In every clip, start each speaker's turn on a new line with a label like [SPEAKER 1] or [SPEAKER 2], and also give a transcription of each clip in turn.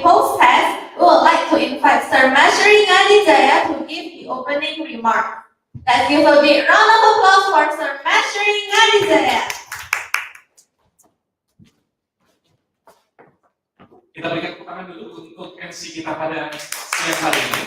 [SPEAKER 1] hostess, we would like to invite Sir Mashri Ngadijaya to give the opening remark. Let's give a big round of applause for Sir Mashri Ngadijaya.
[SPEAKER 2] Kita berikan tepuk tangan dulu untuk MC kita pada siang hari ini.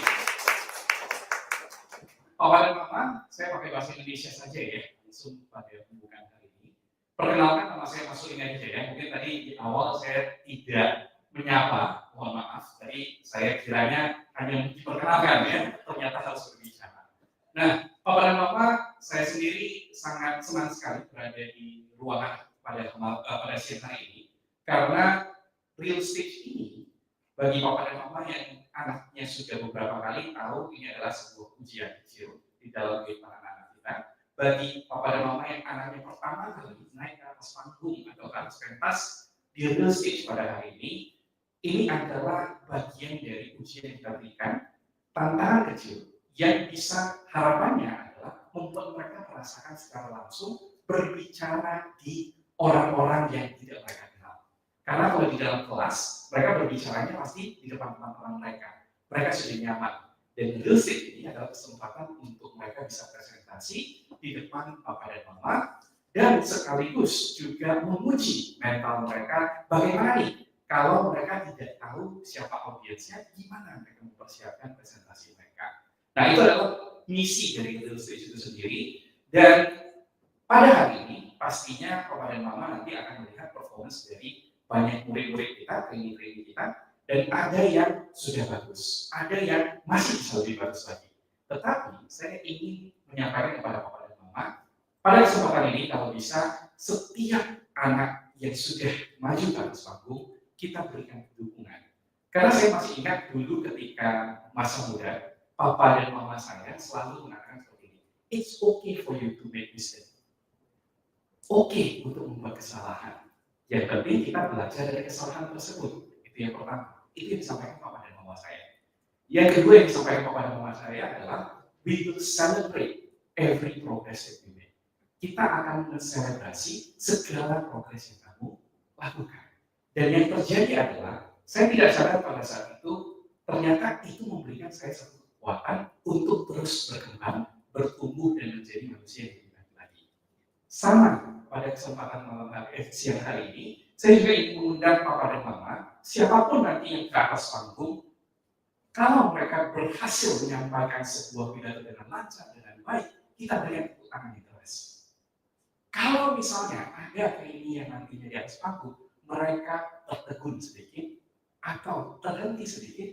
[SPEAKER 2] Papa dan Mama, saya pakai bahasa Indonesia saja ya, langsung pada pembukaan hari ini. Perkenalkan, nama saya Masuk Ingat ya. Mungkin tadi di awal saya tidak menyapa, mohon maaf. Tadi saya kiranya hanya diperkenalkan ya, ternyata harus berbicara. Nah, Papa dan Mama, saya sendiri sangat senang sekali berada di ruangan pada siang hari ini, karena real stage ini bagi Papa dan Mama yang anaknya sudah beberapa kali tahu ini adalah sebuah ujian kecil di dalam kehidupan anak kita. Bagi Papa dan Mama yang anaknya pertama kali naik ke atas panggung atau ke atas pentas di real stage pada hari ini adalah bagian dari ujian yang kita berikan, tantangan kecil yang bisa harapannya adalah membuat mereka merasakan secara langsung berbicara di orang-orang yang tidak mereka kenal. Karena kalau di dalam kelas, mereka berbicaranya pasti di depan teman-teman mereka. Mereka sudah nyaman. Dan real stage ini adalah kesempatan untuk mereka bisa presentasi di depan Papa dan Mama, dan sekaligus juga menguji mental mereka bagaimana nih kalau mereka tidak tahu siapa audiensnya, gimana mereka mempersiapkan presentasi mereka. Nah, itu adalah misi dari real stage itu sendiri. Dan pada hari ini, pastinya Papa dan Mama nanti akan melihat performance dari banyak murid-murid kita, training-training kita, dan ada yang sudah bagus, ada yang masih bisa lebih bagus lagi. Tetapi saya ingin menyampaikan kepada Papa dan Mama, pada kesempatan ini kalau bisa setiap anak yang sudah maju ke atas panggung, kita berikan dukungan. Karena saya masih ingat dulu ketika masa muda, Papa dan Mama saya selalu mengatakan seperti ini, it's okay for you to make mistake. Oke untuk membuat kesalahan. Yang penting kita belajar dari kesalahan tersebut. Itu yang pertama. Itu yang disampaikan Papa dan Mama saya. Yang kedua yang disampaikan Papa dan Mama saya adalah we will celebrate every progress that we make. Kita akan menselebrasi segala progres yang kamu lakukan. Dan yang terjadi adalah saya tidak sadar pada saat itu ternyata itu memberikan saya satu kekuatan untuk terus berkembang, bertumbuh dan menjadi manusia yang lebih baik lagi. Sama pada kesempatan malam siang hari ini, saya juga ingin mengundang Papa dan Mama, siapapun nanti yang ke atas panggung, kalau mereka berhasil menyampaikan sebuah pidato dengan lancar, dengan baik, kita berikan tepuk tangan yang keras. Kalau misalnya ada ini yang nantinya di atas panggung, mereka tertegun sedikit, atau terhenti sedikit,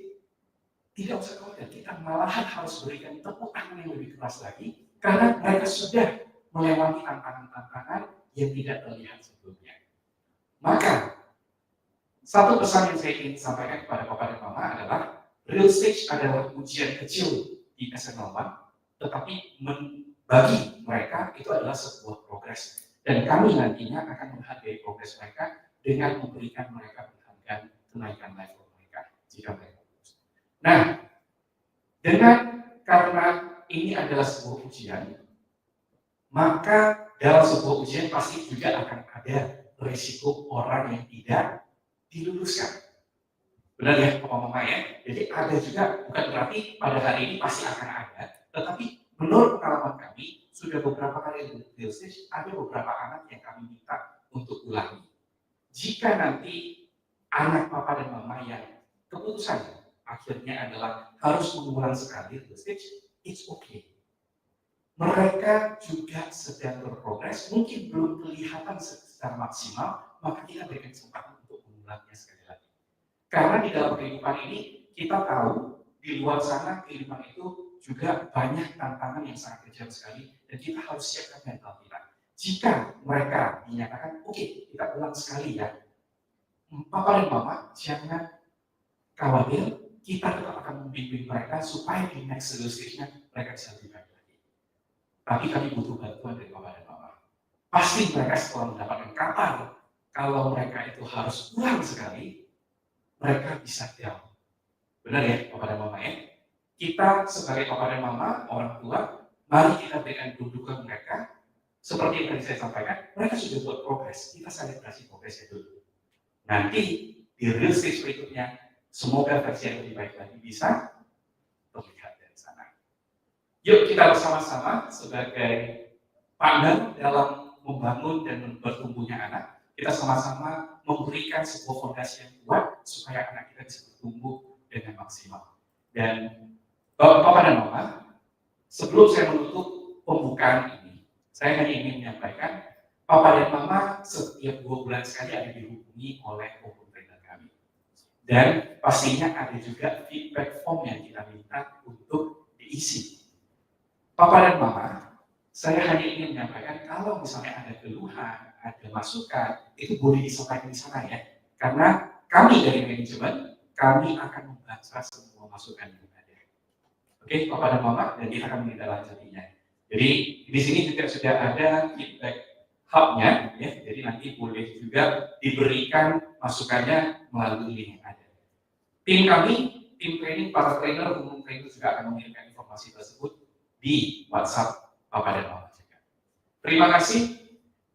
[SPEAKER 2] tidak usah khawatir, kita malahan harus berikan tepuk tangan yang lebih keras lagi, karena mereka sudah melewati tantangan-tantangan yang tidak terlihat sebelumnya. Maka, satu pesan yang saya ingin sampaikan kepada Papa dan Mama adalah real stage adalah ujian kecil di SMA 1, tetapi bagi mereka itu adalah sebuah progres. Dan kami nantinya akan menghargai progres mereka dengan memberikan mereka penghargaan kenaikan level mereka jika mereka lulus. Nah, karena ini adalah sebuah ujian, maka dalam sebuah ujian pasti juga akan ada risiko orang yang tidak diluluskan. Benar ya, Papa Mama ya? Jadi ada juga, bukan berarti pada hari ini pasti akan ada, tetapi menurut pengalaman kami, sudah beberapa kali di stage, ada beberapa anak yang kami minta untuk ulangi. Jika nanti anak Papa dan Mama yang keputusannya akhirnya adalah harus mengulang sekali di stage, it's okay. Mereka juga sedang berprogres, mungkin belum kelihatan secara maksimal, maka kita berikan kesempatan untuk mengulangnya sekali lagi. Karena di dalam kehidupan ini, kita tahu di luar sana kehidupan itu juga banyak tantangan yang sangat kejam sekali, dan kita harus siapkan mental kita. Jika mereka dinyatakan, oke, kita ulang sekali ya, Papa dan Mama jangan khawatir, kita tetap akan membimbing mereka supaya di next stage-nya mereka bisa lebih baik. Tapi kami butuh bantuan dari Papa dan Mama. Pasti mereka setelah mendapatkan kabar kalau mereka itu harus ulang sekali, mereka bisa down. Benar ya, Papa dan Mama ya? Kita sebagai Papa dan Mama, orang tua, mari kita berikan dudukan mereka. Seperti yang tadi saya sampaikan, mereka sudah buat progres. Kita selebrasi progresnya dulu. Nanti di real stage berikutnya, Semoga versi yang lebih baik lagi bisa terlihat dari sana. Yuk kita bersama-sama sebagai partner dalam membangun dan bertumbuhnya anak, kita sama-sama memberikan sebuah fondasi yang kuat supaya anak kita bisa bertumbuh dengan maksimal. Dan Bapak dan Mama, sebelum saya menutup pembukaan ini, saya hanya ingin menyampaikan, Papa dan Mama setiap 2 bulan sekali ada dihubungi oleh home trainer kami. Dan pastinya ada juga feedback form yang kita minta untuk diisi. Papa dan Mama, saya hanya ingin menyampaikan kalau misalnya ada keluhan, ada masukan, itu boleh disampaikan di sana ya. Karena kami dari manajemen, kami akan membaca semua masukan yang ada. Oke, Papa dan Mama, dan kita akan menindaklanjutinya. Jadi di sini juga sudah ada feedback hub-nya, ya. Jadi nanti boleh juga diberikan masukannya melalui link yang ada. Tim kami, tim training, para trainer, umum trainer juga akan mengirimkan informasi tersebut di WhatsApp Papa dan Mama juga. Terima kasih.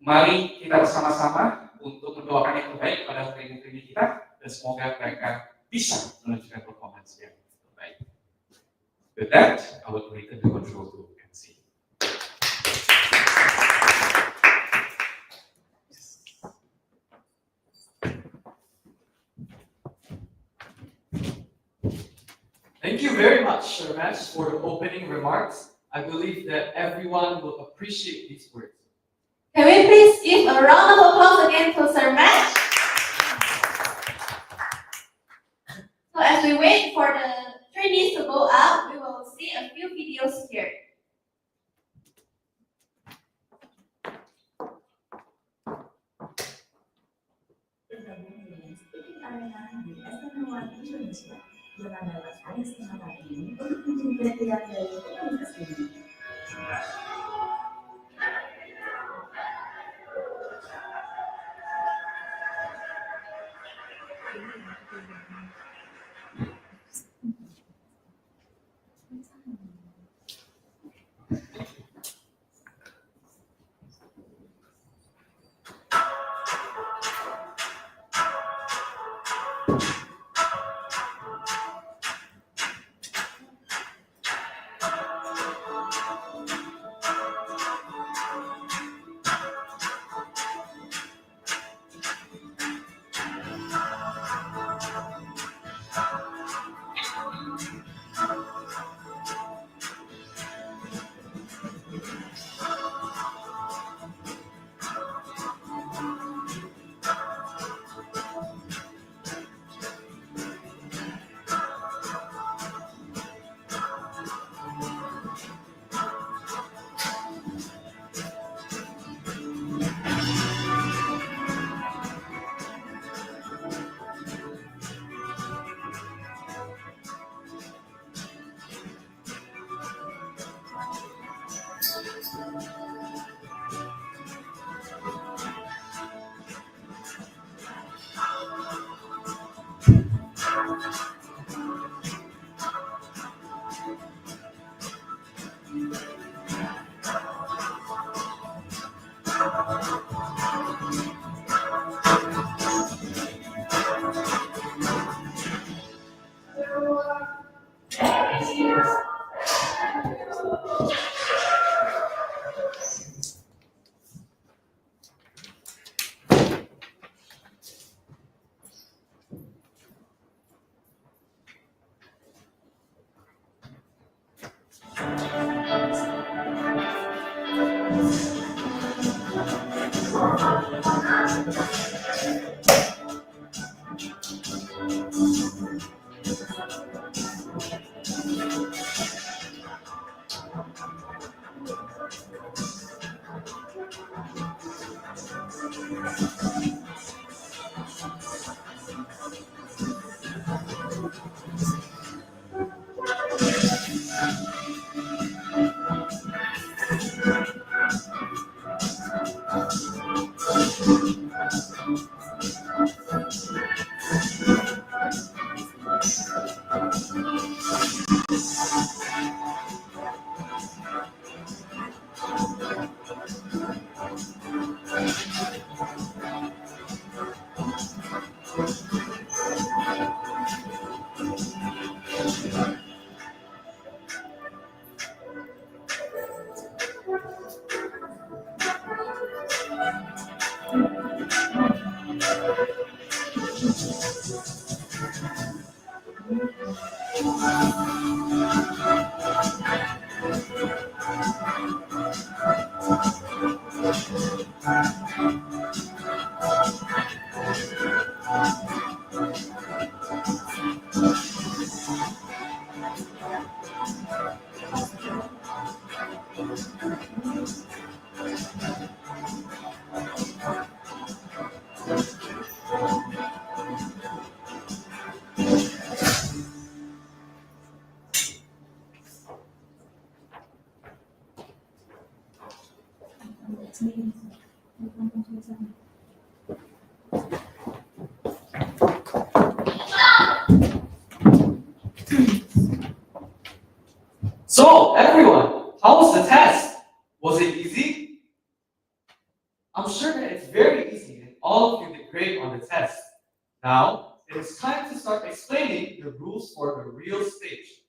[SPEAKER 2] Mari kita bersama-sama untuk mendoakan yang terbaik pada training-training kita dan semoga mereka bisa menunjukkan performance yang terbaik. With that, I will return the control to MC.
[SPEAKER 3] Thank you very much, Sir Max, for the opening remarks. I believe that everyone will appreciate these words.
[SPEAKER 1] Can we please give a round of applause again to Sir Matt? So as we wait for the trainees to go up, we will see a few videos here.
[SPEAKER 4] Bergabung dengan Speaking Arena di SMA Indonesia dengan mendapatkan kesempatan ini untuk menjadi bagian dari komunitas ini.
[SPEAKER 3] So, everyone, how was the test? Was it easy? I'm sure that it's very easy and all of you did great on the test. Now, it is time to start explaining the rules for the real stage.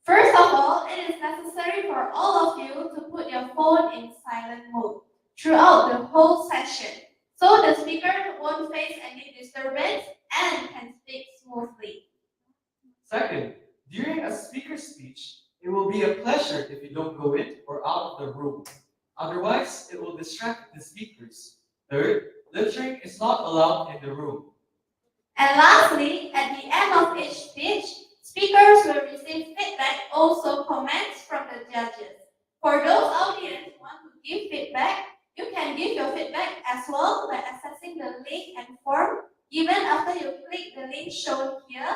[SPEAKER 1] First of all, it is necessary for all of you to put your phone in silent mode throughout the whole session, so the speaker won't face any disturbance and can speak smoothly.
[SPEAKER 3] Second, during a speaker's speech, it will be a pleasure if you don't go in or out of the room. Otherwise, it will distract the speakers. Third, littering is not allowed in the room.
[SPEAKER 1] And lastly, at the end of each speech, speakers will receive feedback, also comments from the judges. For those audience who want to give feedback, you can give your feedback as well by accessing the link and form given after you click the link shown here.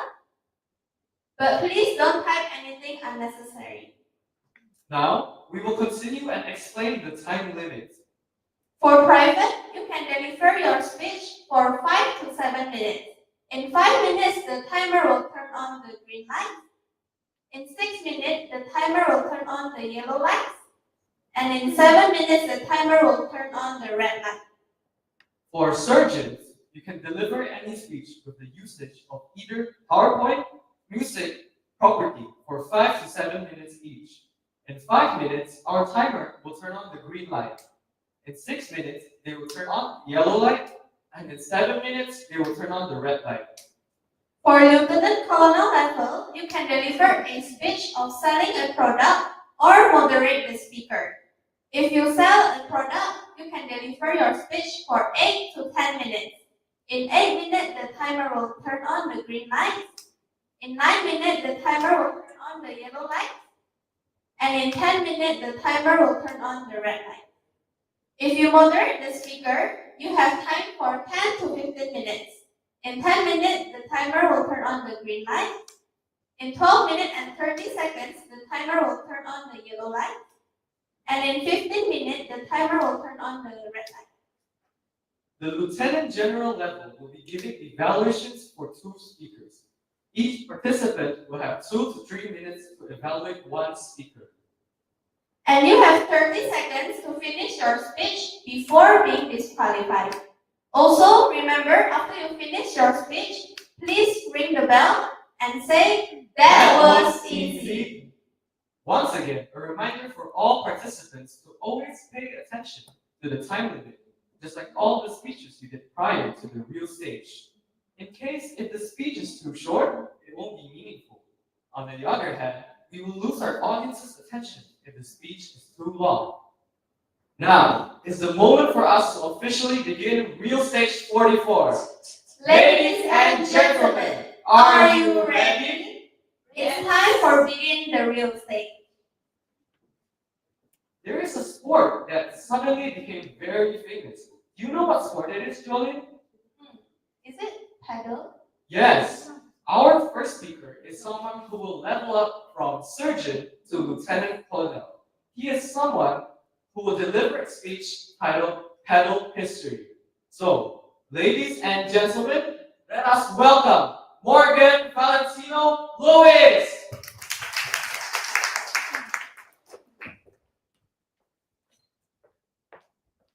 [SPEAKER 1] But please don't type anything unnecessary.
[SPEAKER 3] Now, we will continue and explain the time limit.
[SPEAKER 1] For private, you can deliver your speech for 5 to 7 minutes. In 5 minutes, the timer will turn on the green light. In 6 minutes, the timer will turn on the yellow light. And in 7 minutes, the timer will turn on the red light.
[SPEAKER 3] For surgeons, you can deliver any speech with the usage of either PowerPoint, music, property for 5 to 7 minutes each. In 5 minutes, our timer will turn on the green light. In 6 minutes, they will turn on the yellow light, and in 7 minutes, they will turn on the red light.
[SPEAKER 1] For lieutenant colonel level, you can deliver a speech of selling a product or moderate the speaker. If you sell a product, you can deliver your speech for 8 to 10 minutes. In 8 minutes, the timer will turn on the green light. In 9 minutes, the timer will turn on the yellow light. And in 10 minutes, the timer will turn on the red light. If you moderate the speaker, you have time for 10 to 15 minutes. In 10 minutes, the timer will turn on the green light. In 12 minutes and 30 seconds, the timer will turn on the yellow light. And in 15 minutes, the timer will turn on the red light.
[SPEAKER 3] The Lieutenant General level will be giving evaluations for 2 speakers. Each participant will have 2 to 3 minutes to evaluate 1 speaker.
[SPEAKER 1] And you have 30 seconds to finish your speech before being disqualified. Also, remember, after you finish your speech, please ring the bell and say, "That was easy."
[SPEAKER 3] Once again, a reminder for all participants to always pay attention to the time limit, just like all the speeches you did prior to the real stage. In case if the speech is too short, it won't be meaningful. On the other hand, we will lose our audience's attention if the speech is too long. Now is the moment for us to officially begin Real Stage 44.
[SPEAKER 1] Ladies and gentlemen, are you ready? It's time for beginning the real stage.
[SPEAKER 3] There is a sport that suddenly became very famous. Do you know what sport it is, Jolene?
[SPEAKER 1] Is it paddle?
[SPEAKER 3] Yes. Our first speaker is someone who will level up from surgeon to lieutenant colonel. He is someone who will deliver a speech titled Paddle History. So, ladies and gentlemen, let us welcome Morgan Valentino Lewis.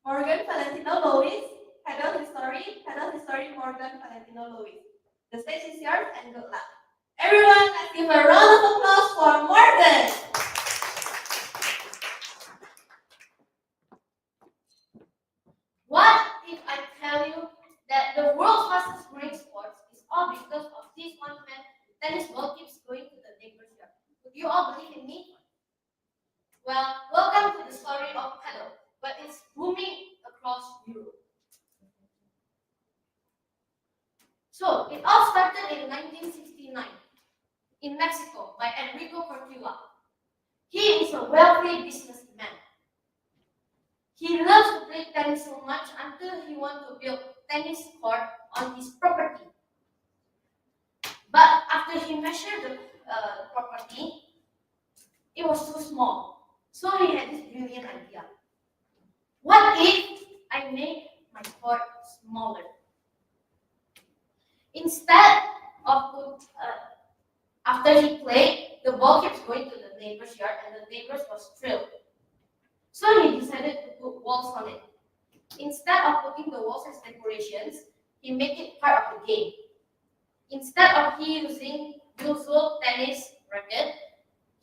[SPEAKER 1] Morgan Valentino Lewis, Paddle History, Morgan Valentino Lewis. The stage is yours and good luck. Everyone, let's give a round of applause for Morgan.
[SPEAKER 5] What if I tell you that the world's fastest growing sport is all because of this one man that is ball keeps going to the neighbor's yard. Would you all believe in me? Well, welcome to the story of paddle, but it's booming across Europe. So, it all started in 1969 in Mexico by Enrico Cortula. He is a wealthy businessman. He loves to play tennis so much until he wanted to build tennis court on his property. But after he measured the property, it was too small. So he had this brilliant idea. What if I make my court smaller? Instead of after he played, the ball keeps going to the neighbor's yard and the neighbors was thrilled. So he decided to put walls on it. Instead of putting the walls as decorations, he made it part of the game. Instead of he using usual tennis racket,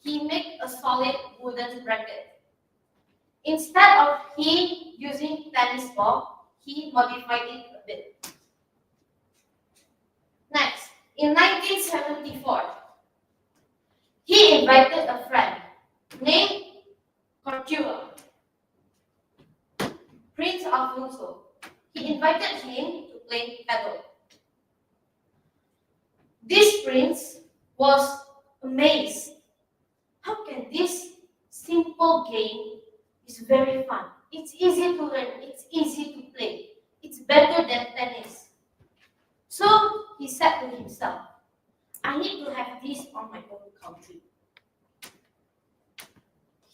[SPEAKER 5] he made a solid wooden racket. Instead of he using tennis ball, he modified it a bit. Next, in 1974, he invited a friend named Cortula, Prince Alfonso. He invited him to play paddle. This prince was amazed. How can this simple game is very fun? It's easy to learn, it's easy to play. It's better than tennis. So he said to himself, I need to have this on my own country.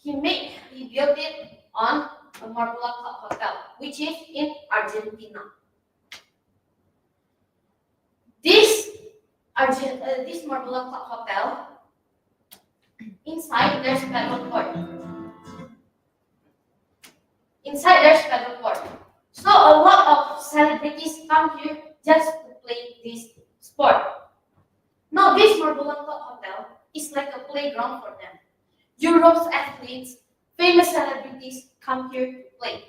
[SPEAKER 5] He built it on a Marbella Club Hotel, which is in Argentina. This Marbella Club Hotel, inside there's paddle court. So a lot of celebrities come here just to play this sport. Now this Marbella Club Hotel is like a playground for them. Europe's athletes, famous celebrities come here to play.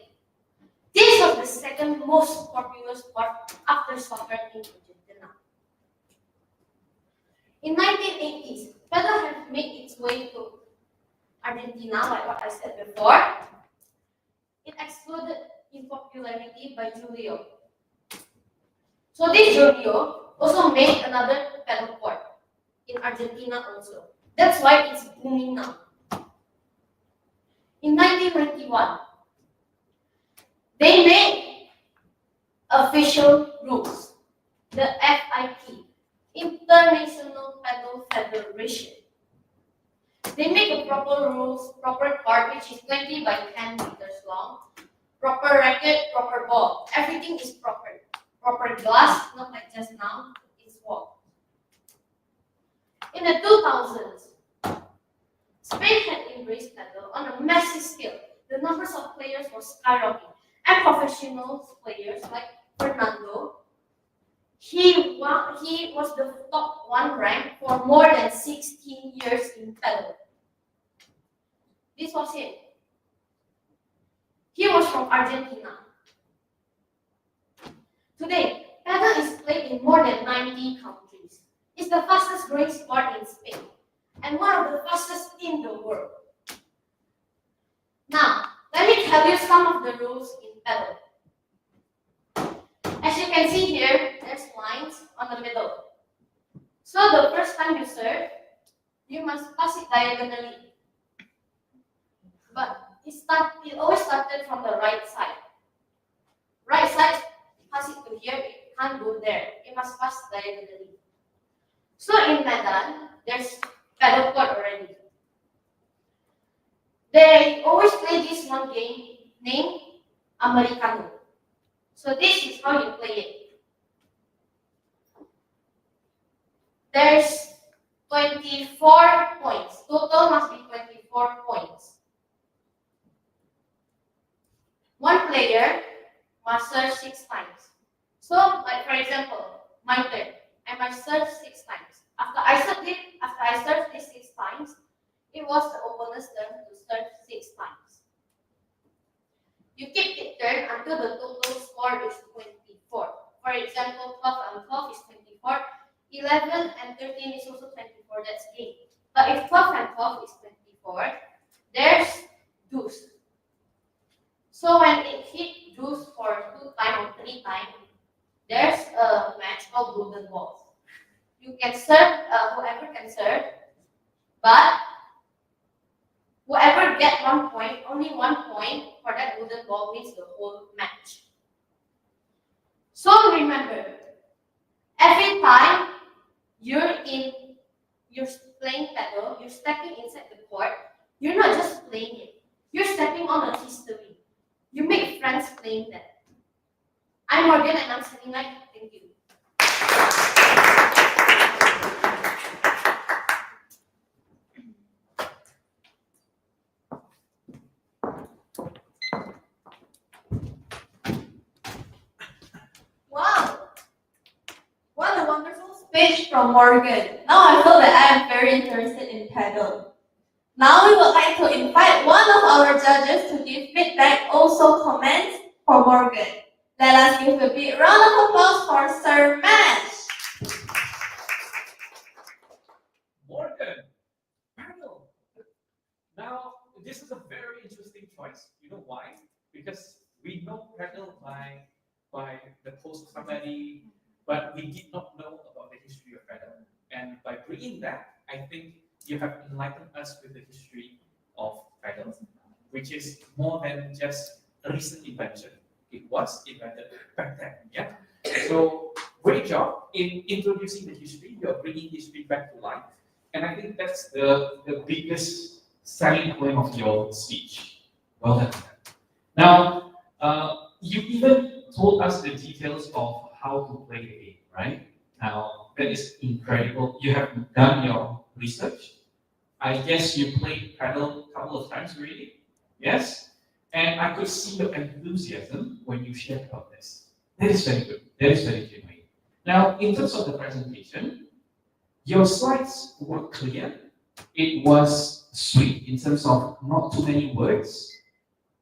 [SPEAKER 5] This was the second most popular sport after soccer in Argentina. In 1980s, paddle had made its way to Argentina, like what I said before. It exploded in popularity by Julio. So this Julio also made another paddle court in Argentina also. That's why it's booming now. In 1991, they made official rules, the FIP, International Paddle Federation. They make a proper rules, proper court which is 20 by 10 meters long, proper racket, proper ball. Everything is proper. Proper glass, not like just now, it's wall. In the 2000s, Spain had embraced paddle on a massive scale. The numbers of players were skyrocketing, and professional players like Fernando, he was the top one rank for more than 16 years in paddle. This was him. He was from Argentina. Today, paddle is played in more than 90 countries. It's the fastest growing sport in Spain and one of the fastest in the world. Now, let me tell you some of the rules in paddle. As you can see here, there's lines on the middle. So the first time you serve, you must pass it diagonally. But it always started from the right side. Right side, pass it to here, it can't go there. It must pass diagonally. So in Medan, there's paddle court already. They always play this one game named Americano. So this is how you play it. There's 24 points. Total must be 24 points. One player must serve 6 times. So, like for example, my turn, I must serve 6 times. After I served this 6 times, it was the opponent's turn to serve 6 times. You keep it turn until the total score is 24. For example, 12 and 12 is 24. 11 and 13 is also 24, that's game. But if 12 and 12 is 24, there's deuce. So when it hit deuce for 2 times or 3 times, there's a match called golden balls. You can serve, whoever can serve, but whoever get 1 point, only 1 point for that golden ball wins the whole match. So remember, every time you're playing paddle, you're stepping inside the court, you're not just playing it, you're stepping on a history. You make friends playing that. I'm Morgan and I'm sitting like, thank you.
[SPEAKER 1] Wow! What a wonderful speech from Morgan. Now I feel that I am very interested in paddle. Now we would like to invite one of our judges to give feedback, also comments for Morgan. Let us give a big round of applause for Sir Mash.
[SPEAKER 2] Morgan, paddle. Now, this is a very interesting choice. You know why? Because we know paddle by the post somebody, but we did not know about the history of paddle. And by bringing that, I think you have enlightened us with the history of paddle, which is more than just a recent invention. It was invented back then. Yeah. So great job in introducing the history. You're bringing history back to life. And I think that's the biggest selling point of your speech. Well done. Now, you even told us the details of how to play the game, right? Now, that is incredible. You have done your research. I guess you played paddle a couple of times already. Yes? And I could see your enthusiasm when you shared about this. That is very good. That is very genuine. Now, in terms of the presentation, your slides were clear. It was sweet in terms of not too many words.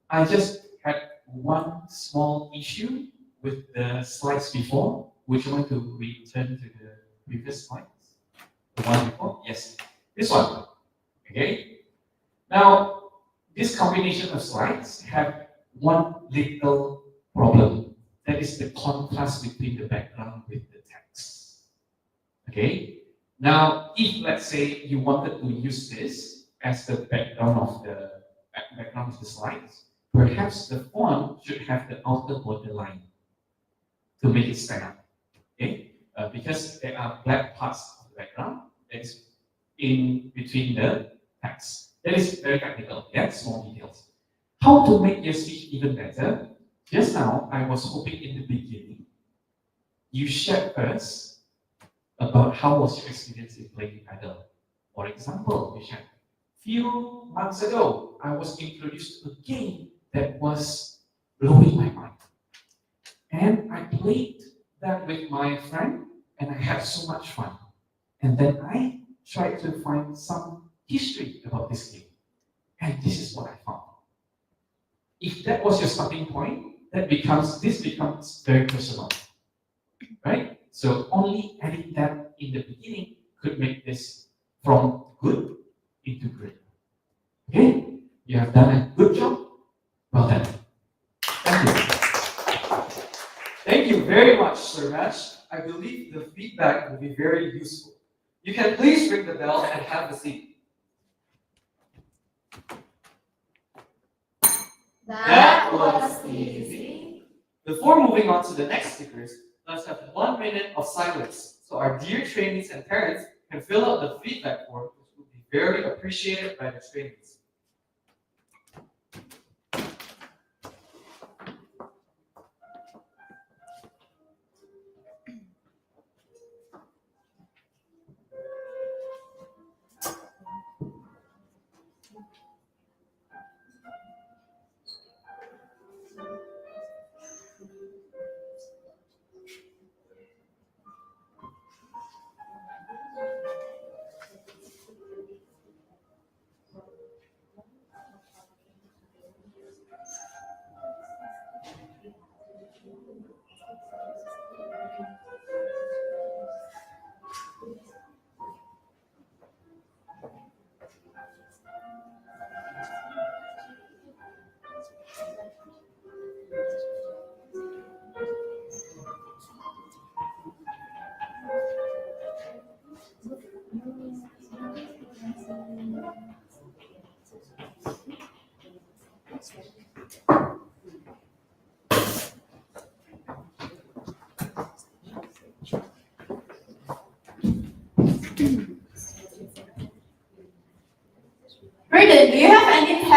[SPEAKER 2] I just had one small issue with the slides before. Would you like to return to the previous slides? The one before? Yes. This one. Okay. Now, this combination of slides have one little problem. That is the contrast between the background with the text. Okay. Now, if let's say you wanted to use this as the background of the slides, perhaps the font should have the outer borderline to make it stand out. Okay, because there are black parts of the background that is in between the text. That is very technical. Yeah, small details. How to make your speech even better? Just now, I was hoping in the beginning you shared first about how was your experience in playing paddle. For example, you shared, few months ago, I was introduced to a game that was blowing my mind. And I played that with my friend, and I had so much fun. And then I tried to find some history about this game. And this is what I found. If that was your starting point, this becomes very personal. Right? So only adding that in the beginning could make this from good into great. Okay? You have done a good job. Well done. Thank you.
[SPEAKER 3] Thank you very much, Sir Mash. I believe the feedback will be very useful. You can please ring the bell and have a seat.
[SPEAKER 5] That was easy.
[SPEAKER 3] Before moving on to the next speakers, let's have 1 minute of silence so our dear trainees and parents can fill out the feedback form, which will be very appreciated by the trainees.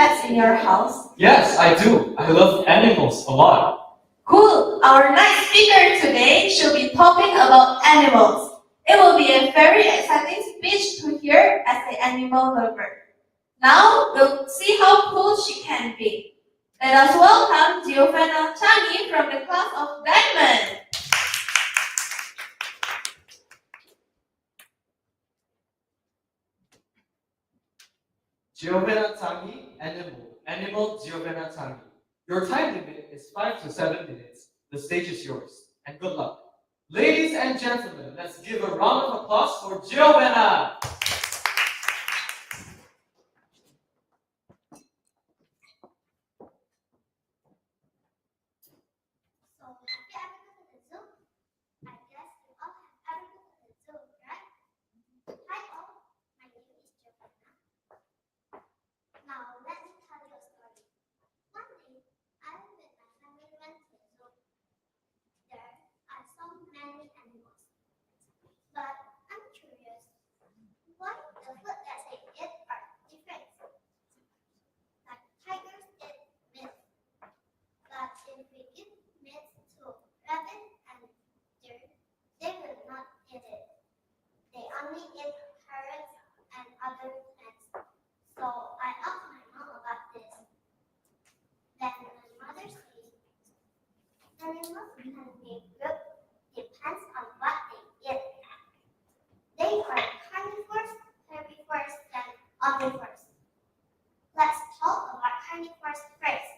[SPEAKER 1] pets in your house?
[SPEAKER 3] Yes, I do. I love animals a lot.
[SPEAKER 1] Cool! Our next speaker today should be talking about animals. It will be a very exciting speech to hear as an animal lover. Now we'll see how cool she can be. Let us welcome Giovanna Changi from the class of Diamond.
[SPEAKER 3] Giovanna Tangi, animal Giovanna Tangi. Your time limit is 5 to 7 minutes. The stage is yours, and good luck. Ladies and gentlemen, let's give a round of applause for Giovanna.
[SPEAKER 5] So, have you ever been to the zoo? I guess you all have ever been to the zoo, right? Hi all, my name is Giovanna. Now, let me tell you a story. One day, I with my family went to the zoo. There are so many animals. But I'm curious, why the food that they eat are different? Like tigers eat meat, but if we give meat to rabbit and deer, they will not eat it. They only eat carrots and other plants. So I asked my mom about this. Then my mother said, animals can be grouped depends on what they eat. They are carnivores, herbivores, and omnivores. Let's talk about carnivores first.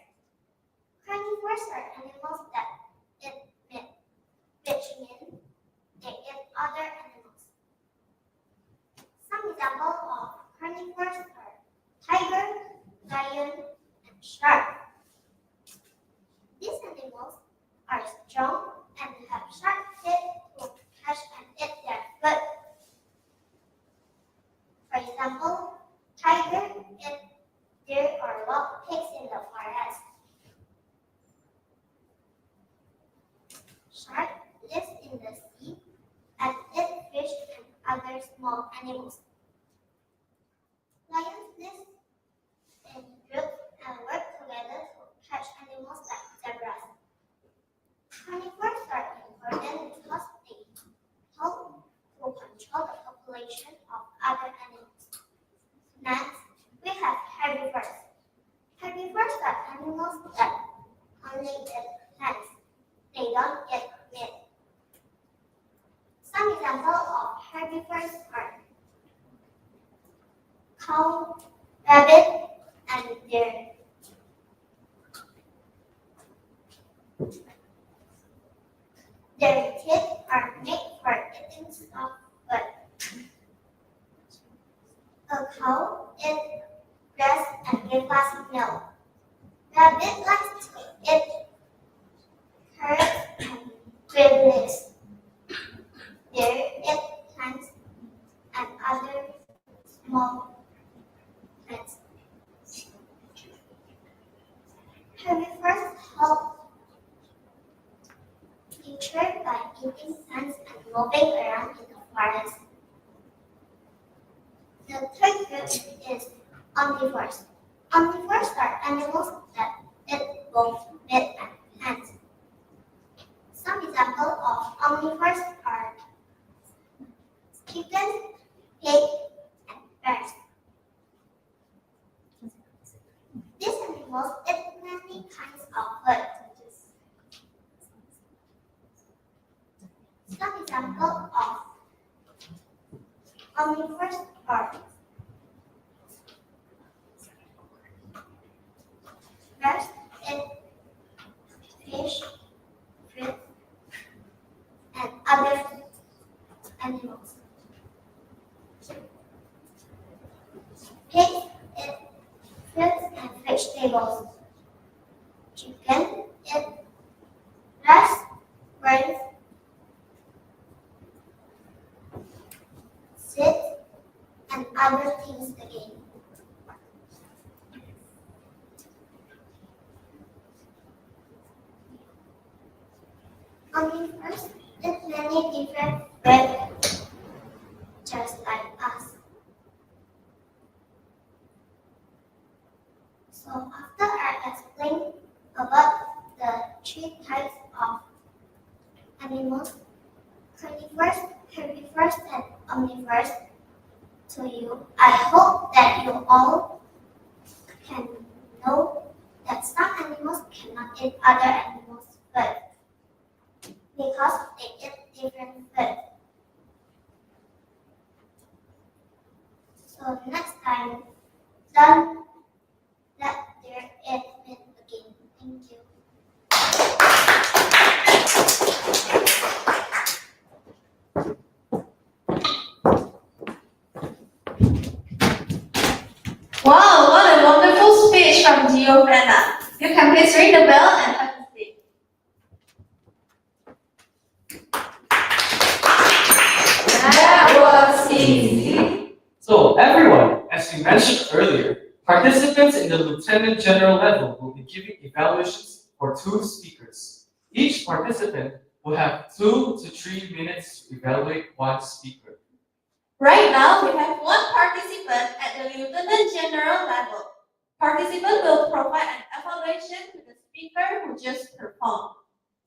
[SPEAKER 5] Carnivores are animals that eat meat, which means they eat other animals. Some examples of carnivores are tiger, lion, and shark. These animals are strong and have sharp teeth to catch and eat their food. For example, tiger eat deer or wild pigs in the forest. Shark lives in the sea and eat fish and other small animals. Lions live in groups and work together to catch animals like zebras. Carnivores are important because they help to control the population of other animals. Next, we have herbivores. Herbivores are animals that only eat plants. They don't eat meat. Some examples of herbivores are cow, rabbit, and deer. Their teeth are made for eating soft food. A cow eats grass and gives us milk. Rabbit likes to eat carrots and green leaves. Deer eat plants and other small plants. Herbivores help nature by eating plants and moving around in the forest. The third group is omnivores. Omnivores are animals that eat both meat and plants. Some examples of omnivores are chickens, pigs, and birds. These animals eat many kinds of food. Some examples of omnivores are birds eat fish, fruit, and other animals. Pigs eat fruits and vegetables. Chicken eat grass, grains, seeds, and other things again. Omnivores eat many different food, just like us. So
[SPEAKER 6] So after I explained about the three types of animals, carnivores, herbivores, and omnivores, to you, I hope that you all can know that some animals cannot eat other animals' food because they eat different food. So next time, don't let their eat meat again. Thank you.
[SPEAKER 1] Wow, what a wonderful speech from Giovanna. You can please ring the bell and have a seat. That was easy.
[SPEAKER 3] So everyone, as we mentioned earlier, participants in the Lieutenant General level will be giving evaluations for 2 speakers. Each participant will have 2 to 3 minutes to evaluate 1 speaker.
[SPEAKER 1] Right now, we have one participant at the Lieutenant General level. Participant will provide an evaluation to the speaker who just performed.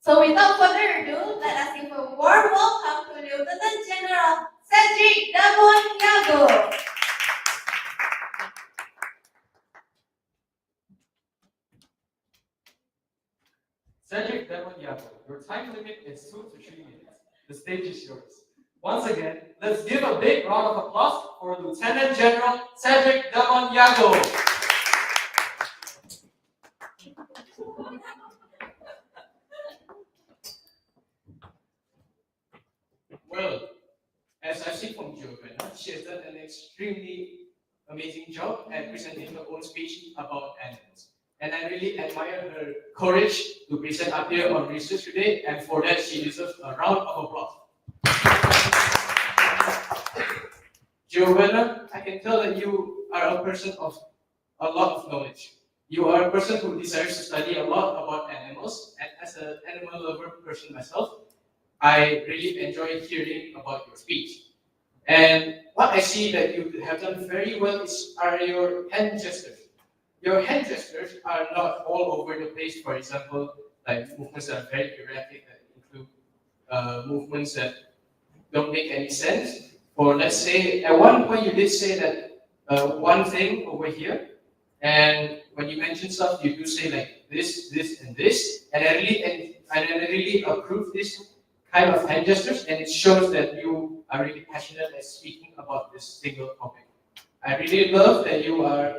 [SPEAKER 1] So without further ado, let us give a warm welcome to Lieutenant General Cedric Dabon-Yago.
[SPEAKER 3] Cedric Demoniato, your time limit is 2 to 3 minutes. The stage is yours. Once again, let's give a big round of applause for Lieutenant General Cedric Demoniato.
[SPEAKER 7] Well, as I've seen from Giovanna, she has done an extremely amazing job at presenting her own speech about animals. And I really admire her courage to present up here on Research today, and for that she deserves a round of applause. Giovanna, I can tell that you are a person of a lot of knowledge. You are a person who desires to study a lot about animals, and as an animal lover person myself, I really enjoy hearing about your speech. And what I see that you have done very well are your hand gestures. Your hand gestures are not all over the place. For example, like movements that are very erratic, that include movements that don't make any sense. Or let's say, at one point you did say that one thing over here, and when you mention stuff, you do say like this, and this, and I really approve this kind of hand gestures, and it shows that you are really passionate at speaking about this single topic. I really love that you are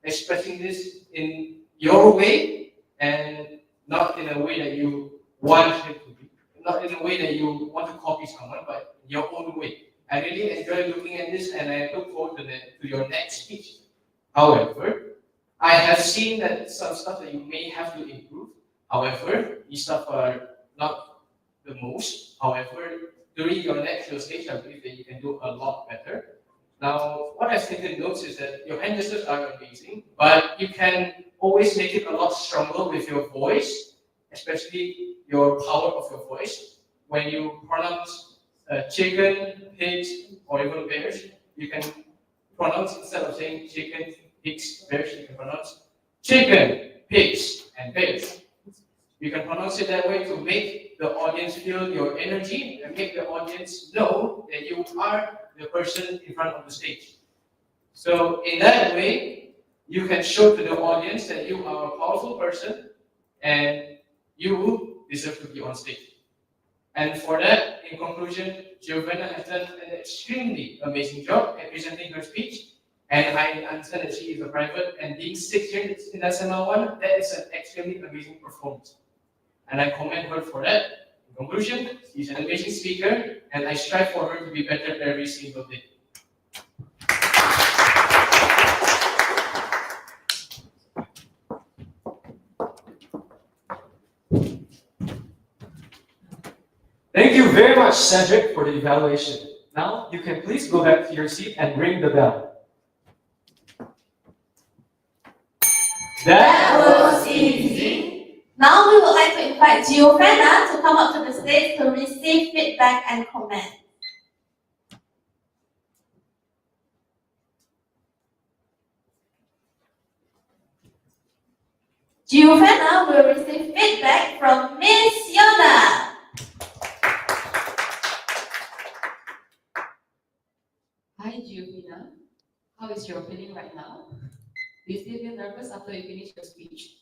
[SPEAKER 7] expressing this in your way and not in a way that you want it to be, not in a way that you want to copy someone, but in your own way. I really enjoy looking at this, and I look forward to your next speech. However, I have seen that some stuff that you may have to improve. However, these stuff are not the most. However, during your next stage, I believe that you can do a lot better. Now, what I've taken notes is that your hand gestures are amazing, but you can always make it a lot stronger with your voice, especially your power of your voice. When you pronounce chicken, pigs, or even bears, you can pronounce, instead of saying chicken, pigs, bears, you can pronounce chicken, pigs, and bears. You can pronounce it that way to make the audience feel your energy and make the audience know that you are the person in front of the stage. So in that way, you can show to the audience that you are a powerful person and you deserve to be on stage. And for that, in conclusion, Giovanna has done an extremely amazing job at presenting her speech. And I understand that she is a private, and being 6 years in SML1, that is an extremely amazing performance. And I commend her for that. In conclusion, she's an amazing speaker, and I strive for her to be better every single day.
[SPEAKER 3] Thank you very much, Cedric, for the evaluation. Now, you can please go back to your seat and ring the bell.
[SPEAKER 1] That was easy. Now we would like to invite Giovanna to come up to the stage to receive feedback and comment. Giovanna will receive feedback from Miss Yona.
[SPEAKER 8] Hi, Giovanna. How is your feeling right now? Do you still feel nervous after you finish your speech?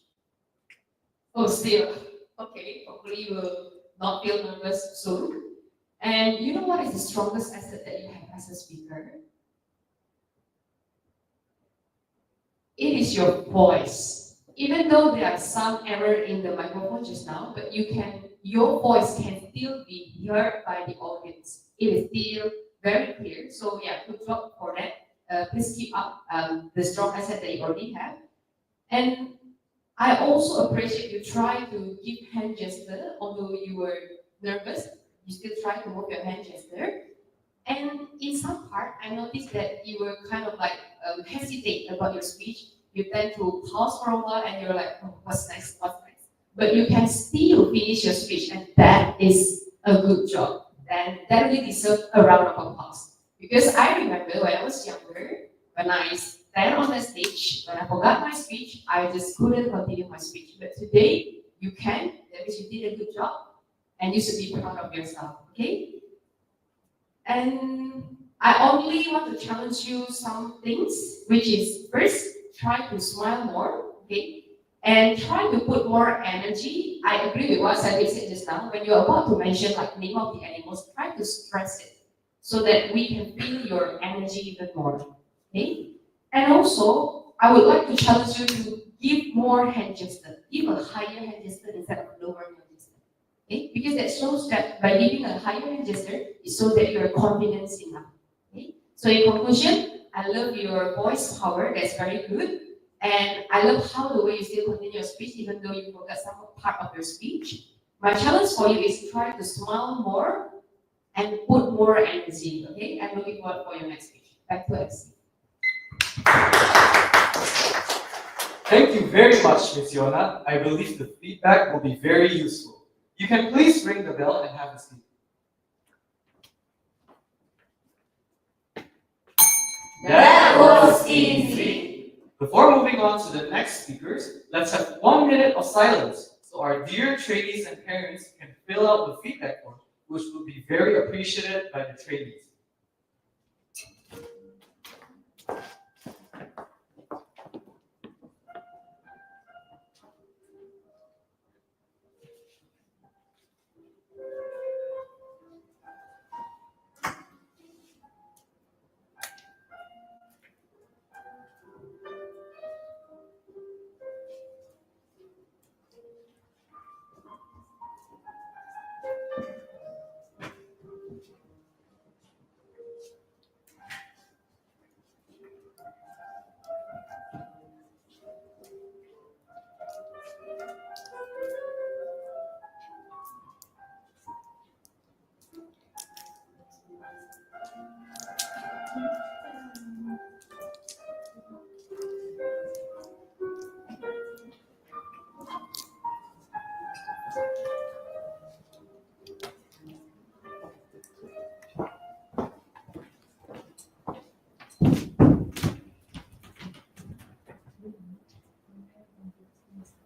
[SPEAKER 8] Oh, still. Okay, hopefully you will not feel nervous soon. And you know what is the strongest asset that you have as a speaker? It is your voice. Even though there are some error in the microphone just now, but your voice can still be heard by the audience. It is still very clear. So yeah, good job for that. Please keep up the strong asset that you already have. And I also appreciate you try to give hand gesture, although you were nervous, you still try to move your hand gesture. And in some part, I noticed that you were kind of like hesitate about your speech. You tend to pause for a while and you're like, oh, what's next? What's next? But you can still finish your speech, and that is a good job. And that really deserves a round of applause. Because I remember when I was younger, when I stand on the stage, when I forgot my speech, I just couldn't continue my speech. But today, you can. That means you did a good job, and you should be proud of yourself. Okay? And I only want to challenge you some things, which is first, try to smile more, okay? And try to put more energy. I agree with what Sesi said just now. When you're about to mention like name of the animals, try to stress it so that we can feel your energy even more, okay? And also, I would like to challenge you to give more hand gesture, give a higher hand gesture instead of lower hand gesture. Okay? Because that shows that by giving a higher hand gesture, it shows that you are confident enough. Okay? So in conclusion, I love your voice power, that's very good. And I love how the way you still continue your speech even though you forgot some part of your speech. My challenge for you is try to smile more and put more energy. Okay? I'm looking forward for your next speech. Back to MC.
[SPEAKER 3] Thank you very much, Ms. Yona. I believe the feedback will be very useful. You can please ring the bell and have a seat.
[SPEAKER 1] That was easy.
[SPEAKER 3] Before moving on to the next speakers, let's have 1 minute of silence so our dear trainees and parents can fill out the feedback form, which will be very appreciated by the trainees.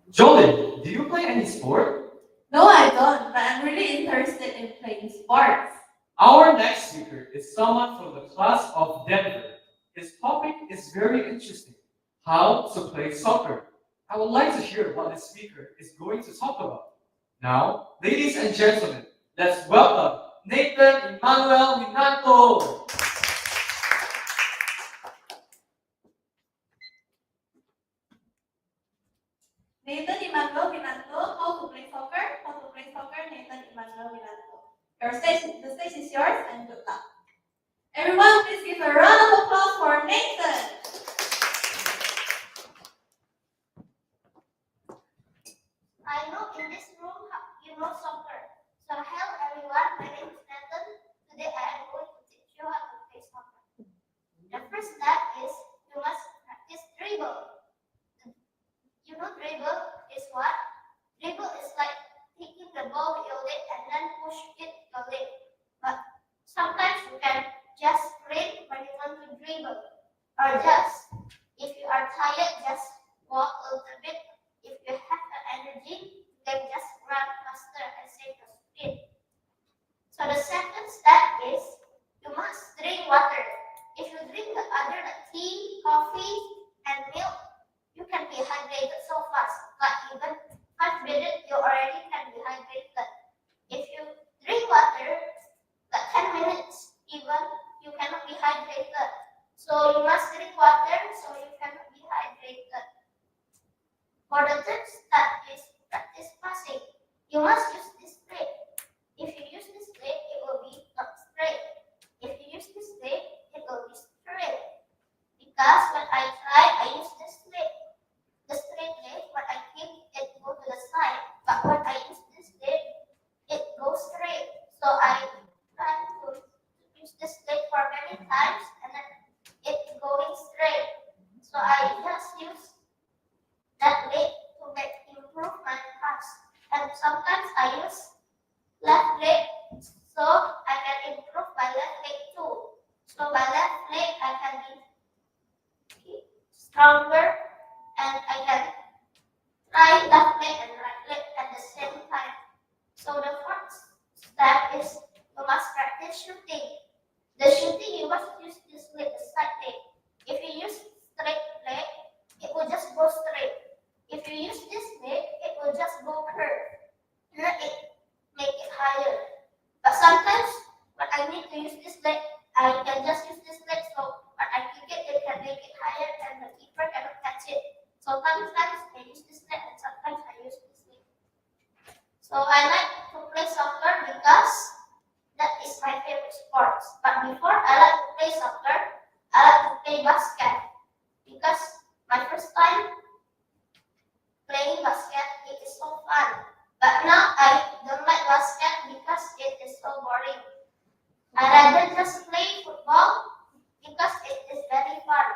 [SPEAKER 3] Jolin, do you play any sport?
[SPEAKER 1] No, I don't, but I'm really interested in playing sports.
[SPEAKER 3] Our next speaker is someone from the class of Denver. His topic is very interesting, how to play soccer. I would like to hear what the speaker is going to talk about. Now, ladies and gentlemen, let's welcome Nathan Emmanuel Winanto.
[SPEAKER 1] Nathan Emmanuel Winanto, how to play soccer? How to play soccer, Nathan Emmanuel Winanto. The stage is yours and good luck. Everyone, please give a round of applause for Nathan.
[SPEAKER 6] I know in this room you know soccer. So hello everyone, my name is Nathan. Today I am going to teach you how to play soccer. The first step is you must practice dribble. You know dribble is what? Dribble is like taking the ball with your leg and then push it with your leg. But sometimes you can just sprint when you want to dribble. Or just, if you are tired, just walk a little bit. If you have then just run faster and save your speed. So the second step is you must drink water. If you drink the other like tea, coffee, and milk, you can be hydrated so fast. Like even 5 minutes, you already can be hydrated. If you drink water, like 10 minutes, even you cannot be hydrated. So you must drink water so you cannot be hydrated. For the third step is practice passing. You must use this blade. If you use this blade, it will be not straight. If you use this blade, it will be straight. Because when I try, I use this blade. The straight blade, when I kick, it go to the side. But when I use this blade, it goes straight. So I try to use this blade for many times, and then it going straight. So I just use that leg to improve my pass. And sometimes I use left leg so I can improve my left leg too. So my left leg I can be stronger and I can try left leg and right leg at the same time. So the fourth step is you must practice shooting. The shooting you must use this leg, the side leg. If you use straight leg, it will just go straight. If you use this leg, it will just go curve. Then it make it higher. But sometimes when I need to use this leg, I can just use this leg. So when I kick it, it can make it higher and the keeper cannot catch it. So sometimes I use this leg and sometimes I use this leg. So I like to play soccer because that is my favorite sport. But before I like to play soccer, I like to play basket because my first time playing basket, it is so fun. But now I don't like basket because it is so boring. I rather just play football because it is very fun.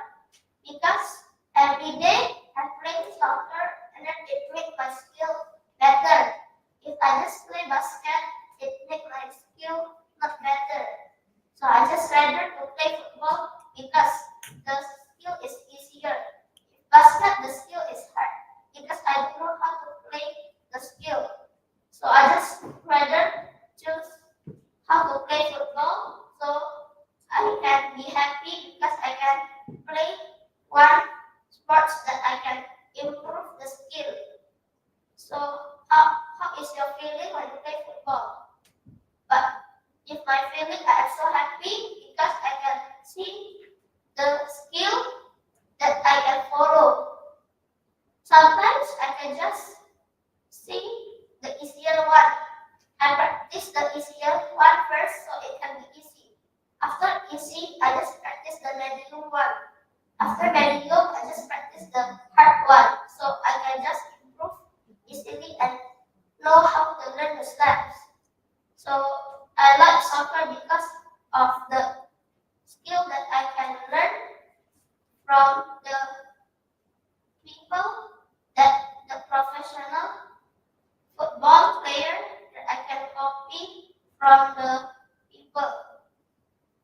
[SPEAKER 6] Because every day I play soccer and then it makes my skill better. If I just play basket, it makes my skill not better. So I just rather to play football because the skill is easier. Basket, the skill is hard because I don't know how to play the skill. So I just rather choose how to play football so I can be happy because I can play one sports that I can improve the skill. So how is your feeling when you play football? But if my feeling, I am so happy because I can see the skill that I can follow. Sometimes I can just see the easier one. I practice the easier one first so it can be easy. After easy, I just practice the medium one. After medium, I just practice the hard one. So I can just improve easily and know how to learn the steps. So I like soccer because of the skill that I can learn from the people, that the professional football player that I can copy from the people.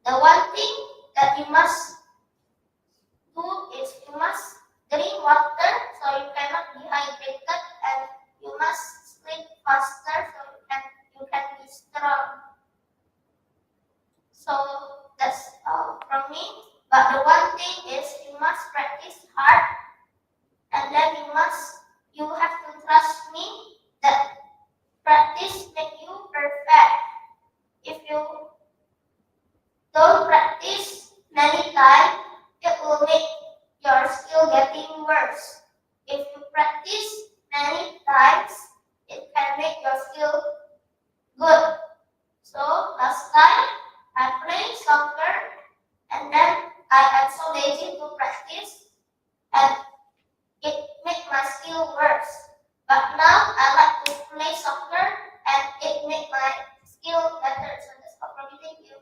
[SPEAKER 6] The one thing that you must do is you must drink water so you cannot be hydrated and you must sleep faster so you can be strong. So that's all from me. But the one thing is you must practice hard and then you have to trust me that practice make you perfect. If you don't practice many times, it will make your skill getting worse. If you practice many times, it can make your skill good. So last time I played soccer and then I am so lazy to practice and it made my skill worse. But now I like to play soccer and it made my skill better. So that's all from me. Thank you.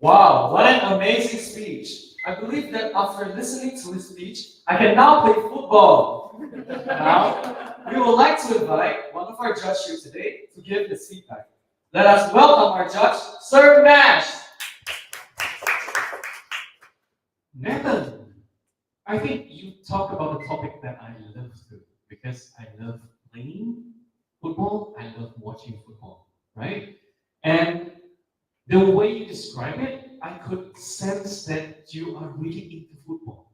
[SPEAKER 3] Wow, what an amazing speech. I believe that after listening to his speech, I can now play football. Now, we would like to invite one of our judges here today to give his feedback. Let us welcome our judge, Sir Nash.
[SPEAKER 2] Nathan, I think you talk about the topic that I love to because I love playing football, I love watching football, right? And the way you describe it, I could sense that you are really into football,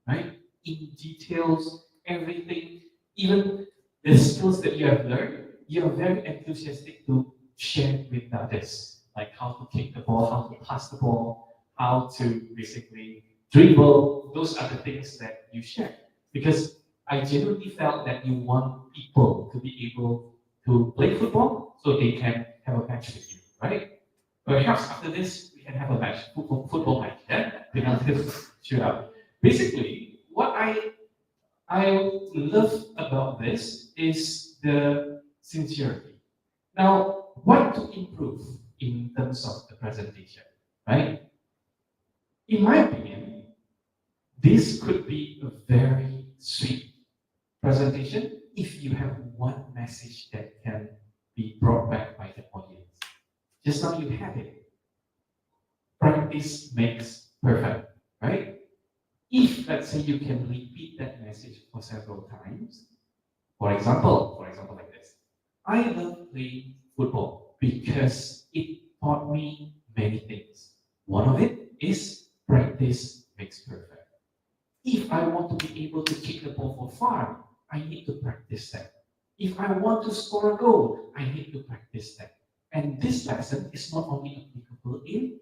[SPEAKER 2] right? In details, everything, even the skills that you have learned, you are very enthusiastic to share with others, like how to kick the ball, how to pass the ball, how to basically dribble. Those are the things that you share. Because I genuinely felt that you want people to be able to play football so they can have a match with you, right? Perhaps after this, we can have a match, football match, yeah? We have this shootout. Basically, what I love about this is the sincerity. Now, what to improve in terms of the presentation, right? In my opinion, this could be a very sweet presentation if you have one message that can be brought back by the audience. Just now you have it. Practice makes perfect, right? If let's say you can repeat that message for several times, for example like this. I love playing football because it taught me many things. One of it is practice makes perfect. If I want to be able to kick the ball for far, I need to practice that. If I want to score a goal, I need to practice that. And this lesson is not only applicable in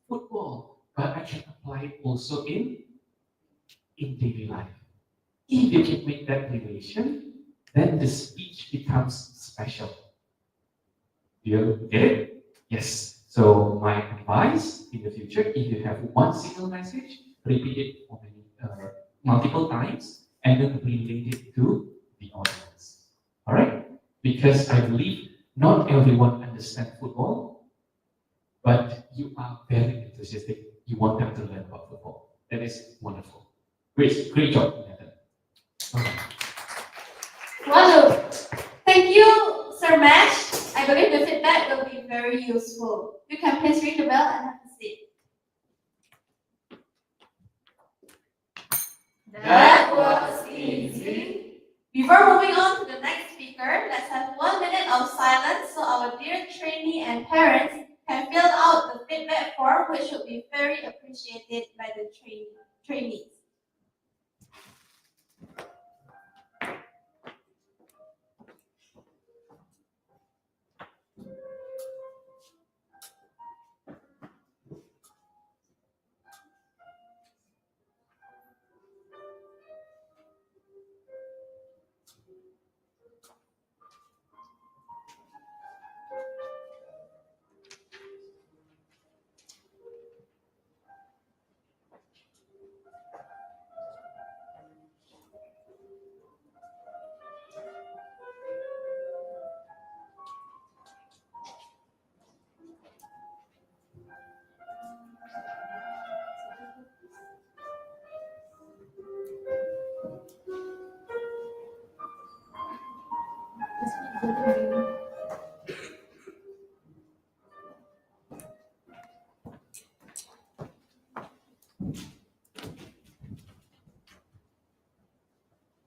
[SPEAKER 2] football, but I can apply it also in daily life. If you can make that relation, then the speech becomes special. Do you get it? Yes. So my advice in the future, if you have one single message, repeat it for multiple times, and then relate it to the audience. All right? Because I believe not everyone understands football, but you are very enthusiastic. You want them to learn about football. That is wonderful. Great job, Nathan. Okay.
[SPEAKER 1] Wonderful. Thank you, Sir Mash. I believe the feedback will be very useful. You can please ring the bell and have a seat.
[SPEAKER 5] That was easy.
[SPEAKER 1] Before moving on to the next speaker, let's have 1 minute of silence so our dear trainee and parents can fill out the feedback form, which will be very appreciated by the trainees.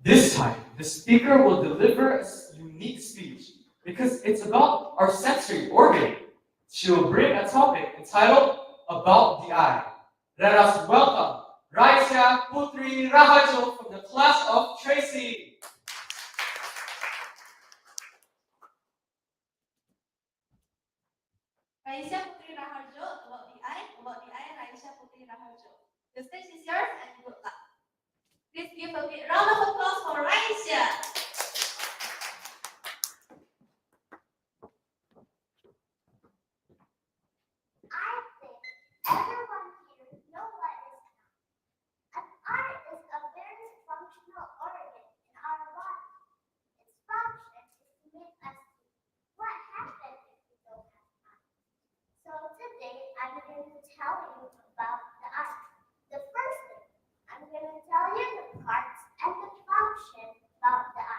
[SPEAKER 3] This time, the speaker will deliver a unique speech because it's about our sensory organ. She will bring a topic entitled About the Eye. Let us welcome Raisya Putri Rahajo from the class of Tracy.
[SPEAKER 1] Raisya Putri Raharjo, about the eye, Raisya Putri Raharjo. The stage is yours and good luck. Please give a big round of applause for Raisya.
[SPEAKER 6] I think everyone here knows what is an eye. An eye is a very functional organ in our body. Its function is to make us see what happens if we don't have eyes. So today I'm going to tell you about the eye. The first thing, I'm going to tell you the parts and the function about the eye.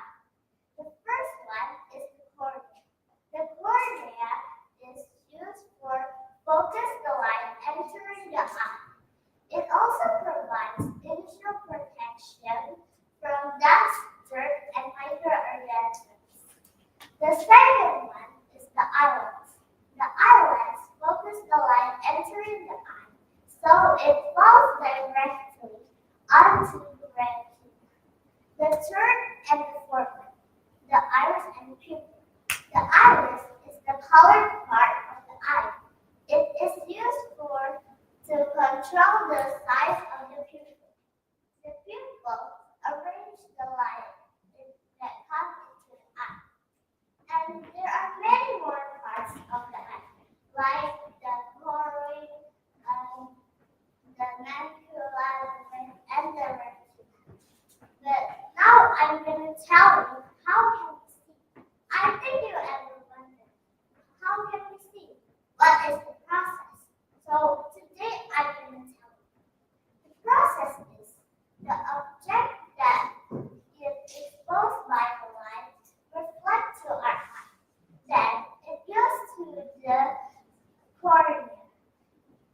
[SPEAKER 6] The second one is the eyelids. The eyelids focus the light entering the eye, so it falls directly onto the retina. The third and the fourth one, the iris and pupil. The iris is the colored part of the eye. It is used to control the size of the pupil. The pupil arranges the light that comes into the eye. And there are many more parts of the eye, like the choroid, the macula, and the retina. But now I'm going to tell you how can we see. I think you ever wonder, how can we see? What is the process? So today I'm going to tell you. The process is the object that is exposed by the light reflects to our eye. Then it goes to the cornea.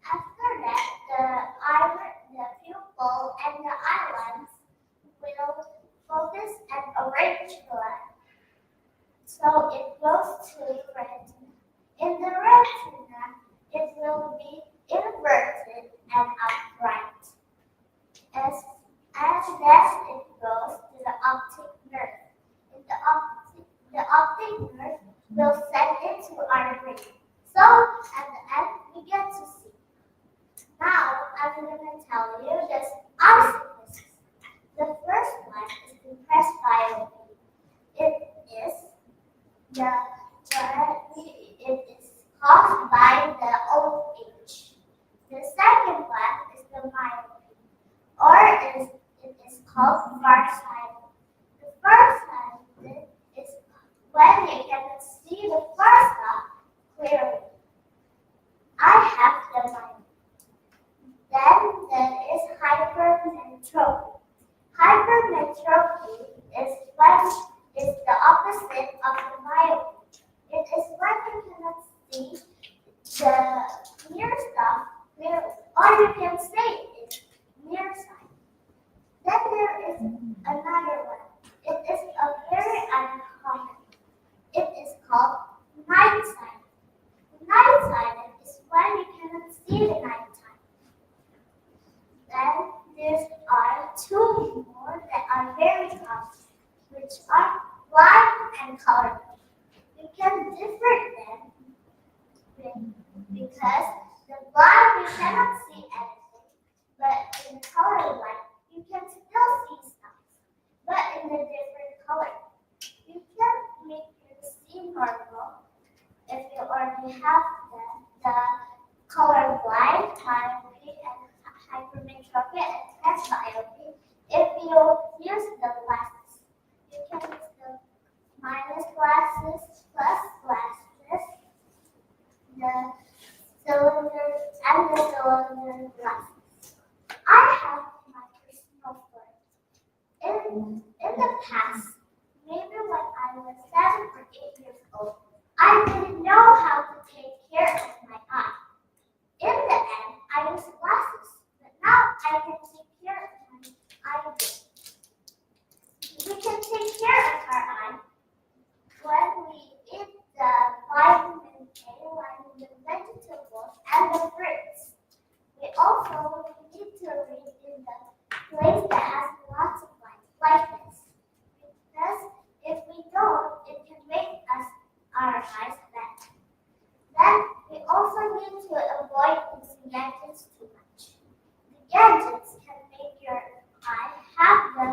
[SPEAKER 6] After that, the iris, the pupil, and the eyelids will focus and arrange the light. So it goes to the retina. In the retina, it will be inverted and upright. As then it goes to the optic nerve. The optic nerve will send it to our brain. So at the end, we get to see. Now I'm going to tell you the eye sicknesses. The first one is the presbyopia. It is caused by the old age. The second one is the myopia, or it is called farsighted. The farsighted is when you cannot see the far stuff clearly. I have the myopia. Then there is hypermetropy. Hypermetropy is the opposite of the myopia. It is when you cannot see the near stuff clearly, or you can say it's nearsighted. Then there is another one. It is a very uncommon. It is called night-sighted. Night-sighted is when you cannot see the nighttime. Then there are two more that are very common, which are blind and colorblind. You can differ them because the blind you cannot see anything, but in colorblind you can still see stuff, but in a different color. You can make it see normal if you already have the colorblind, myopia, and hypermetropia, and presbyopia. If you use the glasses, you can use the minus glasses, plus glasses, the cylinder, and the cylinder glasses. I have my personal story. In the past, maybe when I was 7 or 8 years old, I didn't know how to take care of my eye. In the end, I used glasses, but now I can take care of my eye. We can take care of our eye when we eat the vitamin A, like the vegetables and the fruits. We also need to read in the place that has lots of light, like this. Because if we don't, it can make our eyes bad. Then we also need to avoid using gadgets too much. The gadgets can make your eye have the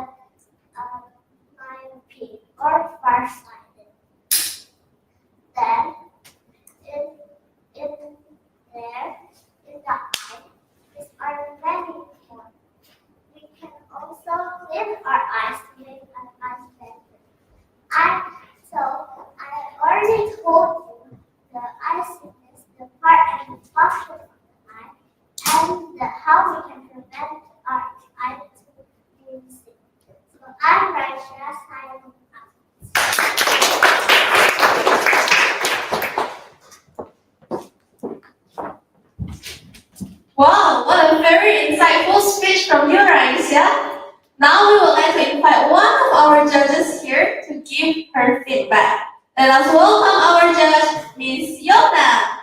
[SPEAKER 6] myopia or farsighted. Then in the eye, there are many more. We can also clean our eyes to make our eyes better. I already told you the eye sickness, the part and the function of the eye, and how we can prevent our eye to being sick. So I'm Raisha, signing
[SPEAKER 1] Wow, what a very insightful speech from you, Raisha. Now we would like to invite one of our judges here to give her feedback. Let us welcome our judge, Miss Yona.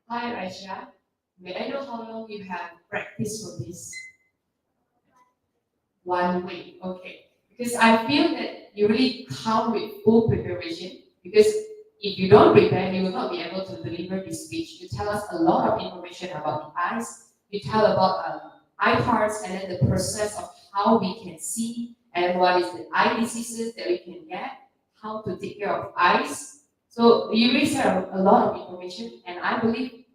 [SPEAKER 8] Hi, Aisha. May I know how long you have practiced for this? 1 week, okay. Because I feel that you really come with full preparation. Because if you don't prepare, you will not be able to deliver this speech. You tell us a lot of information about the eyes. You tell about eye parts and then the process of how we can see and what is the eye diseases that we can get, how to take care of eyes. So you really said a lot of information, and I believe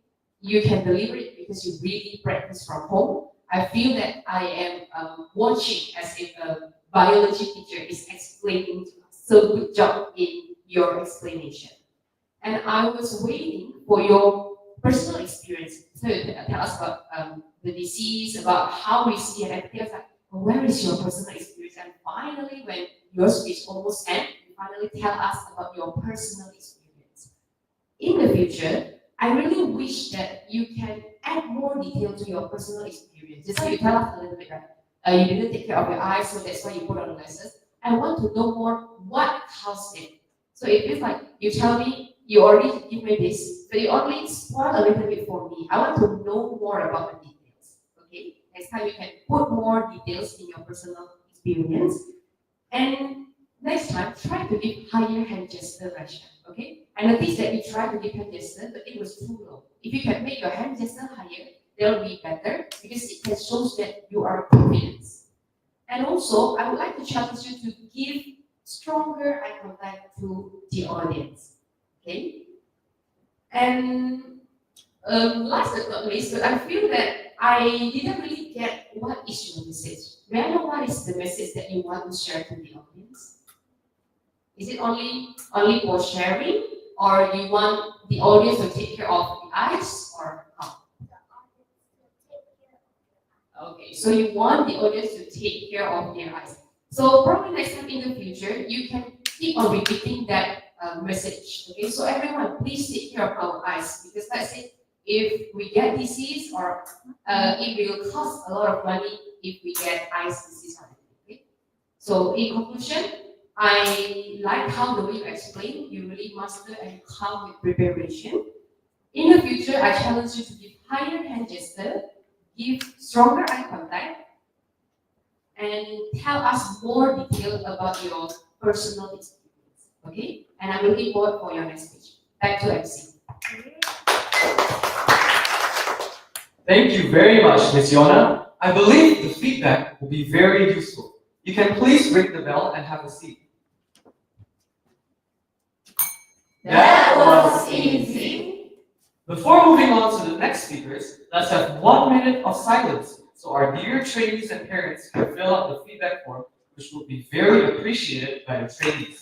[SPEAKER 8] you can deliver it because you really practice from home. I feel that I am watching as if a biology teacher is explaining to us. So good job in your explanation. And I was waiting for your personal experience. So tell us about the disease, about how we see it. And I was like, well, where is your personal experience? And finally, when your speech almost ends, you finally tell us about your personal experience. In the future, I really wish that you can add more detail to your personal experience. Just like you tell us a little bit, right? You didn't take care of your eyes, so that's why you put on glasses. I want to know more what caused it. So it feels like you tell me you already give me this, but you only spoil a little bit for me. I want to know more about the details. Okay? Next time you can put more details in your personal experience. And next time, try to give higher hand gesture ratio. Okay? I noticed that you tried to give hand gesture, but it was too low. If you can make your hand gesture higher, they'll be better because it can show that you are confident. And also, I would like to challenge you to give stronger eye contact to the audience. Okay? And last but not least, but I feel that I didn't really get what is your message. May I know what is the message that you want to share to the audience? Is it only for sharing, or you want the audience to take care of the eyes, or how? Okay, so you want the audience to take care of their eyes. So probably next time in the future, you can keep on repeating that message. Okay, so everyone, please take care of our eyes, because let's say if we get disease, or it will cost a lot of money if we get eye disease. Okay, so in conclusion, I like how the way you explain, you really master and come with preparation. In the future, I challenge you to give higher hand gesture, give stronger eye contact, and tell us more detail about your personal experience. Okay? And I'm looking forward for your next speech. Back to MC.
[SPEAKER 3] Thank you very much, Ms. Yona. I believe the feedback will be very useful. You can please ring the bell and have a seat.
[SPEAKER 1] That was easy.
[SPEAKER 3] Before moving on to the next speakers, let's have 1 minute of silence so our dear trainees and parents can fill out the feedback form, which will be very appreciated by the trainees.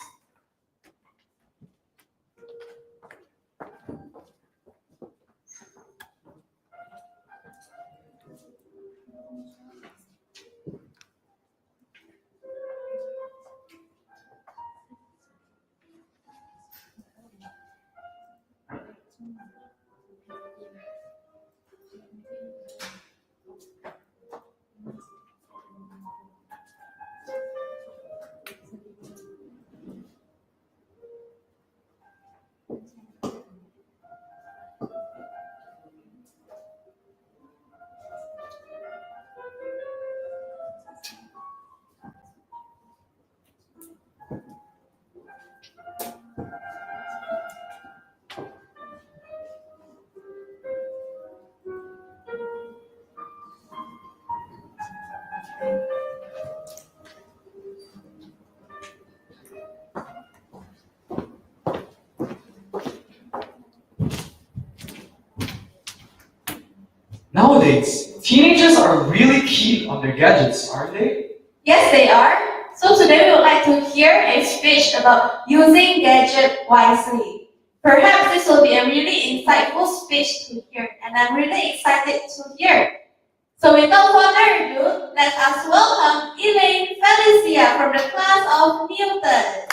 [SPEAKER 3] Nowadays, teenagers are really keen on their gadgets, aren't they?
[SPEAKER 1] Yes, they are. So today we would like to hear a speech about using gadget wisely. Perhaps this will be a really insightful speech to hear, and I'm really excited to hear. So without further ado, let us welcome Elaine Felicia from the class of Newton.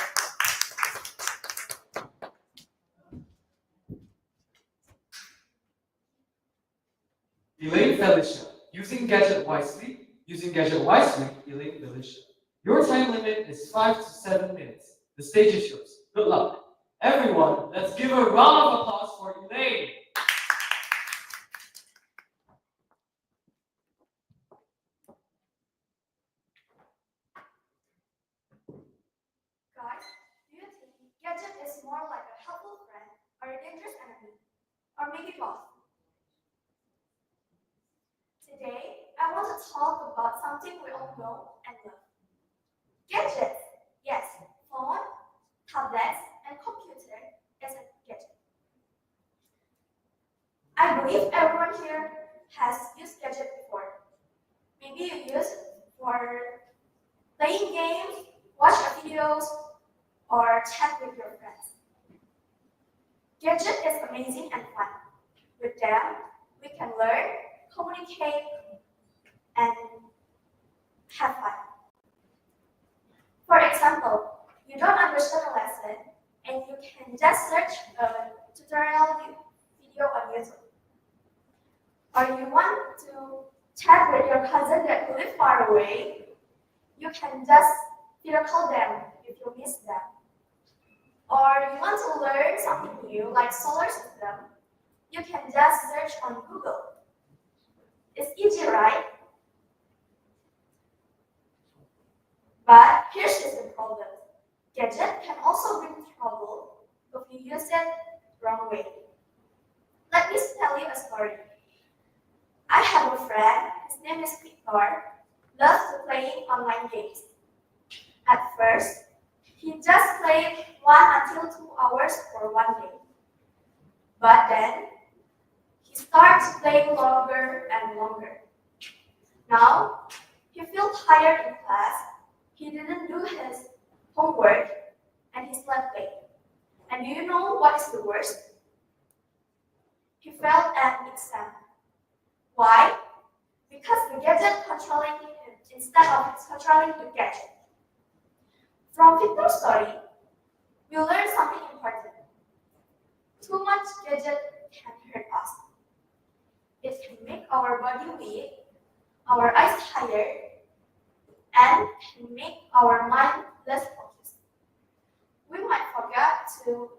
[SPEAKER 3] Elaine Felicia, using gadget wisely, Elaine Felicia. Your time limit is 5 to 7 minutes. The stage is yours. Good luck. Everyone, let's give a round of applause for Elaine.
[SPEAKER 9] Guys, do you think gadget is more like a helpful friend or a dangerous enemy? Or maybe both? Today, I want to talk about something we all know and love. Gadgets. Yes, phone, tablets, and computer is a gadget. I believe everyone here has used gadget before. Maybe you use it for playing games, watch videos, or chat with your friends. Gadget is amazing and fun. With them, we can learn, communicate, and have fun. For example, you don't understand a lesson, and you can just search a tutorial video on YouTube. Or you want to chat with your cousin that live far away, you can just video call them if you miss them. Or you want to learn something new like solar system, you can just search on Google. It's easy, right? But here's the problem. Gadget can also bring trouble if you use it wrong way. Let me tell you a story. I have a friend, his name is Victor, loves to play online games. At first, he just played 1 until 2 hours for one day. But then, he starts playing longer and longer. Now, he feels tired in class, he didn't do his homework, and he slept late. And do you know what is the worst? He failed an exam. Why? Because the gadget controlling him instead of controlling the gadget. From Victor's story, we learn something important. Too much gadget can hurt us. It can make our body weak, our eyes tired, and can make our mind less focused. We might forget to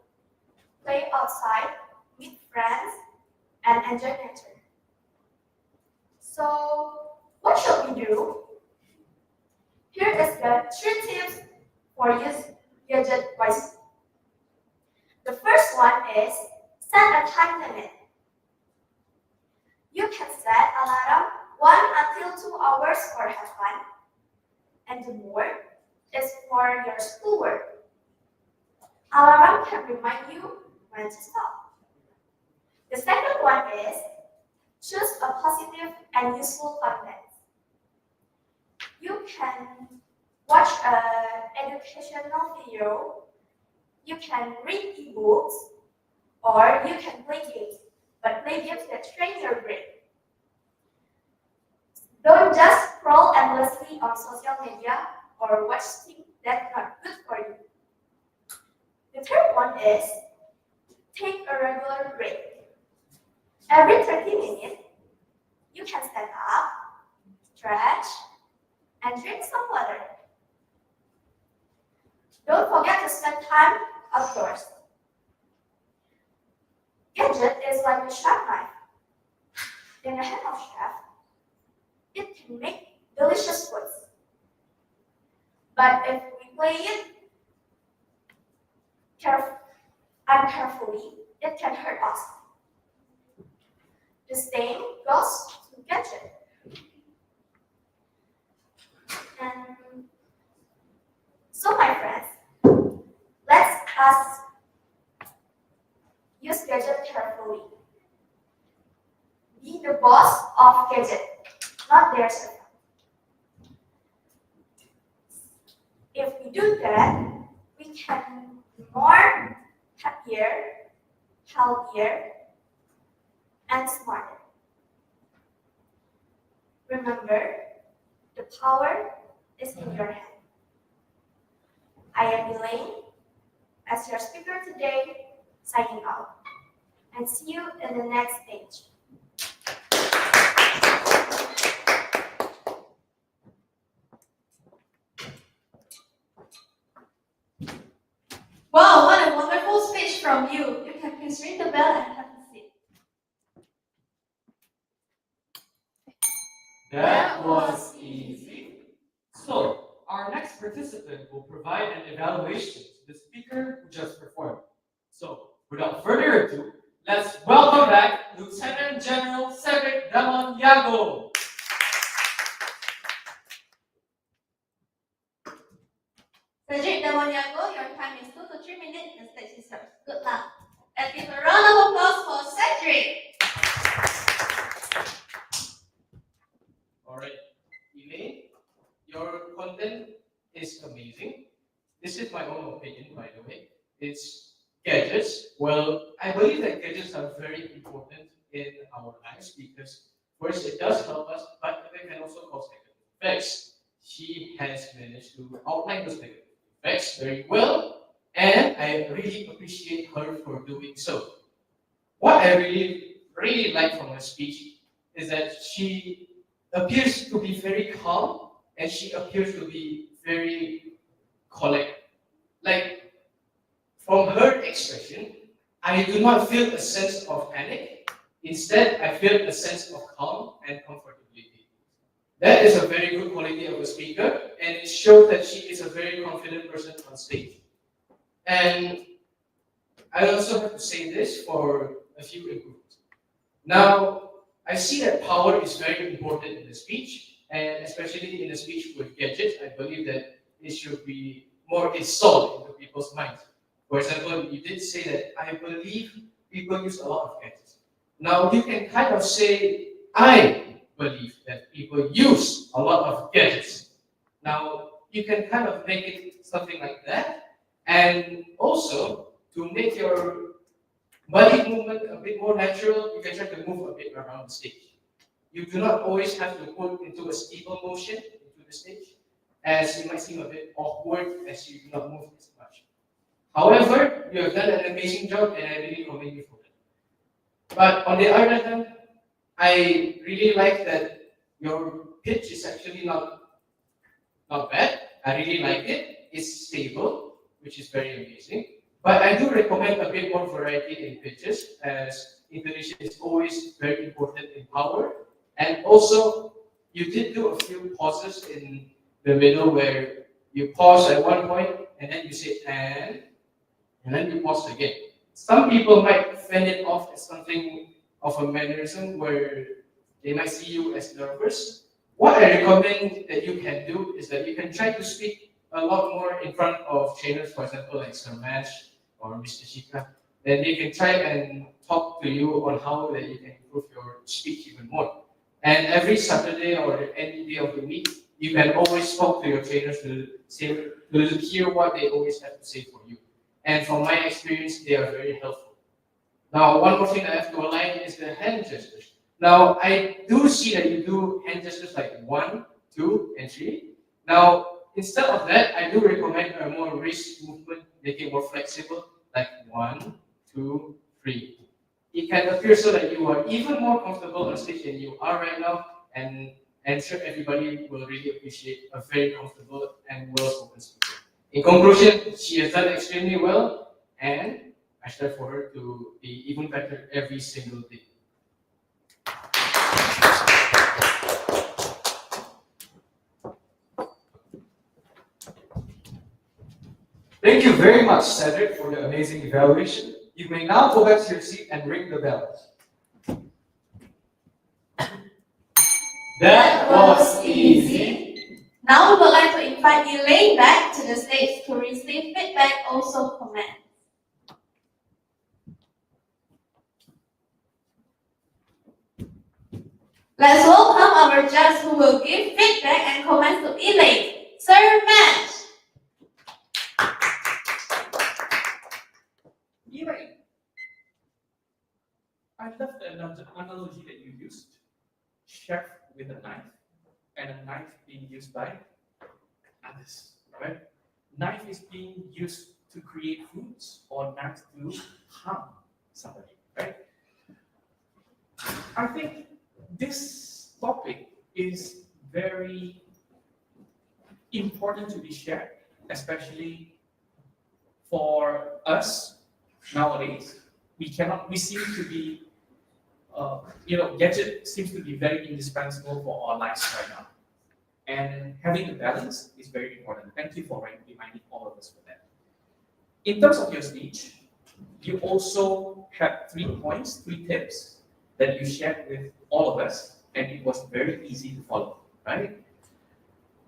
[SPEAKER 9] play outside, meet friends, and enjoy nature. So, what should we do? Here is the 3 tips for use gadget wisely. The first one is set a time limit. You can set alarm 1 until 2 hours for have fun, and the more is for your schoolwork. Alarm can remind you when to stop. The second one is choose a positive and useful content. You can watch an educational video, you can read ebooks, or you can play games, but play games that train your brain. Don't just scroll endlessly on social media or watch things that are not good for you. The third one is take a regular break. Every 30 minutes, you can stand up, stretch, and drink some water. Don't forget to spend time outdoors. Gadget is like a sharp knife. In the hand of chef, it can make delicious foods. But if we play it uncarefully, it can hurt us. The same goes to gadget. And so, my friends, let's us use gadget carefully. Be the boss of gadget, not their servant. If we do that, we can be more happier, healthier, and smarter. Remember, the power is in your hand. I am Elaine, as your speaker today, signing out. And see you in the next stage.
[SPEAKER 1] Wow, what a wonderful speech from you. You can please ring the bell and have a seat.
[SPEAKER 3] That was easy. So, our next participant will provide an evaluation to the speaker who just performed. So, without further ado, let's welcome back Lieutenant General Cedric Damon-Yago.
[SPEAKER 1] Cedric Demoniago, your time is 2 to 3 minutes. The stage is yours. Good luck. Let's give a round of applause for Cedric.
[SPEAKER 7] Alright, Elaine, your content is amazing. This is my own opinion, by the way. It's gadgets. Well, I believe that gadgets are very important in our lives because first it does help us, but it can also cause negative effects. She has managed to outline those negative effects very well, and I really appreciate her for doing so. What I really like from her speech is that she appears to be very calm and she appears to be very collected. Like from her expression, I do not feel a sense of panic. Instead, I feel a sense of calm and comfortability. That is a very good quality of a speaker, and it shows that she is a very confident person on stage. And I also have to say this for a few improvements. Now, I see that power is very important in the speech, and especially in a speech with gadgets, I believe that it should be more installed into people's minds. For example, you did say that I believe people use a lot of gadgets. Now, you can kind of say, I believe that people use a lot of gadgets. Now, you can kind of make it something like that, and also to make your body movement a bit more natural, you can try to move a bit around the stage. You do not always have to put into a steeple motion into the stage, as it might seem a bit awkward as you do not move as much. However, you have done an amazing job and I really commend you for that. But on the other hand, I really like that your pitch is actually not bad. I really like it. It's stable, which is very amazing. But I do recommend a bit more variety in pitches, as intonation is always very important in power. And also, you did do a few pauses in the middle where you pause at one point and then you say and then you pause again. Some people might fend it off as something of a mannerism where they might see you as nervous. What I recommend that you can do is that you can try to speak a lot more in front of trainers, for example, like Sir Mash or Mr. Shika. Then they can try and talk to you on how that you can improve your speech even more. And every Saturday or any day of the week, you can always talk to your trainers to hear what they always have to say for you. And from my experience, they are very helpful. Now, one more thing I have to align is the hand gestures. Now, I do see that you do hand gestures like 1, 2, and 3. Now, instead of that, I do recommend a more wrist movement, make it more flexible, like 1, 2, 3. It can appear so that you are even more comfortable on stage than you are right now, and I'm sure everybody will really appreciate a very comfortable and well-spoken speaker. In conclusion, she has done extremely well, and I strive for her to be even better every single day.
[SPEAKER 3] Thank you very much, Cedric, for the amazing evaluation. You may now go back to your seat and ring the bell.
[SPEAKER 1] That was easy. Now we would like to invite Elaine back to the stage to receive feedback, also comments. Let's welcome our judge who will give feedback and comments to Elaine, Sir Matt.
[SPEAKER 2] Elaine, I love the analogy that you used. Chef with a knife, and a knife being used by others, right? Knife is being used to create foods, or knife to harm somebody, right? I think this topic is very important to be shared, especially for us nowadays, we seem to be, gadget seems to be very indispensable for our lives right now. And having a balance is very important. Thank you for reminding all of us for that. In terms of your speech, you also had 3 points, 3 tips that you shared with all of us, and it was very easy to follow, right?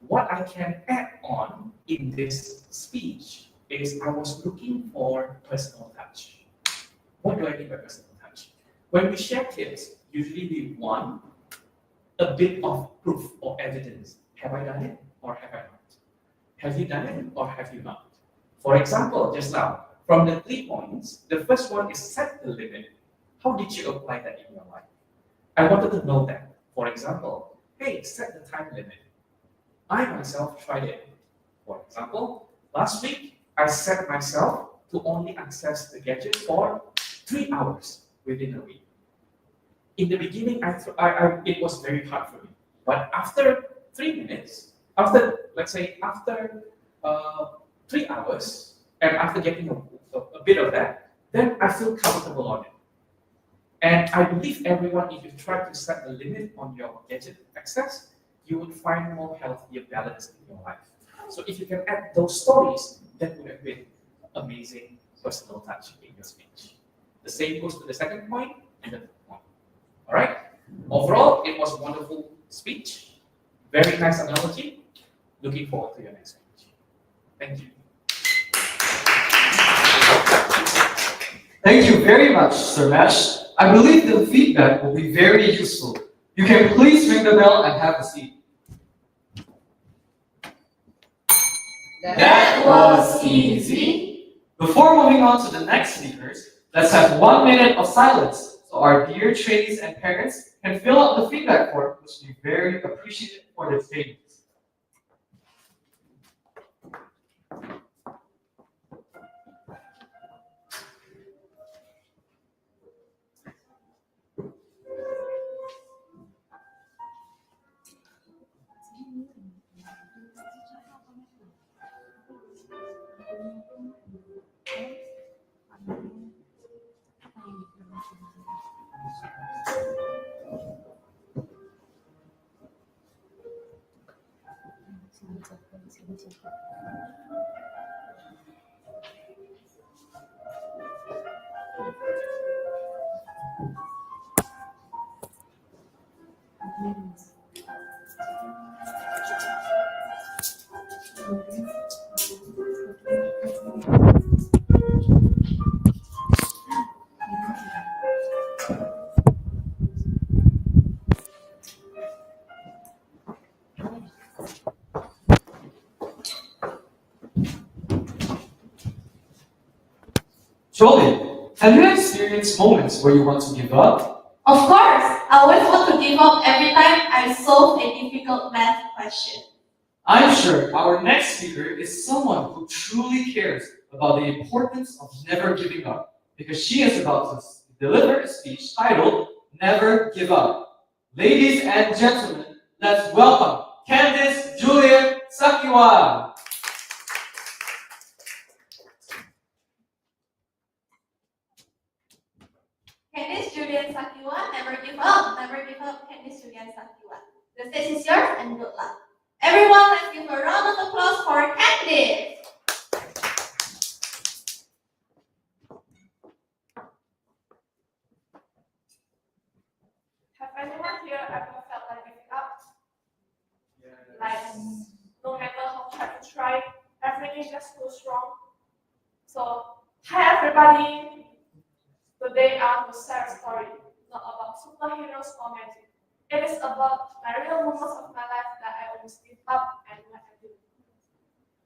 [SPEAKER 2] What I can add on in this speech is I was looking for personal touch. What do I mean by personal touch? When we share tips, usually we want a bit of proof or evidence. Have I done it or have I not? Have you done it or have you not? For example, just now, from the 3 points, the first one is set the limit. How did you apply that in your life? I wanted to know that. For example, hey, set the time limit. I myself tried it. For example, last week, I set myself to only access the gadget for 3 hours within a week. In the beginning, it was very hard for me. But after 3 minutes, after 3 hours, and after getting a bit of that, then I feel comfortable on it. And I believe everyone, if you try to set a limit on your gadget access, you would find more healthier balance in your life. So if you can add those stories, that would have been amazing personal touch in your speech. The same goes to the second point and the third point. All right? Overall, it was a wonderful speech. Very nice analogy. Looking forward to your next speech. Thank you.
[SPEAKER 3] Thank you very much, Sir Mesh. I believe the feedback will be very useful. You can please ring the bell and have a seat. That was easy. Before moving on to the next speakers, let's have 1 minute of silence so our dear trainees and parents can fill out the feedback form, which will be very appreciated for their statements. Jolie, have you experienced moments where you want to give up?
[SPEAKER 1] Of course, I always want to give up every time I solve a difficult math question.
[SPEAKER 3] I'm sure our next speaker is someone who truly cares about the importance of never giving up, because she is about to deliver a speech titled Never Give Up. Ladies and gentlemen, let's welcome Candice Juliet Sakiwa.
[SPEAKER 1] Candice Julian Sakiwa, never give up, Candice Julian Sakiwa. The stage is yours and good luck. Everyone, let's give a round of applause for Candice.
[SPEAKER 9] Have anyone here ever felt like giving up? Like, no matter how hard you try, everything just goes wrong. So, hi everybody. Today I will share a story, not about superheroes or magic. It is about my real moments of my life that I almost give up and what I do.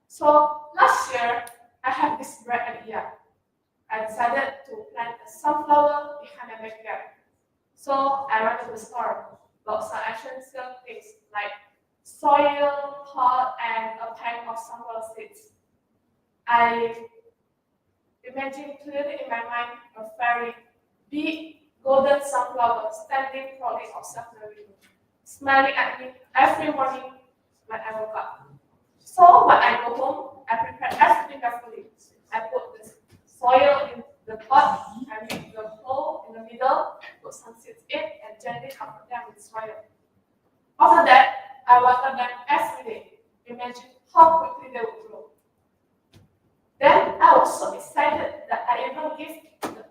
[SPEAKER 9] So last year, I had this bright idea. I decided to plant a sunflower behind my backyard. So I went to the store, bought some essential things like soil, pot, and a pack of sunflower seeds. I imagined clearly in my mind a very big golden sunflower standing proudly outside my window, smiling at me every morning when I woke up. So when I go home, I prepare everything carefully. I put the soil in the pot and make the hole in the middle, put some seeds in, and gently cover them with soil. After that, I water them every day. Imagine how quickly they will grow. Then I was so excited that I even gave the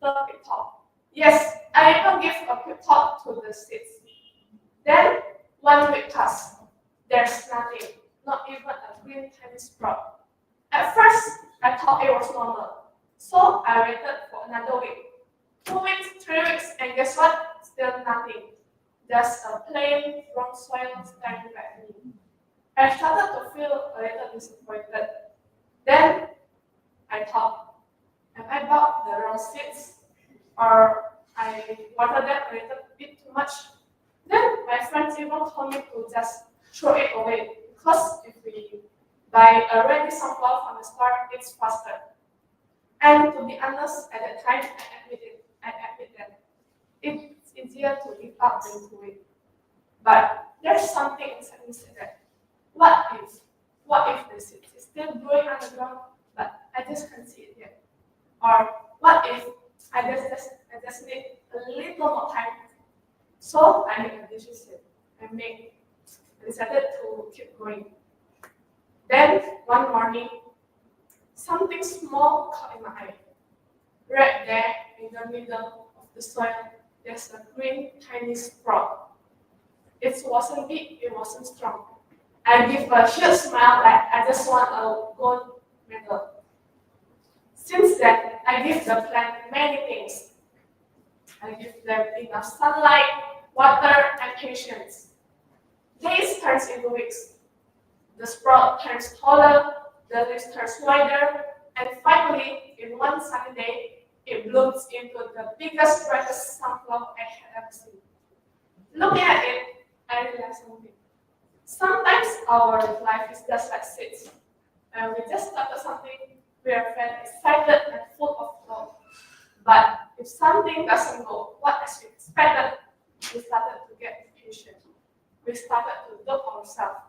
[SPEAKER 9] third quick talk. Yes, I even gave a quick talk to the seeds. Then 1 week passed. There's nothing, not even a green tiny sprout. At first, I thought it was normal. So I waited for another week. 2 weeks, 3 weeks, and guess what? Still nothing. Just a plain brown soil staring at me. I started to feel a little disappointed. Then I thought, am I bought the wrong seeds? Or I watered them a little bit too much? Then my friends even told me to just throw it away because if we buy a ready sunflower from the store, it's faster. And to be honest, at that time, I admit that it's easier to give up than to wait. But there's something inside me said that, what if the seed is still growing underground, but I just can't see it yet? Or what if I just need a little more time? So I made a decision. I decided to keep going. Then one morning, something small caught in my eye. Right there in the middle of the soil, there's a green tiny sprout. It wasn't big, it wasn't strong. I give a huge smile like I just won a gold medal. Since then, I give the plant many things. I give them enough sunlight, water, and patience. Days turns into weeks. The sprout turns taller, the leaves turns wider, and finally, in one sunny day, it blooms into the biggest, brightest sunflower I had ever seen. Looking at it, I realized something. Sometimes our life is just like seeds. And we just started something, we are very excited and full of love. But if something doesn't go what as we expected, we started to get impatient. We started to doubt ourselves.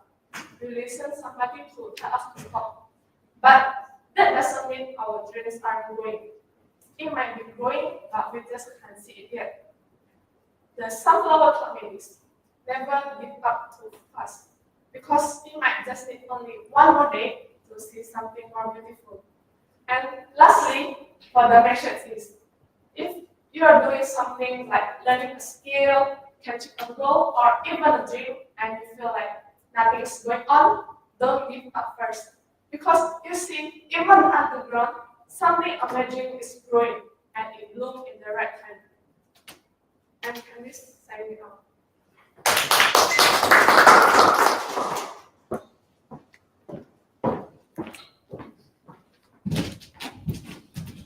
[SPEAKER 9] We listen somebody to tell us to stop. But that doesn't mean our dreams aren't growing. It might be growing, but we just can't see it yet. The sunflower taught me this. Never give up too fast. Because it might just need only one more day to see something more beautiful. And lastly, for the message is, if you are doing something like learning a skill, catching a goal, or even a dream, and you feel like nothing is going on, don't give up first. Because you see, even underground, something amazing is growing, and it blooms in the right time. And Candice signing off.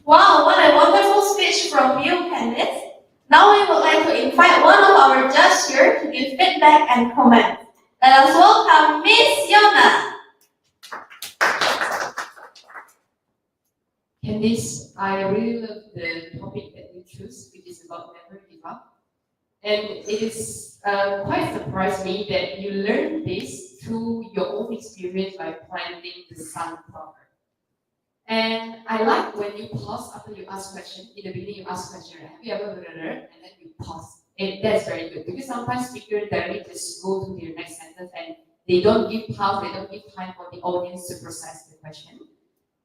[SPEAKER 1] Wow, what a wonderful speech from you, Candice. Now we would like to invite one of our judges here to give feedback and comments. Let us welcome Miss Yona.
[SPEAKER 8] Candice, I really love the topic that you choose, which is about never give up. And it is quite surprised me that you learned this through your own experience by planting the sunflower. And I like when you pause after you ask question. In the beginning, you ask question, have you ever and then you pause. And that's very good because sometimes speakers directly just go to their next sentence and they don't give pause, they don't give time for the audience to process the question.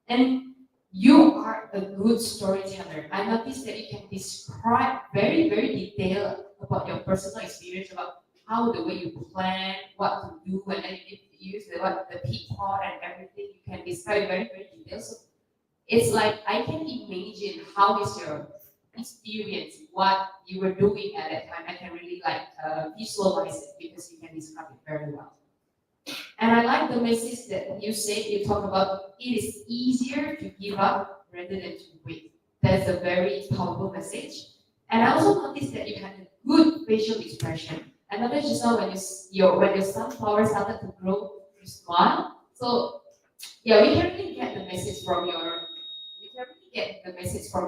[SPEAKER 8] And you are a good storyteller. I noticed that you can describe very, very detailed about your personal experience, about how the way you plan, what to do, and then you use the peat pot and everything. You can describe very, very detailed. So it's like I can imagine how is your experience, what you were doing at that time. I can really visualize it because you can describe it very well. And I like the message that you said, you talk about it is easier to give up rather than to wait. That's a very powerful message. And I also noticed that you had a good facial expression. I noticed just now when your sunflower started to grow, you smile. So yeah, we can really get the message from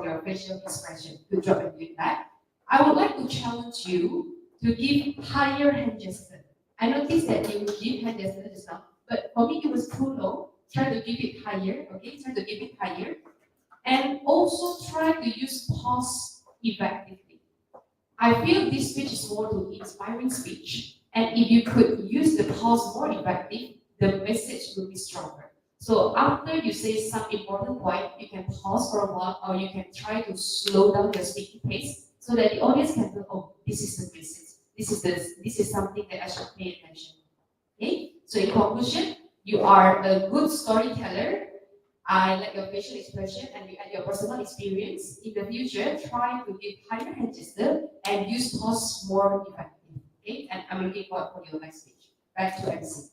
[SPEAKER 8] your facial expression. Good job in doing that. I would like to challenge you to give higher hand gesture. I noticed that you give hand gesture just now, but for me it was too low. Try to give it higher, okay? Try to give it higher. And also try to use pause effectively. I feel this speech is more to inspiring speech. And if you could use the pause more effective, the message will be stronger. So after you say some important point, you can pause for a while, or you can try to slow down your speaking pace so that the audience can feel, oh, this is the message. This is something that I should pay attention. Okay? So in conclusion, you are a good storyteller. I like your facial expression and your personal experience. In the future, try to give higher hand gesture and use pause more effectively. Okay? And I'm looking forward for your next speech. Back to MC.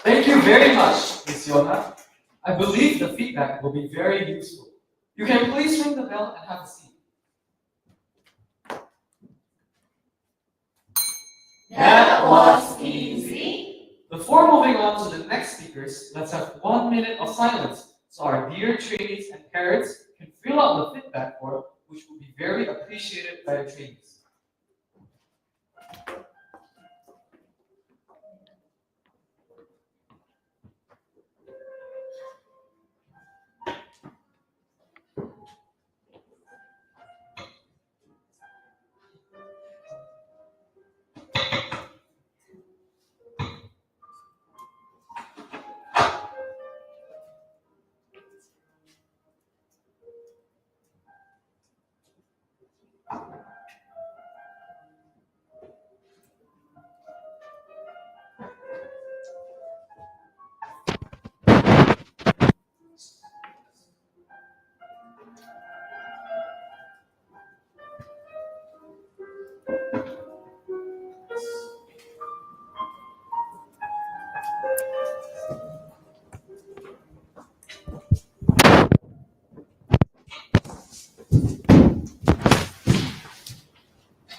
[SPEAKER 3] Thank you very much, Ms. Yona. I believe the feedback will be very useful. You can please ring the bell and have a seat.
[SPEAKER 1] That was easy.
[SPEAKER 3] Before moving on to the next speakers, let's have 1 minute of silence so our dear trainees and parents can fill out the feedback form, which will be very appreciated by the trainees.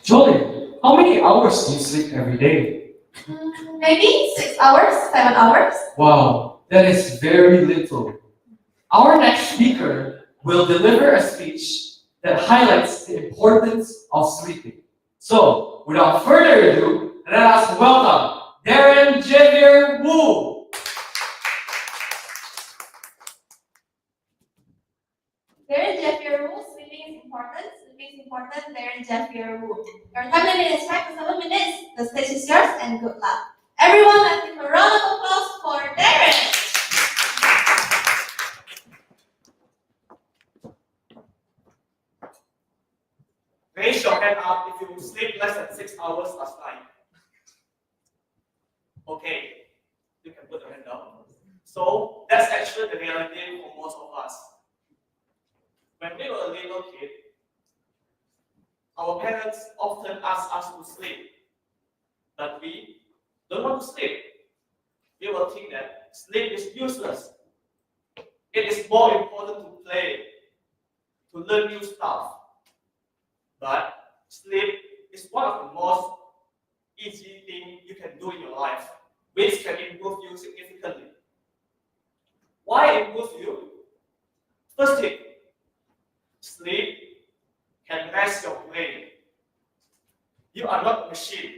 [SPEAKER 3] Julian, how many hours do you sleep every day?
[SPEAKER 1] Maybe 6 hours, 7 hours.
[SPEAKER 3] Wow, that is very little. Our next speaker will deliver a speech that highlights the importance of sleeping. So, without further ado, let us welcome Darren Javier Wu.
[SPEAKER 1] Darren Jeffrey Wu, sleeping is important. Sleeping is important. Darren Jeffrey Wu. Your time limit is 5 to 7 minutes. The stage is yours, and good luck. Everyone, let's give a round of applause for Darren.
[SPEAKER 10] Raise your hand up if you sleep less than 6 hours last night. Okay, you can put your hand down. So that's actually the reality for most of us. When we were a little kid, our parents often asked us to sleep, but we don't want to sleep. We will think that sleep is useless. It is more important to play, to learn new stuff. But sleep is one of the most easy things you can do in your life, which can improve you significantly. Why improve you? First thing, sleep can rest your brain. You are not a machine.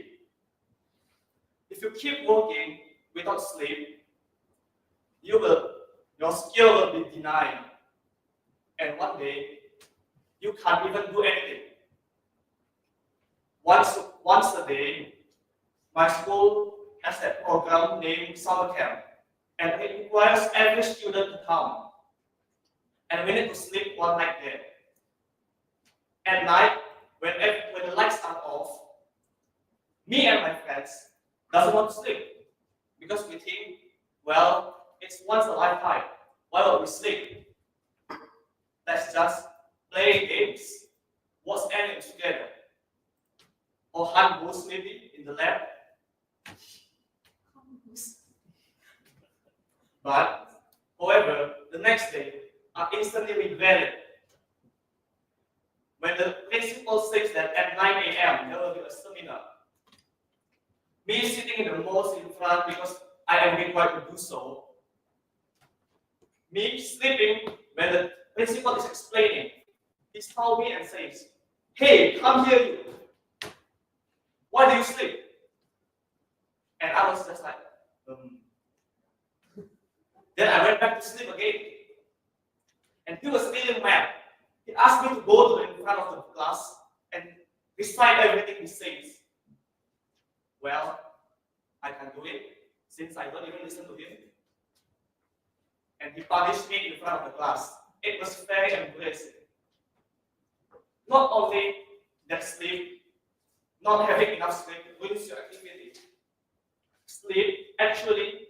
[SPEAKER 10] If you keep working without sleep, your skill will be denied. And one day, you can't even do anything. Once a day, my school has a program named Summer Camp, and it requires every student to come. And we need to sleep one night there. At night, when the lights are off, me and my friends doesn't want to sleep because we think, well, it's once a lifetime. Why don't we sleep? Let's just play games, watch anime together, or hunt moose maybe in the lab. But, however, the next day, I instantly regret it. When the principal says that at 9 a.m. there will be a seminar, me sitting in the most in front because I am required to do so, me sleeping when the principal is explaining, he calls me and says, "Hey, come here you. Why do you sleep?" And I was just like, Then I went back to sleep again. and he was really mad. He asked me to go to in front of the class and recite everything he says. Well, I can do it since I don't even listen to him. And he punished me in front of the class. It was very embarrassing. Not only that sleep, not having enough sleep ruins your activity. Sleep actually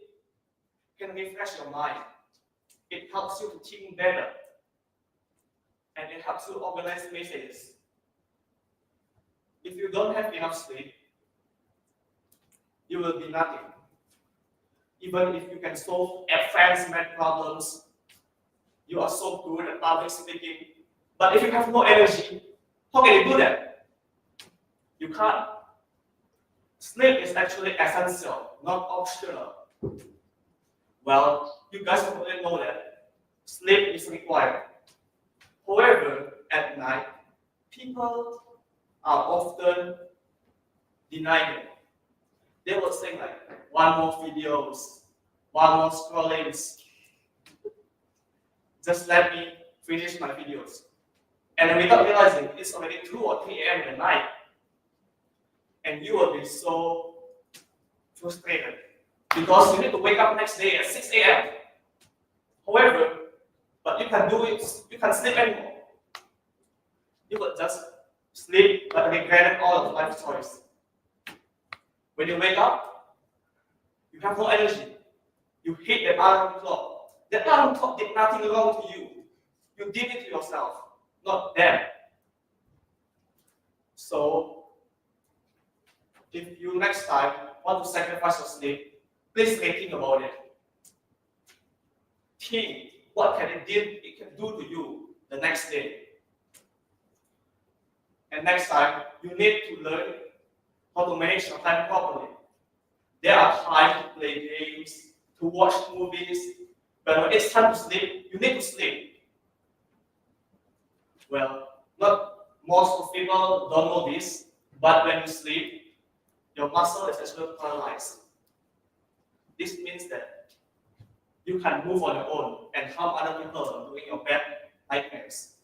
[SPEAKER 10] can refresh your mind. It helps you to think better. And it helps you organize messages. If you don't have enough sleep, you will be nothing. Even if you can solve advanced math problems, you are so good at public speaking, but if you have no energy, how can you do that? You can't. Sleep is actually essential, not optional. Well, you guys probably know that sleep is required. However, at night, people are often denying it. They will say like, one more videos, one more scrollings. Just let me finish my videos. And without realizing, it's already 2 or 3 a.m. at night. And you will be so frustrated because you need to wake up next day at 6 a.m. However, but you can do it, you can't sleep anymore. You will just sleep but regret all of life choice. When you wake up, you have no energy. You hate the alarm clock. The alarm clock did nothing wrong to you. You did it to yourself, not them. So, if you next time want to sacrifice your sleep, please think about it. Think what it can do to you the next day. And next time, you need to learn how to manage your time properly. There are times to play games, to watch movies, but when it's time to sleep, you need to sleep. Well, not most of people don't know this, but when you sleep, your muscle is actually paralyzed. This means that you can move on your own and harm other people doing your bad nightmares.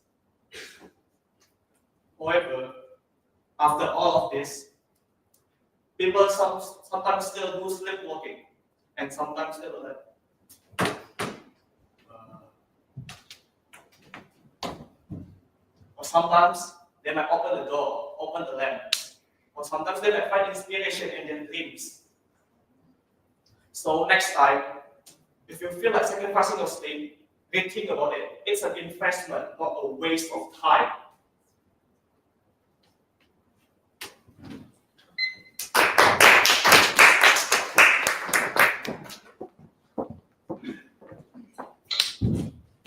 [SPEAKER 10] However, after all of this, people sometimes still do sleepwalking, and sometimes they will or sometimes they might open the door, open the lamp, or sometimes they might find inspiration in their dreams. So next time, if you feel like sacrificing your sleep, rethink about it. It's an investment, not a waste of time.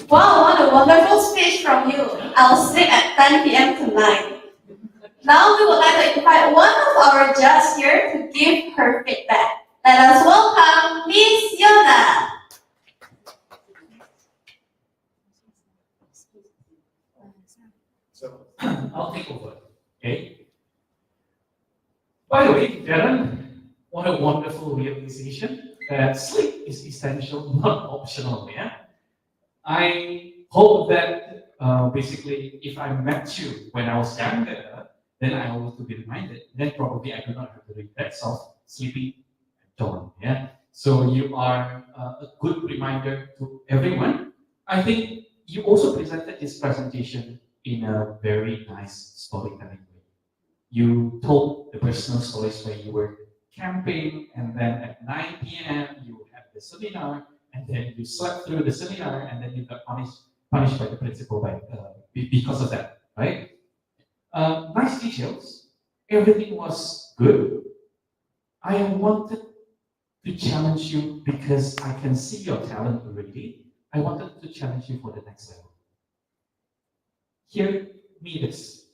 [SPEAKER 1] Wow, what a wonderful speech from you. I'll sleep at 10 p.m. tonight. Now we would like to invite one of our judges here to give her feedback. Let us welcome Miss Yona.
[SPEAKER 2] So I'll take over. Okay. By the way, Darren, what a wonderful realization that sleep is essential, not optional. Yeah. I hope that basically, if I met you when I was younger, then I was to be reminded. Then probably I do not have the regrets of sleeping at dawn. Yeah. So you are a good reminder to everyone. I think you also presented this presentation in a very nice storytelling way. You told the personal stories where you were camping, and then at 9 p.m. you had the seminar, and then you slept through the seminar, and then you got punished by the principal because of that, right? Nice details. Everything was good. I wanted to challenge you because I can see your talent already. I wanted to challenge you for the next level. Hear me this.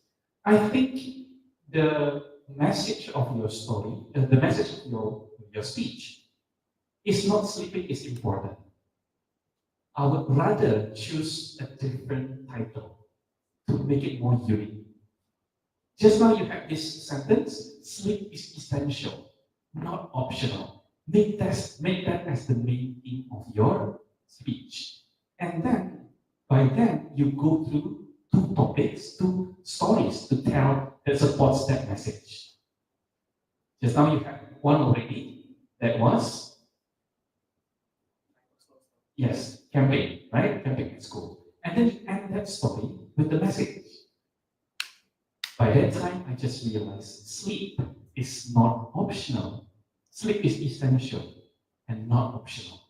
[SPEAKER 2] I think the message of your story, the message of your speech, is not sleeping is important. I would rather choose a different title to make it more unique. Just now you have this sentence, sleep is essential, not optional. Make that as the main theme of your speech. And then, by then you go through two topics, two stories to tell that supports that message. Just now you have one already that was, yes, campaign, right? Campaign at school. And then you end that story with the message. By that time, I just realized sleep is not optional. Sleep is essential and not optional.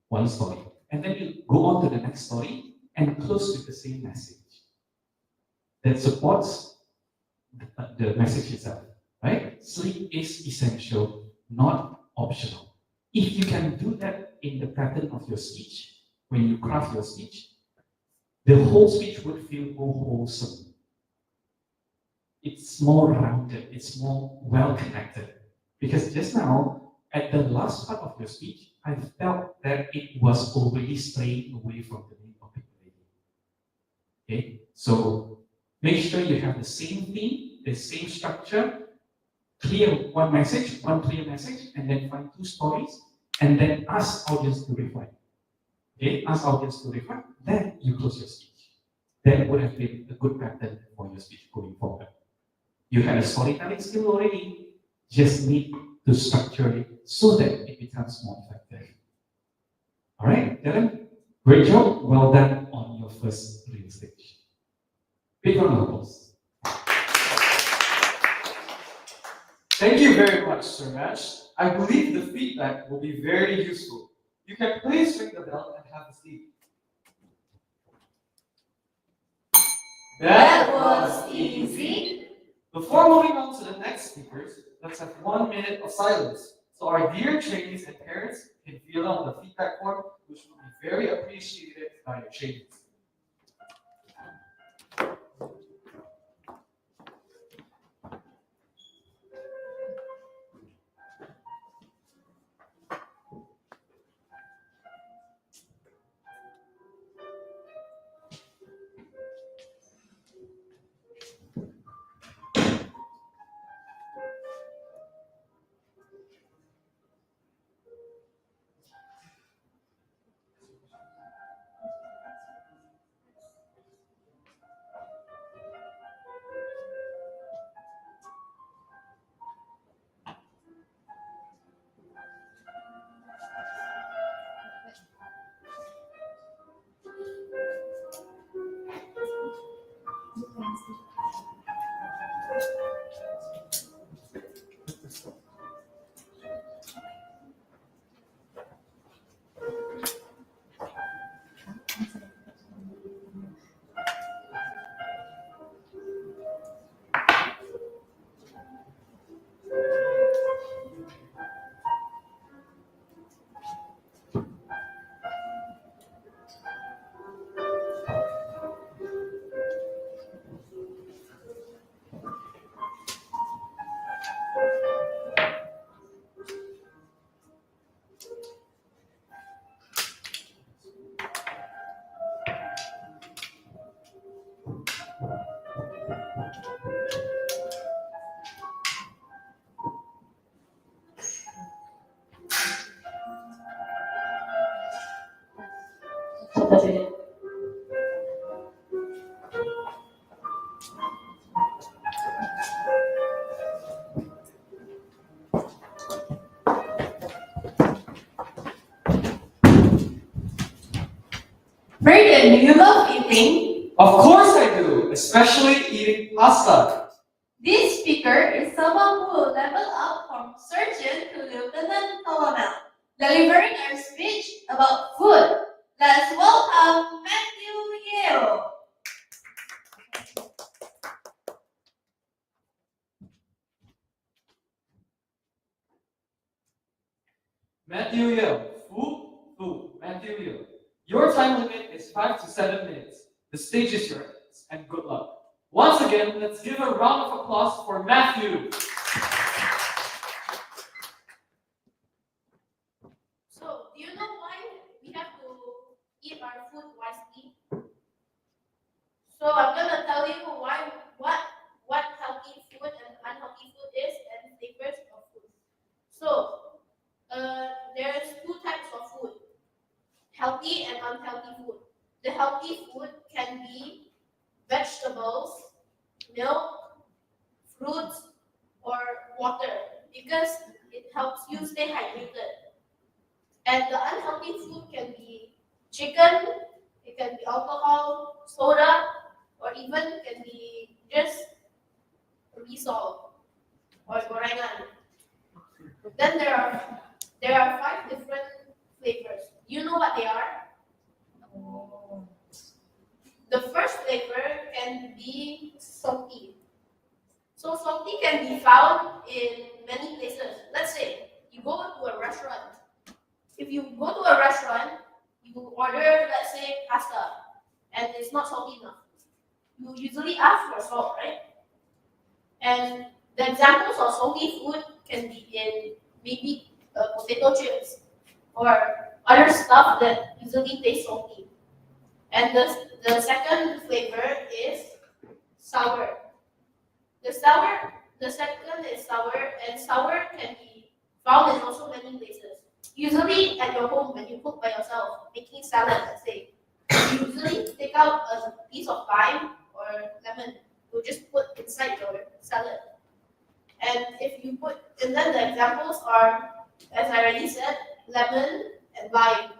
[SPEAKER 2] One story. And then you go on to the next story and close with the same message that supports the message itself, right? Sleep is essential, not optional. If you can do that in the pattern of your speech, when you craft your speech, the whole speech would feel more wholesome. It's more rounded, it's more well connected. Because just now, at the last part of your speech, I felt that it was already straying away from the main topic already. Okay, so make sure you have the same theme, the same structure, clear one message, one clear message, and then find two stories, and then ask audience to reflect. Okay, ask audience to reflect, then you close your speech. That would have been a good pattern for your speech going forward. You had a storytelling skill already, just need to structure it so that it becomes more effective. All right, Dylan, great job. Well done on your first real stage. Big round of applause.
[SPEAKER 3] Thank you very much, Sir Match. I believe the feedback will be very useful. You can please ring the bell and have a seat.
[SPEAKER 1] That was easy.
[SPEAKER 3] Before moving on to the next speakers, let's have 1 minute of silence so our dear trainees and parents can fill out the feedback form, which will be very appreciated by your trainees.
[SPEAKER 1] Brayden, do you love eating?
[SPEAKER 3] Of course I do, especially eating pasta.
[SPEAKER 1] This speaker is someone who will level up from sergeant to lieutenant colonel, delivering a speech about food. Let's welcome Matthew Yale.
[SPEAKER 3] Matthew Yale, food, Matthew Yale. Your time limit is 5 to 7 minutes. The stage is yours, and good luck. Once again, let's give a round of applause for Matthew.
[SPEAKER 5] So, do you know why we have to eat our food wisely? So, I'm gonna tell you what healthy food and unhealthy food is and flavors of food. So, there's two types of food: healthy and unhealthy food. the healthy food can be vegetables, milk, fruits, or water because it helps you stay hydrated. And the unhealthy food can be chicken, it can be alcohol, soda, or even can be just risol or gorengan. Then there are 5 different flavors. You know what they are? The first flavor can be salty. So salty can be found in many places. Let's say you go to a restaurant. If you go to a restaurant, you order, let's say, pasta, and it's not salty enough. You usually ask for salt, right? And the examples of salty food can be in maybe potato chips or other stuff that usually taste salty. And the second flavor is sour. The second is sour, and sour can be found in also many places. Usually at your home when you cook by yourself, making salad, let's say, you usually take out a piece of lime or lemon to just put inside your salad. And then the examples are, as I already said, lemon and lime.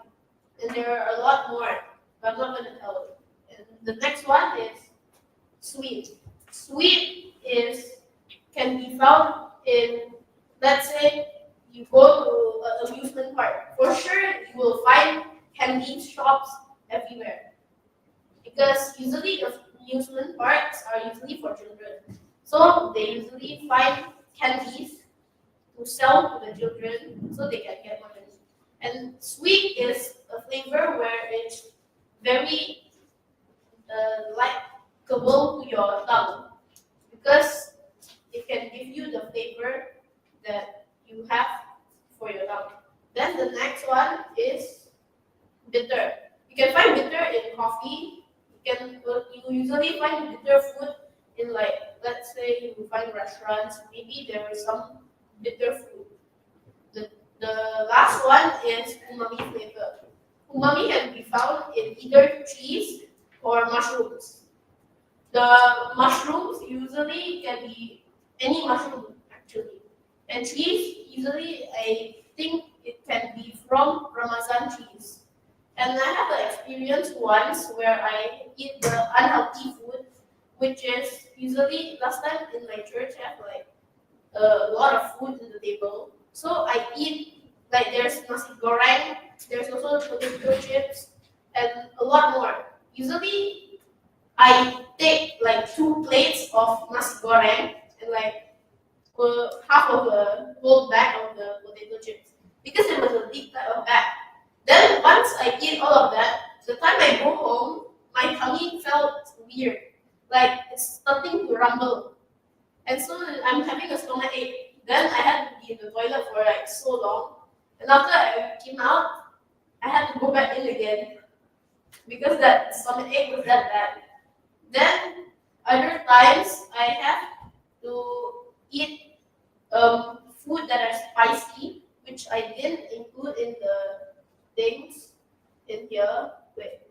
[SPEAKER 5] And there are a lot more, but I'm not going to tell you. And the next one is sweet. Sweet can be found in, let's say, you go to an amusement park. For sure, you will find candy shops everywhere. Because usually amusement parks are usually for children. So they usually find candies to sell to the children so they can get more money. And sweet is a flavor where it's very likable to your tongue because it can give you the flavor that you have for your tongue. Then the next one is bitter. You can find bitter in coffee. You usually find bitter food in, like, let's say you find restaurants. Maybe there is some bitter food. The last one is umami flavor. Umami can be found in either cheese or mushrooms. The mushrooms usually can be any mushroom actually. And cheese, usually I think it can be from Ramazan cheese. And I have an experience once where I eat the unhealthy food, which is usually last time in my church I have like a lot of food in the table. So I eat, like, there's nasi goreng, there's also potato chips, and a lot more. Usually I take like 2 plates of nasi goreng and like half of a whole bag of the potato chips because it was a big type of bag. Then once I eat all of that, the time I go home, my tummy felt weird, like it's starting to rumble, and so I'm having a stomach ache. Then I had to be in the toilet for like so long, and after I came out, I had to go back in again because that stomach ache was that bad. Then other times I have to eat food that are spicy, which I didn't include in the things in here. Wait,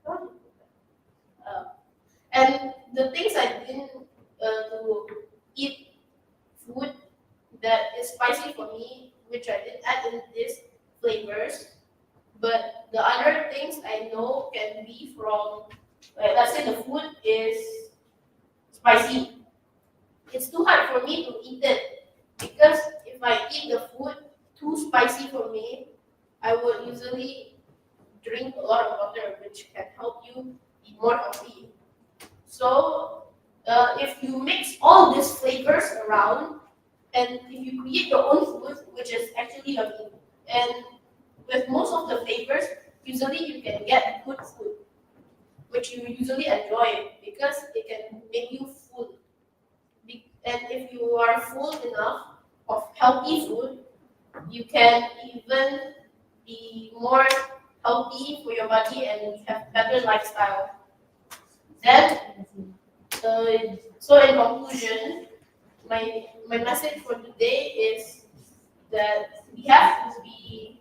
[SPEAKER 5] how do you put that? And the things I didn't to eat food that is spicy for me, which I didn't add in these flavors. But the other things I know can be from, like, let's say the food is spicy. It's too hard for me to eat it because if I eat the food too spicy for me, I would usually drink a lot of water, which can help you be more healthy. So if you mix all these flavors around, and if you create your own food, which is actually yummy, and with most of the flavors, usually you can get good food, which you usually enjoy because it can make you full. And if you are full enough of healthy food, you can even be more healthy for your body and have better lifestyle. Then, so in conclusion, my message for today is that we have to be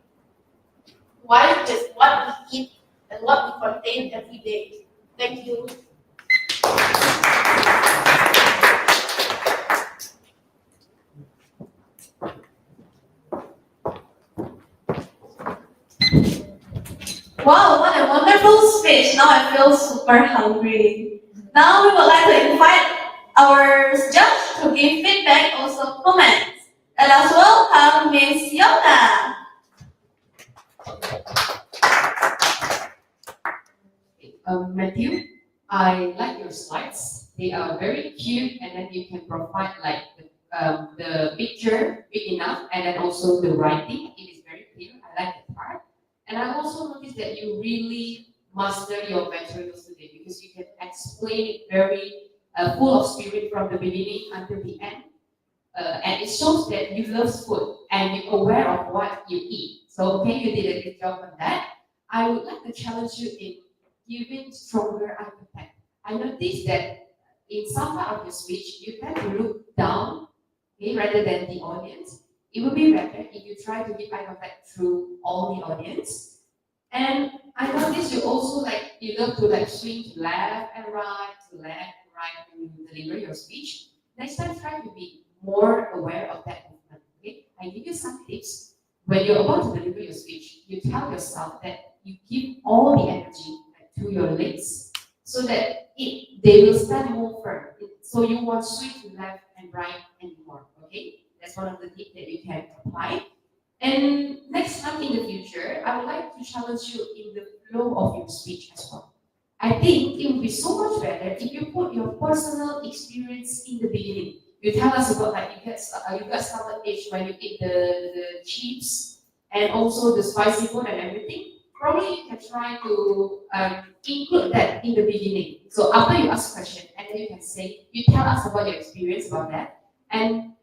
[SPEAKER 5] wise with what we eat and what we contain every day. Thank you.
[SPEAKER 1] Wow, what a wonderful speech. Now I feel super hungry. Now we would like to invite our judge to give feedback, also comments. Let us welcome Miss Yona.
[SPEAKER 8] Matthew, I like your slides. They are very cute, and then you can provide like the picture big enough, and then also the writing. It is very clear. I like that part. And I also noticed that you really master your materials today because you can explain it very full of spirit from the beginning until the end. And it shows that you love food and you're aware of what you eat. So, okay, you did a good job on that. I would like to challenge you in giving stronger eye contact. I noticed that in some part of your speech, you tend to look down, okay, rather than the audience. It would be better if you try to give eye contact through all the audience. And I noticed you also you love to swing to left and right, when you deliver your speech. Next time, try to be more aware of that movement. Okay, I give you some tips. When you're about to deliver your speech, you tell yourself that you give all the energy to your legs so that they will stand more firm. So you won't swing to left and right anymore. Okay, that's one of the tips that you can apply. And next time in the future, I would like to challenge you in the flow of your speech as well. I think it would be so much better if you put your personal experience in the beginning. You tell us about you got stomach ache when you eat the chips and also the spicy food and everything. Probably you can try to include that in the beginning. So after you ask a question, and then you can say, you tell us about your experience about that, and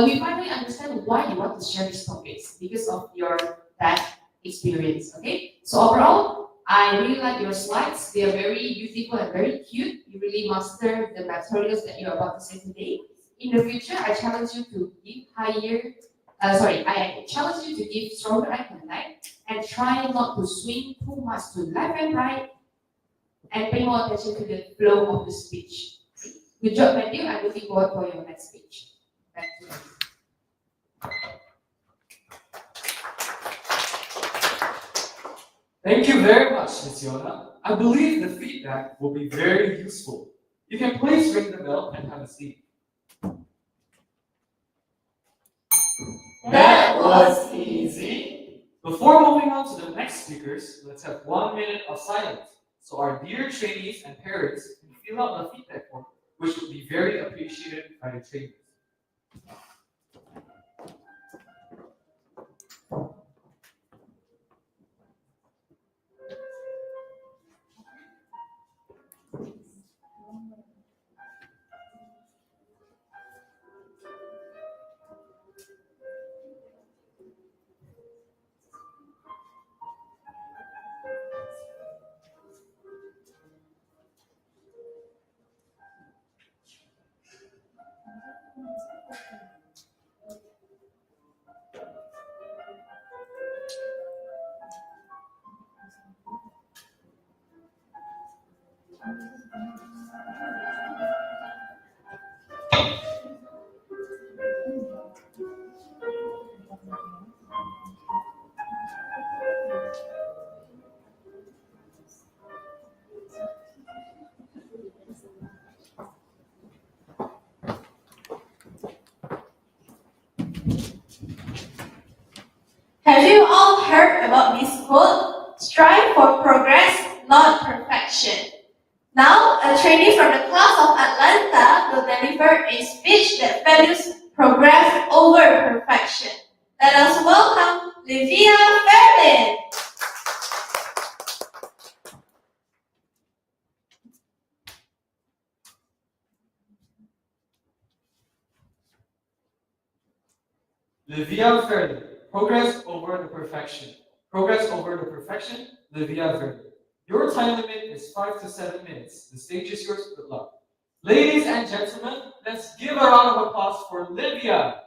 [SPEAKER 8] we finally understand why you want to share these topics because of your that experience. Okay, so overall, I really like your slides. They are very beautiful and very cute. You really master the materials that you're about to say today. In the future, I challenge you to give I challenge you to give stronger eye contact and try not to swing too much to left and right and pay more attention to the flow of the speech. Good job, Matthew. I'm looking forward for your next speech. Back to you.
[SPEAKER 3] Thank you very much, Ms. Yona. I believe the feedback will be very useful. You can please ring the bell and have a seat.
[SPEAKER 1] That was easy.
[SPEAKER 3] Before moving on to the next speakers, let's have 1 minute of silence so our dear trainees and parents can fill out the feedback form, which would be very appreciated by the trainees.
[SPEAKER 1] Have you all heard about this quote? Strive for progress, not perfection. Now, a trainee from the class of Atlanta will deliver a speech that values progress over perfection. Let us welcome Livia Fairlin.
[SPEAKER 3] Livia Verde, progress over the perfection. Progress over the perfection, Livia Verde. Your time limit is 5 to 7 minutes. The stage is yours. Good luck. Ladies and gentlemen, let's give a round of applause for Livia.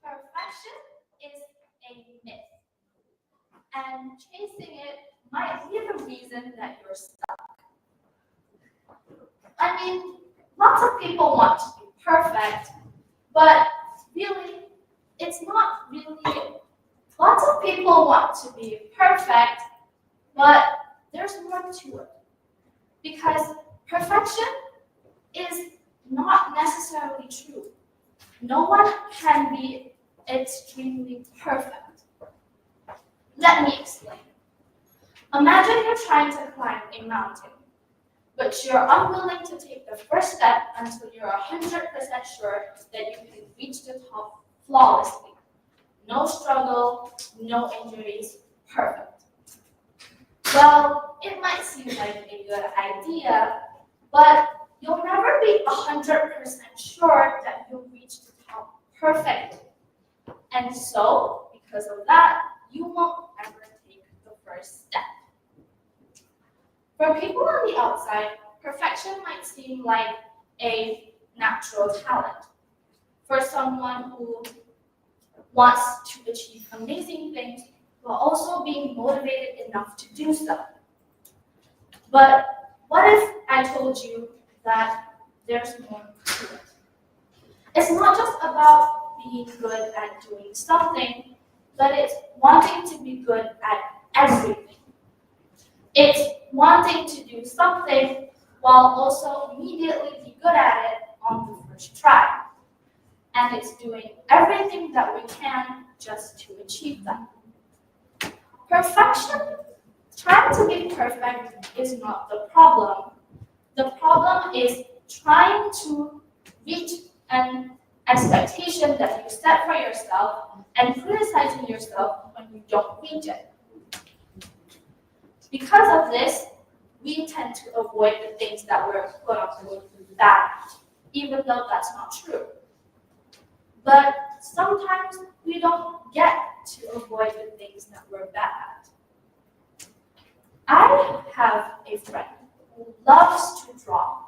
[SPEAKER 9] Perfection myth. And chasing it might be the reason that you're stuck. I mean, lots of people want to be perfect, but really, it's not really. Lots of people want to be perfect, but there's more to it. Because perfection is not necessarily true. No one can be extremely perfect. Let me explain. Imagine you're trying to climb a mountain, but you're unwilling to take the first step until you're 100% sure that you can reach the top flawlessly. No struggle, no injuries, perfect. Well, it might seem like a good idea, but you'll never be 100% sure that you'll reach the top perfectly. And so, because of that, you won't ever take the first step. For people on the outside, perfection might seem like a natural talent. For someone who wants to achieve amazing things while also being motivated enough to do so. But what if I told you that there's more to it? It's not just about being good at doing something, but it's wanting to be good at everything. It's wanting to do something while also immediately be good at it on the first try. And it's doing everything that we can just to achieve that. Perfection, trying to be perfect is not the problem. The problem is trying to reach an expectation that you set for yourself and criticizing yourself when you don't reach it. Because of this, we tend to avoid the things that we're quote-unquote bad at, even though that's not true. But sometimes we don't get to avoid the things that we're bad at. I have a friend who loves to draw,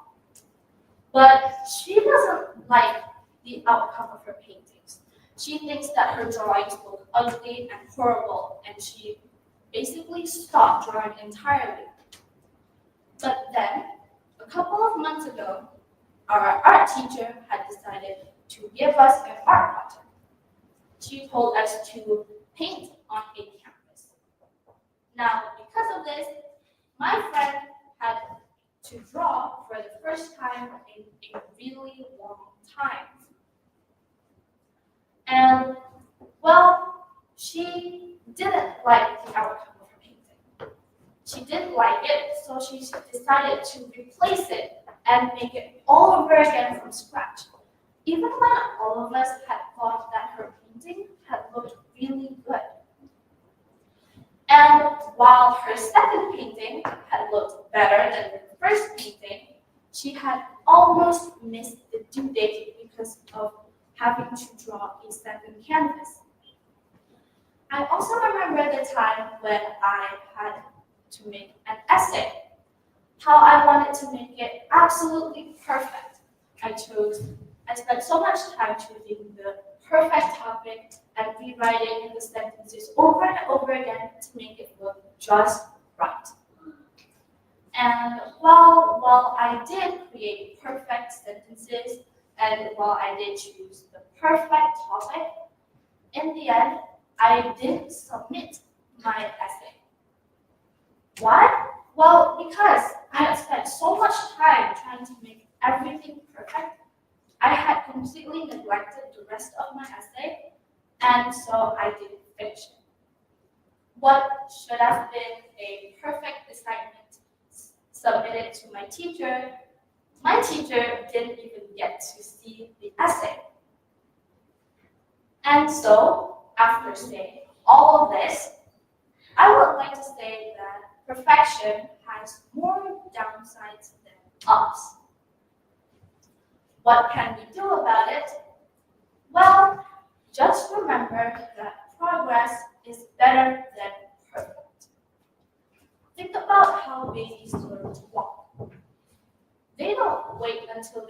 [SPEAKER 9] but she doesn't like the outcome of her paintings. She thinks that her drawings look ugly and horrible, and she basically stopped drawing entirely. But then, a couple of months ago, our art teacher had decided to give us an art project. She told us to paint on a canvas. Now, because of this, my friend had to draw for the first time in a really long time. And, well, she didn't like the outcome of her painting. She didn't like it, so she decided to replace it and make it all over again from scratch. Even when all of us had thought that her painting had looked really good. And while her second painting had looked better than the first painting, she had almost missed the due date because of having to draw a second canvas. I also remember the time when I had to make an essay, how I wanted to make it absolutely perfect. I spent so much time choosing the perfect topic and rewriting the sentences over and over again to make it look just right. And while I did create perfect sentences and while I did choose the perfect topic, in the end, I didn't submit my essay. Why? Well, because I had spent so much time trying to make everything perfect, I had completely neglected the rest of my essay, and so I didn't finish it. What should have been a perfect assignment submitted to my teacher didn't even get to see the essay. And so, after saying all of this, I would like to say that perfection has more downsides than ups. What can we do about it? Well, just remember that progress is better than perfect. Think about how babies learn to walk. They don't wait until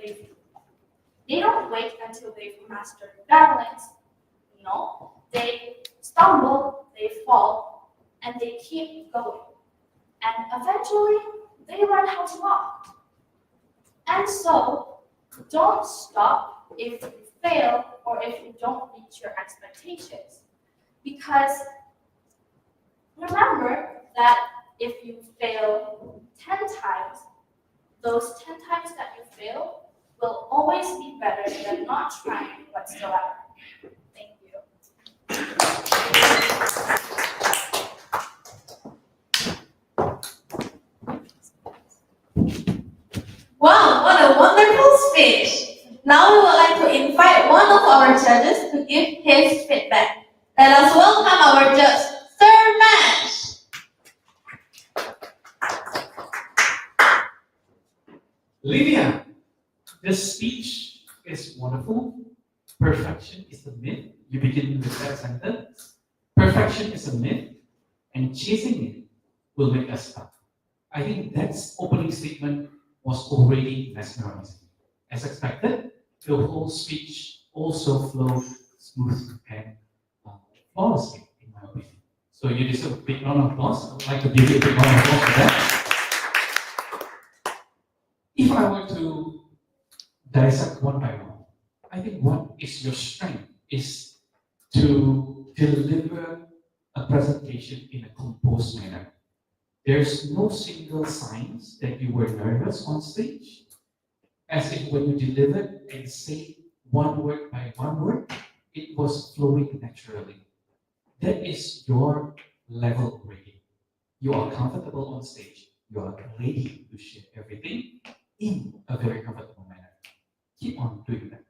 [SPEAKER 9] they've mastered balance. No, they start stumble, they fall, and they keep going. And eventually, they learn how to walk. And so, don't stop if you fail or if you don't reach your expectations. Because remember that if you fail 10 times, those 10 times that you fail will always be better than not trying whatsoever. Thank you.
[SPEAKER 1] Wow, what a wonderful speech! Now we would like to invite one of our judges to give his feedback. Let us welcome our judge, Sir Mash.
[SPEAKER 2] Lydia, the speech is wonderful. Perfection is a myth. You begin with that sentence. Perfection is a myth, and chasing it will make us stuck. I think that opening statement was already mesmerizing. As expected, the whole speech also flowed smooth and flawlessly, in my opinion. So you deserve a big round of applause. I would like to give you a big round of applause for that. If I were to dissect one by one, I think what is your strength is to deliver a presentation in a composed manner. There's no single signs that you were nervous on stage, as if when you delivered and say one word by one word, it was flowing naturally. That is your level already. You are comfortable on stage. You are ready to share everything in a very comfortable manner. Keep on doing that.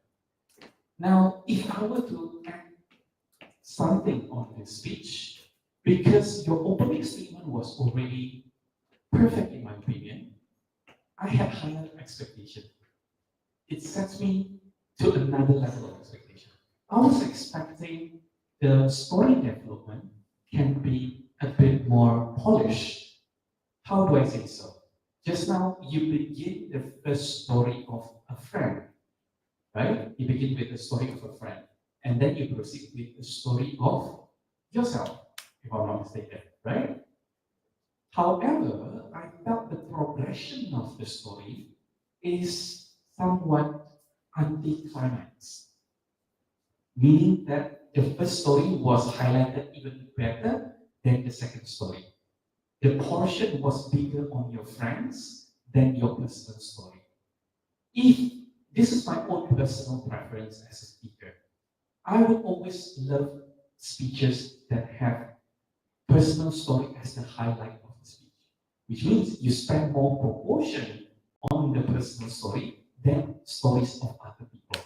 [SPEAKER 2] Now, if I were to add something on this speech, because your opening statement was already perfect in my opinion, I had higher expectation. It sets me to another level of expectation. I was expecting the story development can be a bit more polished. How do I say so? Just now, you begin the first story of a friend, right? You begin with the story of a friend, and then you proceed with the story of yourself, if I'm not mistaken, right? However, I felt the progression of the story is somewhat anticlimax, meaning that the first story was highlighted even better than the second story. The portion was bigger on your friends than your personal story. If this is my own personal preference as a speaker, I would always love speeches that have personal story as the highlight of the speech, which means you spend more proportion on the personal story than stories of other people.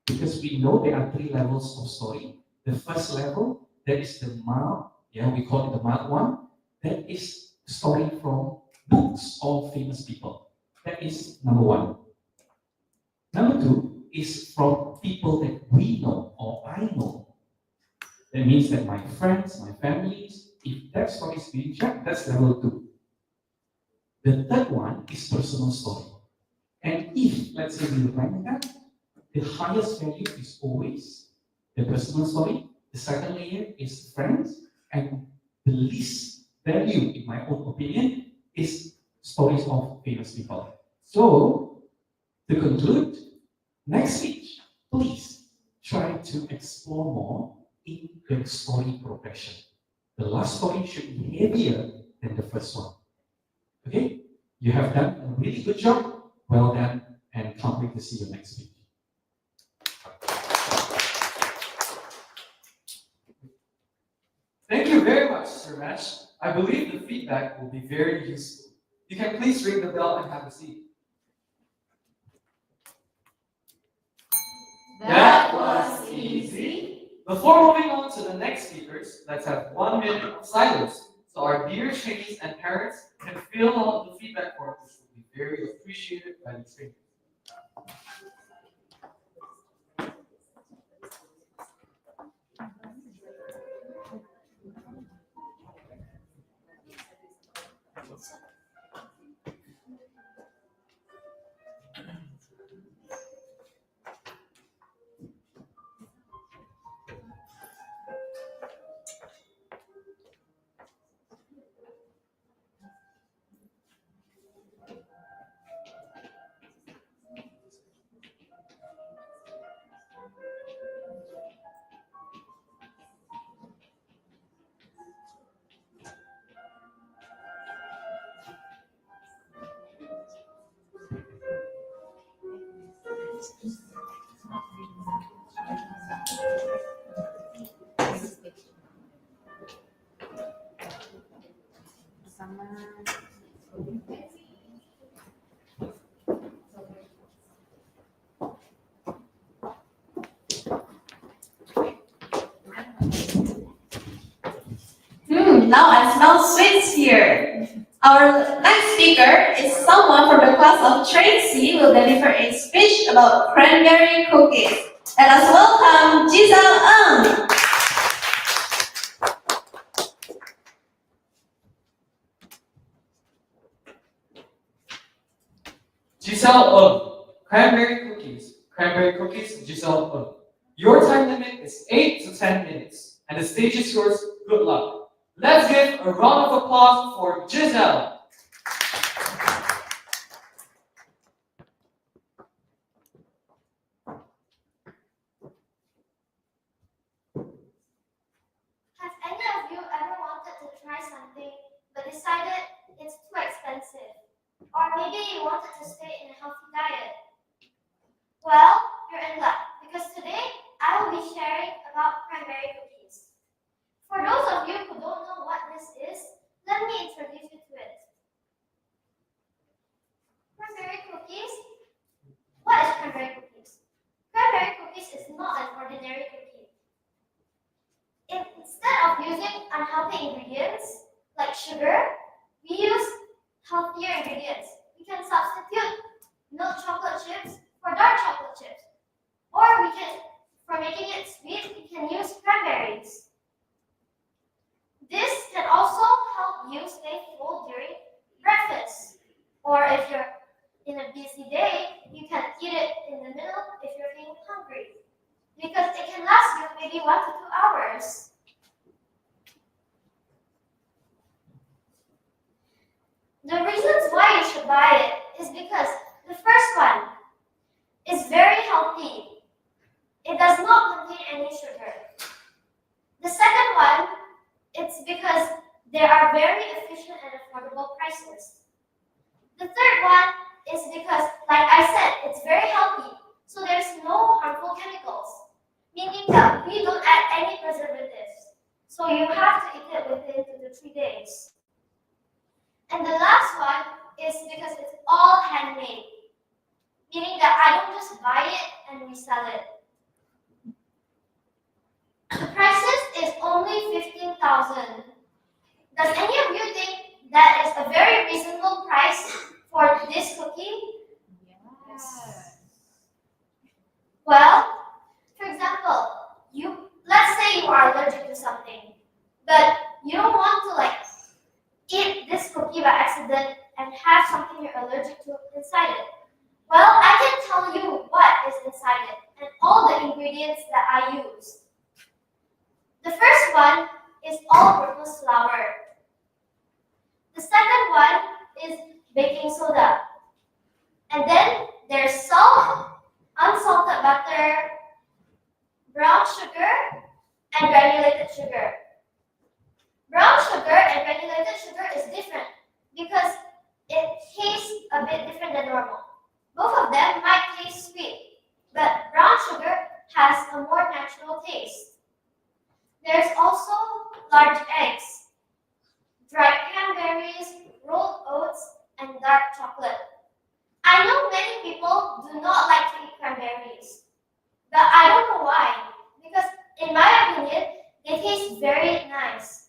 [SPEAKER 2] Because we know there are three levels of story. The first level, that is the mild, we call it the mild one. That is story from books of famous people. That is number one. Number two is from people that we know or I know. That means that my friends, my families, if that story is being shared, that's level two. The third one is personal story. And if, let's say, we rank that, the highest value is always the personal story. The second layer is friends. And the least value, in my own opinion, is stories of famous people. So, to conclude, next speech, please try to explore more in the story progression. The last story should be heavier than the first one. Okay? You have done a really good job. Well done, and can't wait to see you next week.
[SPEAKER 3] Thank you very much, Sir Mash. I believe the feedback will be very useful. You can please ring the bell and have a seat.
[SPEAKER 8] That was easy.
[SPEAKER 3] Before moving on to the next speakers, let's have 1 minute of silence so our dear trainees and parents can fill out the feedback form, which will be very appreciated by the trainees.
[SPEAKER 1] Now I smell sweets here. Our next speaker is someone from the class of Tracy who will deliver a speech about cranberry cookies. Let us welcome Siang.
[SPEAKER 3] Giselle, cranberry cookies, Giselle. Your time limit is 8 to 10 minutes, and the stage is yours. Good luck. Let's give a round of applause for Giselle.
[SPEAKER 6] Have any of you ever wanted to try something but decided it's too expensive? Or maybe you wanted to stay in a healthy diet? Well, you're in luck because today I will be sharing about cranberry cookies. For those of you who don't know what this is, let me introduce you to it. Cranberry cookies? What is cranberry cookies? Cranberry cookies is not an ordinary cookie. Instead of using unhealthy ingredients like sugar, we use healthier ingredients. We can substitute milk chocolate chips for dark chocolate chips. Or for making it sweet, we can use cranberries. This can also help you stay full during breakfast. Or if you're in a busy day, you can eat it in the middle if you're feeling hungry. Because it can last you maybe 1 to 2 hours. The reasons why you should buy it is because the first one is very healthy. It does not contain any sugar. The second one, it's because there are very efficient and affordable prices. The third one is because, like I said, it's very healthy, so there's no harmful chemicals, meaning that we don't add any preservatives. So you have to eat it within 2 to 3 days. And the last one is because it's all handmade, meaning that I don't just buy it and resell it. The prices is only 15,000. Does any of you think that is a very reasonable price for this cookie?
[SPEAKER 8] Yes.
[SPEAKER 6] Well, for example, let's say you are allergic to something, but you don't want to eat this cookie by accident and have something you're allergic to inside it. Well, I can tell you what is inside it and all the ingredients that I use. The first one is all-purpose flour. The second one is baking soda. And then there's salt, unsalted butter, brown sugar, and granulated sugar. Brown sugar and granulated sugar is different because it tastes a bit different than normal. Both of them might taste sweet, but brown sugar has a more natural taste. There's also large eggs, dried cranberries, rolled oats, and dark chocolate. I know many people do not like to eat cranberries, but I don't know why. Because in my opinion, they taste very nice.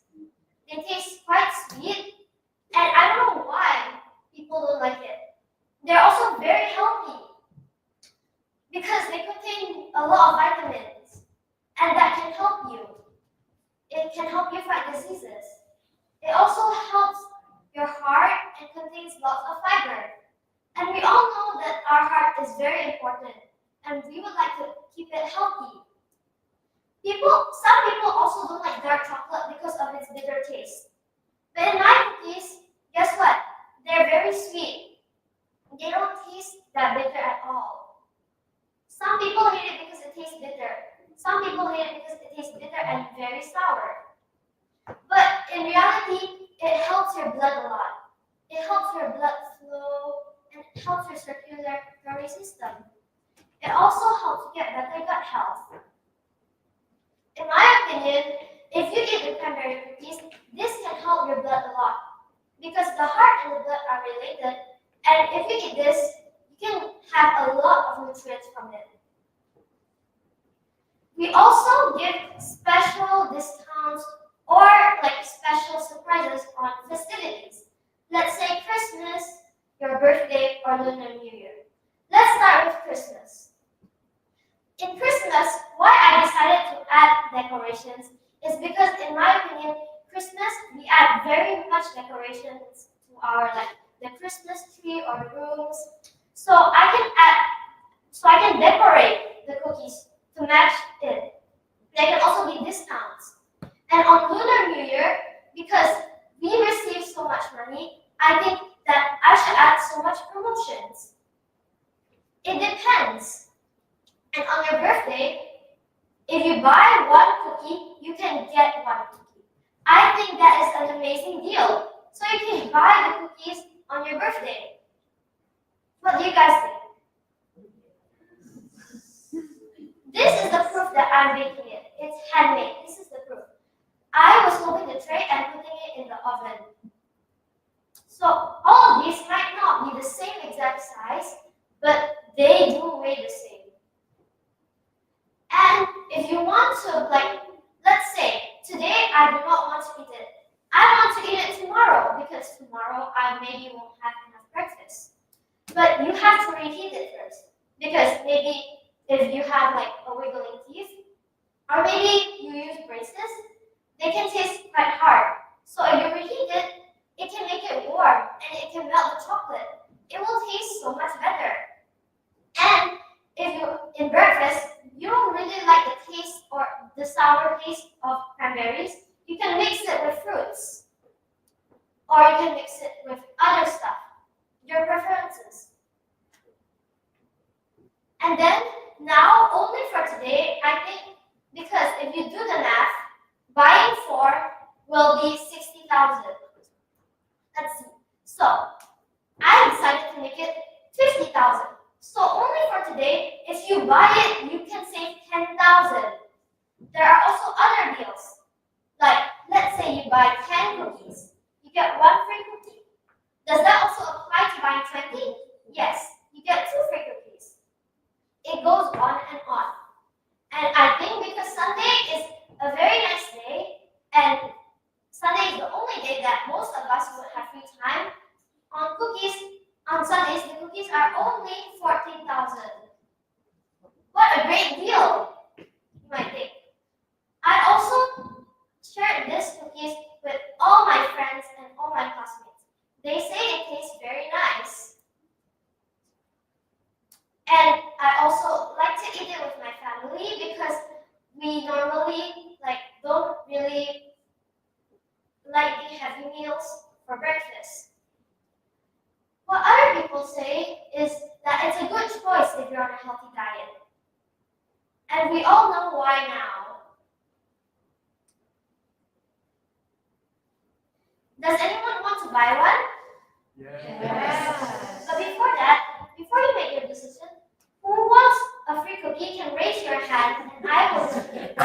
[SPEAKER 6] They taste quite sweet, and I don't know why people don't like it. They're also very healthy because they contain a lot of vitamins, and that can help you. It can help you fight diseases. It also helps your heart and contains lots of fiber. And we all know that our heart is very important, and we would like to keep it healthy. Some people also don't like dark chocolate because of its bitter taste. But in my cookies, guess what? They're very sweet. They don't taste that bitter at all. Some people hate it because it tastes bitter. Some people hate it because it tastes bitter and very sour. But in reality, it helps your blood a lot. It helps your blood flow and it helps your circulatory system. It also helps you get better gut health. In my opinion, if you eat the cranberry cookies, this can help your blood a lot because the heart and the blood are related, and if you eat this, you can have a lot of nutrients from it. We also give special discounts or like special surprises on festivities. Let's say Christmas, your birthday, or Lunar New Year. Let's start with Christmas. In Christmas, why I decided to add decorations is because, in my opinion, Christmas we add very much decorations to our the Christmas tree or the rooms. So I can decorate the cookies to match it. There can also be discounts. And on Lunar New Year, because we receive so much money, I think that I should add so much promotions. It depends. And on your birthday, if you buy one cookie, you can get one cookie. I think that is an amazing deal. So you can buy the cookies on your birthday. What do you guys think? This is the proof that I'm baking it. It's handmade. This is the proof. I was holding the tray and putting it in the oven. So all of these might not be the same exact size, but they do weigh the same. And if you want to, let's say, today I do not want to eat it. I want to eat it tomorrow because tomorrow I maybe won't have enough breakfast. But you have to reheat it first because maybe if you have a wiggling teeth, or maybe you use braces, they can taste quite hard. So if you reheat it, it can make it warm and it can melt the chocolate. It will taste so much better. And if you, in breakfast, you don't really like the taste or the sour taste of cranberries, you can mix it with fruits. Or you can mix it with other stuff, your preferences. And then, now, only for today, I think, because if you do the math, buying 4 will be 60,000. Let's see. So, I decided to make it 50,000. So, only for today, if you buy it, you can save 10,000. There are also other deals. Like, let's say you buy 10 cookies, you get 1 free cookie. Does that also apply to buying 20? Yes, you get 2 free cookies. It goes on and on. And I think because Sunday is a very nice day, and Sunday is the only day that most of us would have free time, on Sundays, the cookies are only 14,000. What a great deal, you might think. I also shared these cookies with all my friends and all my classmates. They say it tastes very nice. And I also like to eat it with my family because we normally don't really like the heavy meals for breakfast. What other people say is that it's a good choice if you're on a healthy diet. And we all know why now. Does anyone want to buy one?
[SPEAKER 3] Yes.
[SPEAKER 6] But before you make your decision, who wants a free cookie can raise your hand and I will give it.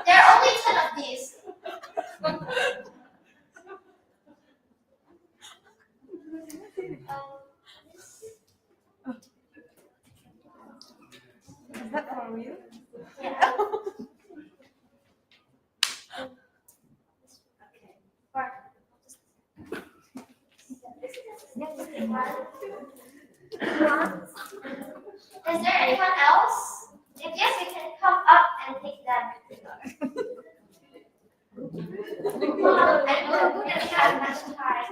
[SPEAKER 6] There are only 10 of these.
[SPEAKER 9] Is that for real?
[SPEAKER 6] Yeah. Is there anyone else? If yes, you can come up and take them. Come on, I know we don't have much time.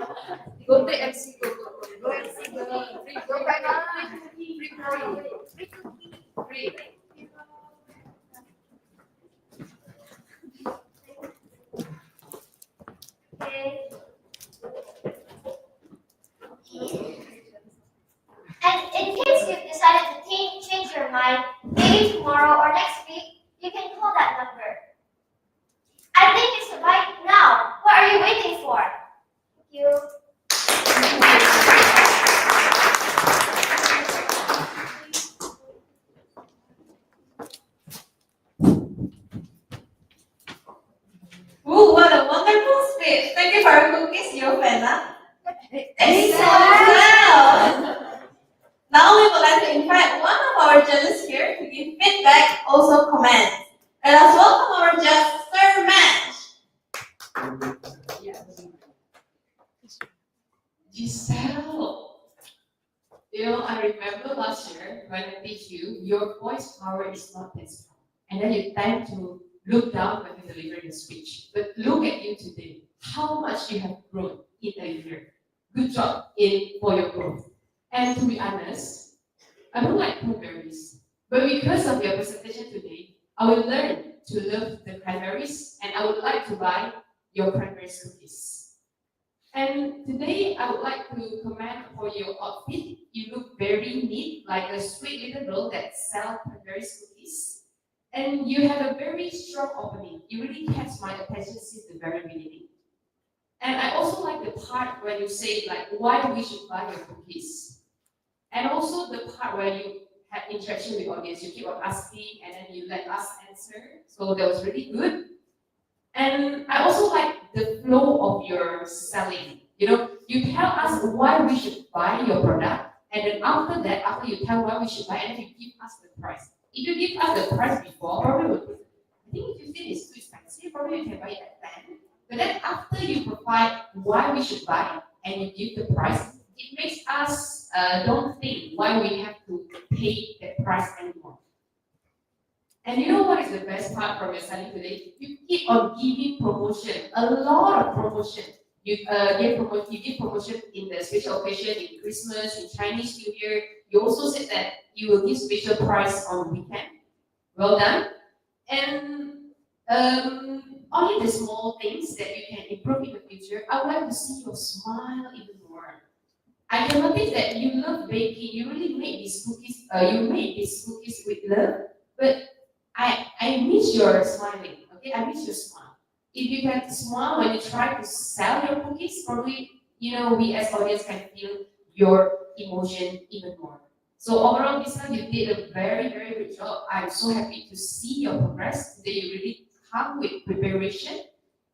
[SPEAKER 8] Go to MC.
[SPEAKER 9] Go and see the free go right now. Free.
[SPEAKER 6] Okay. And in case you've decided to change your mind, maybe tomorrow or next week, you can call that number. I think it's right now. What are you waiting for? Thank you.
[SPEAKER 1] gift. Thank you for your cookies, Giovanna. Excellent! Now we would like to invite one of our judges here to give feedback, also comments. Let us welcome our judge, Sir Matt.
[SPEAKER 8] Giselle, I remember last year when I teach you, your voice power is not that strong. And then you tend to look down when you deliver your speech. But look at you today, how much you have grown in a year. Good job for your growth. And to be honest, I don't like blueberries. But because of your presentation today, I will learn to love the cranberries and I would like to buy your cranberry cookies. And today I would like to comment for your outfit. You look very neat, like a sweet little girl that sells cranberry cookies. And you have a very strong opening. You really catch my attention since the very beginning. And I also like the part where you say like why we should buy your cookies. And also the part where you have interaction with audience. You keep on asking and then you let us answer. So that was really good. And I also like the flow of your selling. You tell us why we should buy your product, and then after that, after you tell why we should buy, and then you give us the price. If you give us the price before, probably would. I think 15 is too expensive. Probably you can buy it at 10. But then after you provide why we should buy, and you give the price, it makes us don't think why we have to pay that price anymore. And you know what is the best part from your selling today? You keep on giving promotion, a lot of promotion. You give promotion in the special occasion, in Christmas, in Chinese New Year. You also said that you will give special price on weekend. Well done. And only the small things that you can improve in the future. I would like to see your smile even more. I can notice that you love baking. You really make these cookies. You make these cookies with love, but I miss your smiling, okay? I miss your smile. If you can smile when you try to sell your cookies, probably, we as audience can feel your emotion even more. So overall, this time you did a very, very good job. I'm so happy to see your progress. Today you really come with preparation,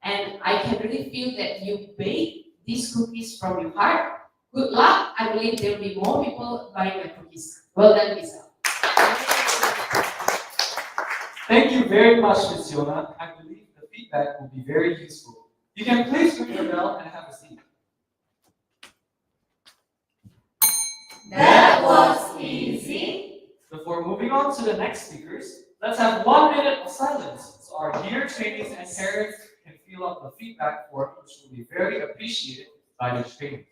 [SPEAKER 8] and I can really feel that you bake these cookies from your heart. Good luck. I believe there will be more people buying your cookies. Well done, Lisa.
[SPEAKER 3] Thank you very much, Ms. Yona. I believe the feedback will be very useful. You can please ring the bell and have a seat.
[SPEAKER 1] That was easy.
[SPEAKER 3] Before moving on to the next speakers, let's have 1 minute of silence so our dear trainees and parents can fill out the feedback form, which will be very appreciated by the trainees.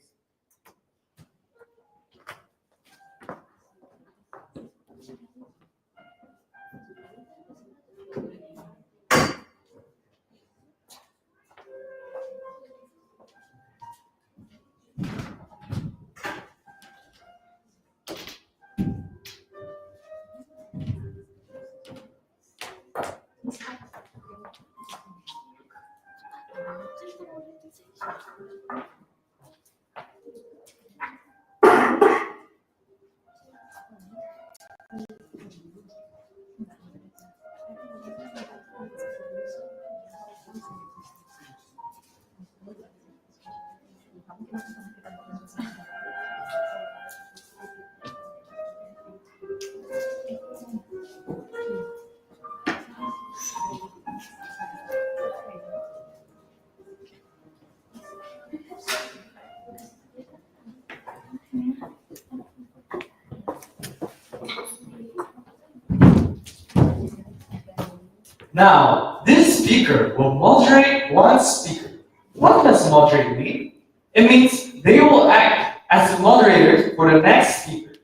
[SPEAKER 3] Now, this speaker will moderate one speaker. What does moderate mean? It means they will act as the moderator for the next speaker.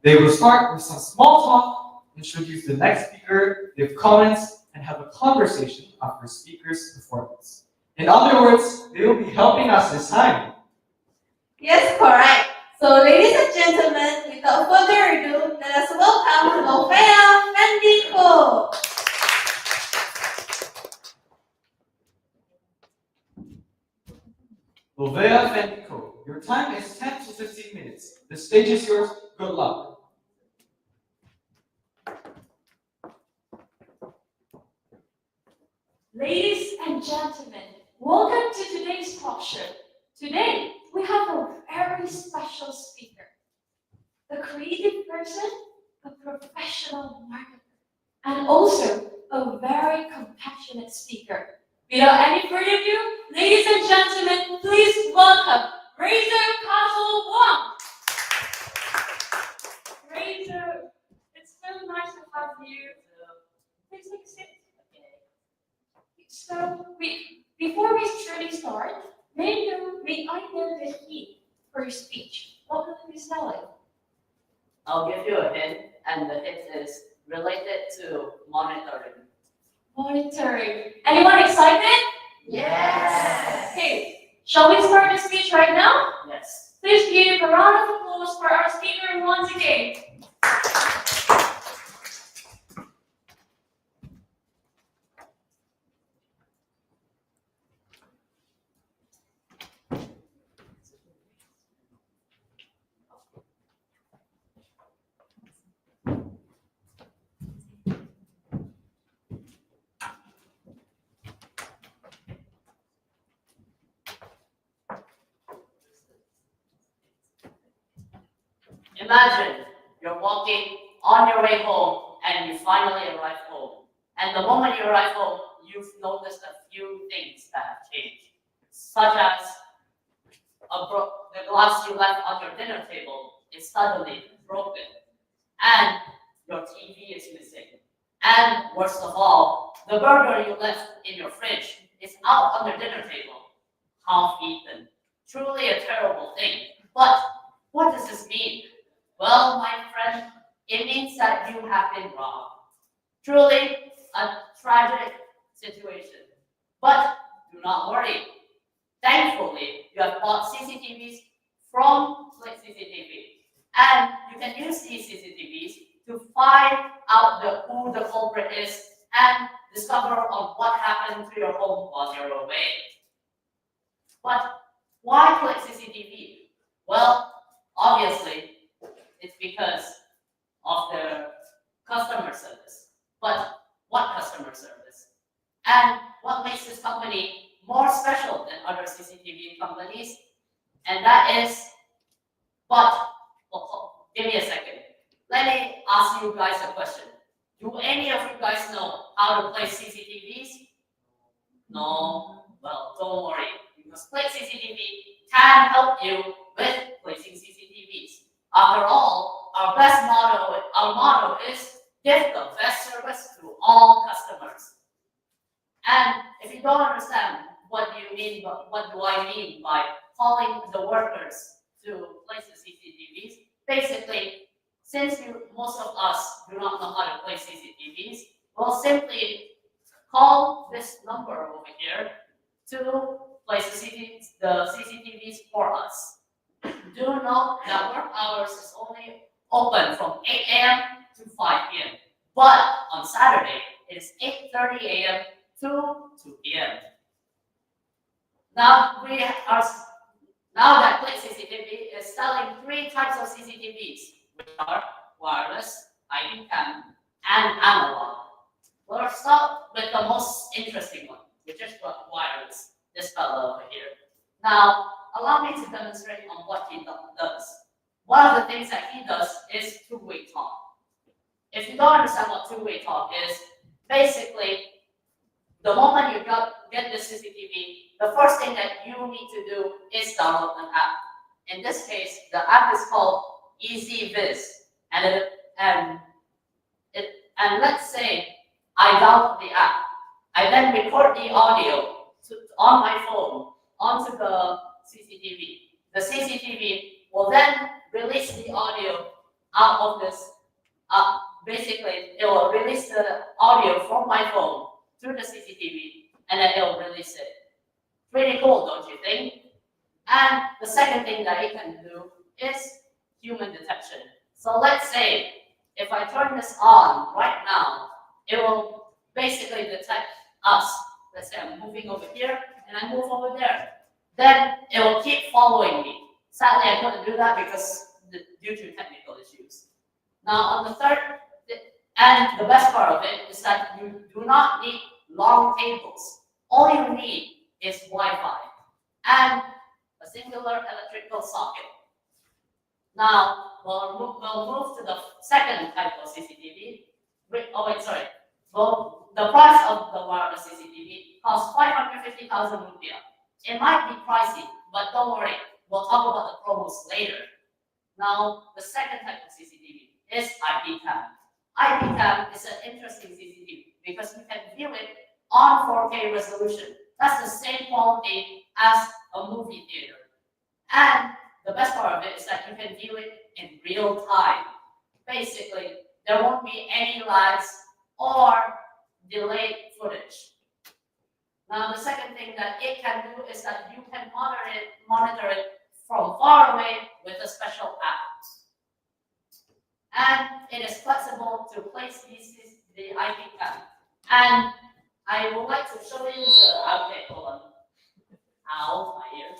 [SPEAKER 3] They will start with some small talk, introduce the next speaker, give comments, and have a conversation after the speaker's performance. In other words, they will be helping us this time.
[SPEAKER 1] Yes, correct. So, ladies and gentlemen, without further ado, let us welcome Lovea Mendico.
[SPEAKER 3] Lovea Vendico, your time is 10 to 15 minutes. The stage is yours. Good luck.
[SPEAKER 11] Ladies and gentlemen, Welcome to today's talk show. Today, we have a very special speaker, a creative person, a professional marketer, and also a very compassionate speaker. Without any further ado, ladies and gentlemen, please welcome Razor Castle Wong. Razor, it's so nice to have you. Please take a seat. So, before we truly start, may I know the theme for your speech? What will you be selling?
[SPEAKER 12] I'll give you a hint, and the hint is related to monitoring.
[SPEAKER 11] Monitoring. Anyone excited?
[SPEAKER 12] Yes.
[SPEAKER 11] Okay, shall we start the speech right now?
[SPEAKER 12] Yes.
[SPEAKER 11] Please give a round of applause for our speaker once again.
[SPEAKER 12] Imagine you're walking on your way home and you finally arrive home. And the moment you arrive home, you've noticed a few things that have changed, such as the glass you left on your dinner table is suddenly broken, and your TV is missing. And worst of all, the burger you left in your fridge is out on your dinner table, half eaten. Truly a terrible thing. But what does this mean? Well, my friend, it means that you have been robbed. Truly a tragic situation. But do not worry. Thankfully, you have bought CCTVs from Click CCTV. And you can use these CCTVs to find out who the culprit is and discover on what happened to your home while you're away. But why Click CCTV? Well, obviously, it's because of their customer service. But what customer service? And what makes this company more special than other CCTV companies? And that is, give me a second. Let me ask you guys a question. Do any of you guys know how to place CCTVs? No? Well, don't worry, because Click CCTV can help you with placing CCTVs. After all, our motto is give the best service to all customers. And if you don't understand what do I mean by calling the workers to place the CCTVs, basically, since most of us do not know how to place CCTVs, we'll simply call this number over here to place the CCTVs for us. Do note that work hours is only open from 8 a.m. to 5 p.m. But on Saturday, it is 8:30 a.m. to 2 p.m. Now that Click CCTV is selling 3 types of CCTVs, which are wireless, IP cam, and analog. We'll start with the most interesting one, which is wireless, this fellow over here. Now, allow me to demonstrate on what he does. One of the things that he does is two-way talk. If you don't understand what two-way talk is, basically, the moment you get the CCTV, the first thing that you need to do is download an app. In this case, the app is called EasyViz, and let's say I download the app. I then record the audio on my phone onto the CCTV. The CCTV will then release the audio out of this. Basically, it will release the audio from my phone through the CCTV, and then it will release it. Pretty cool, don't you think? And the second thing that it can do is human detection. So let's say if I turn this on right now, it will basically detect us. Let's say I'm moving over here and I move over there. Then it will keep following me. Sadly, I couldn't do that because due to technical issues. Now on the third, and the best part of it is that you do not need long cables. All you need is Wi-Fi and a singular electrical socket. Now, we'll move to the second type of CCTV. Well, the price of the wireless CCTV costs 550,000 rupiah. It might be pricey, but don't worry, we'll talk about the promos later. Now, the second type of CCTV is IP cam. IP cam is an interesting CCTV because you can view it on 4K resolution. That's the same quality as a movie theater. And the best part of it is that you can view it in real time. Basically, there won't be any lags or delayed footage. Now, the second thing that it can do is that you can monitor it from far away with a special app. And it is flexible to place the IP cam. And I would like to show you the, okay, hold on. Ow, my ears.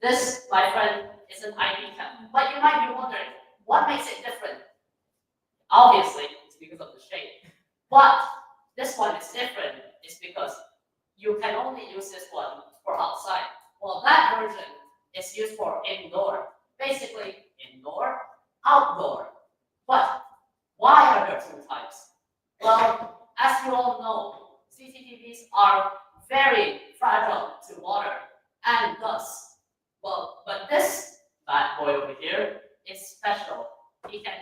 [SPEAKER 12] This, my friend, is an IP cam. But you might be wondering, what makes it different? Obviously, it's because of the shape. But this one is different. It's because you can only use this one for outside. Well, that version is used for indoor. Basically, indoor, outdoor. But why are there two types? Well, as you all know, CCTVs are very fragile to water and dust. Well, but this bad boy over here is special. It can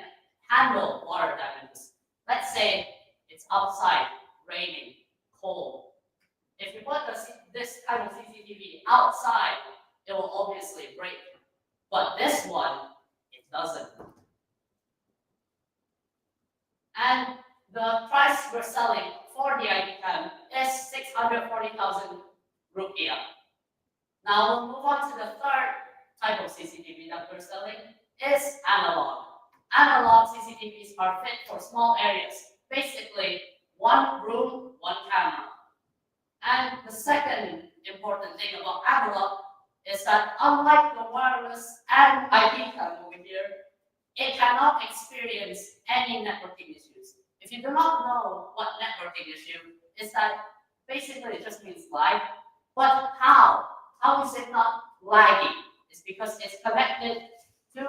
[SPEAKER 12] handle water damages. Let's say it's outside, raining, cold. If you put this kind of CCTV outside, it will obviously break. But this one, it doesn't. And the price we're selling for the IP cam is 640,000 rupiah. Now we'll move on to the third type of CCTV that we're selling is analog. Analog CCTVs are fit for small areas. Basically, one room, one camera. And the second important thing about analog is that unlike the wireless and IP cam over here, it cannot experience any networking issues. If you do not know what networking issue is, that basically it just means lag. But how? How is it not lagging? It's because it's connected to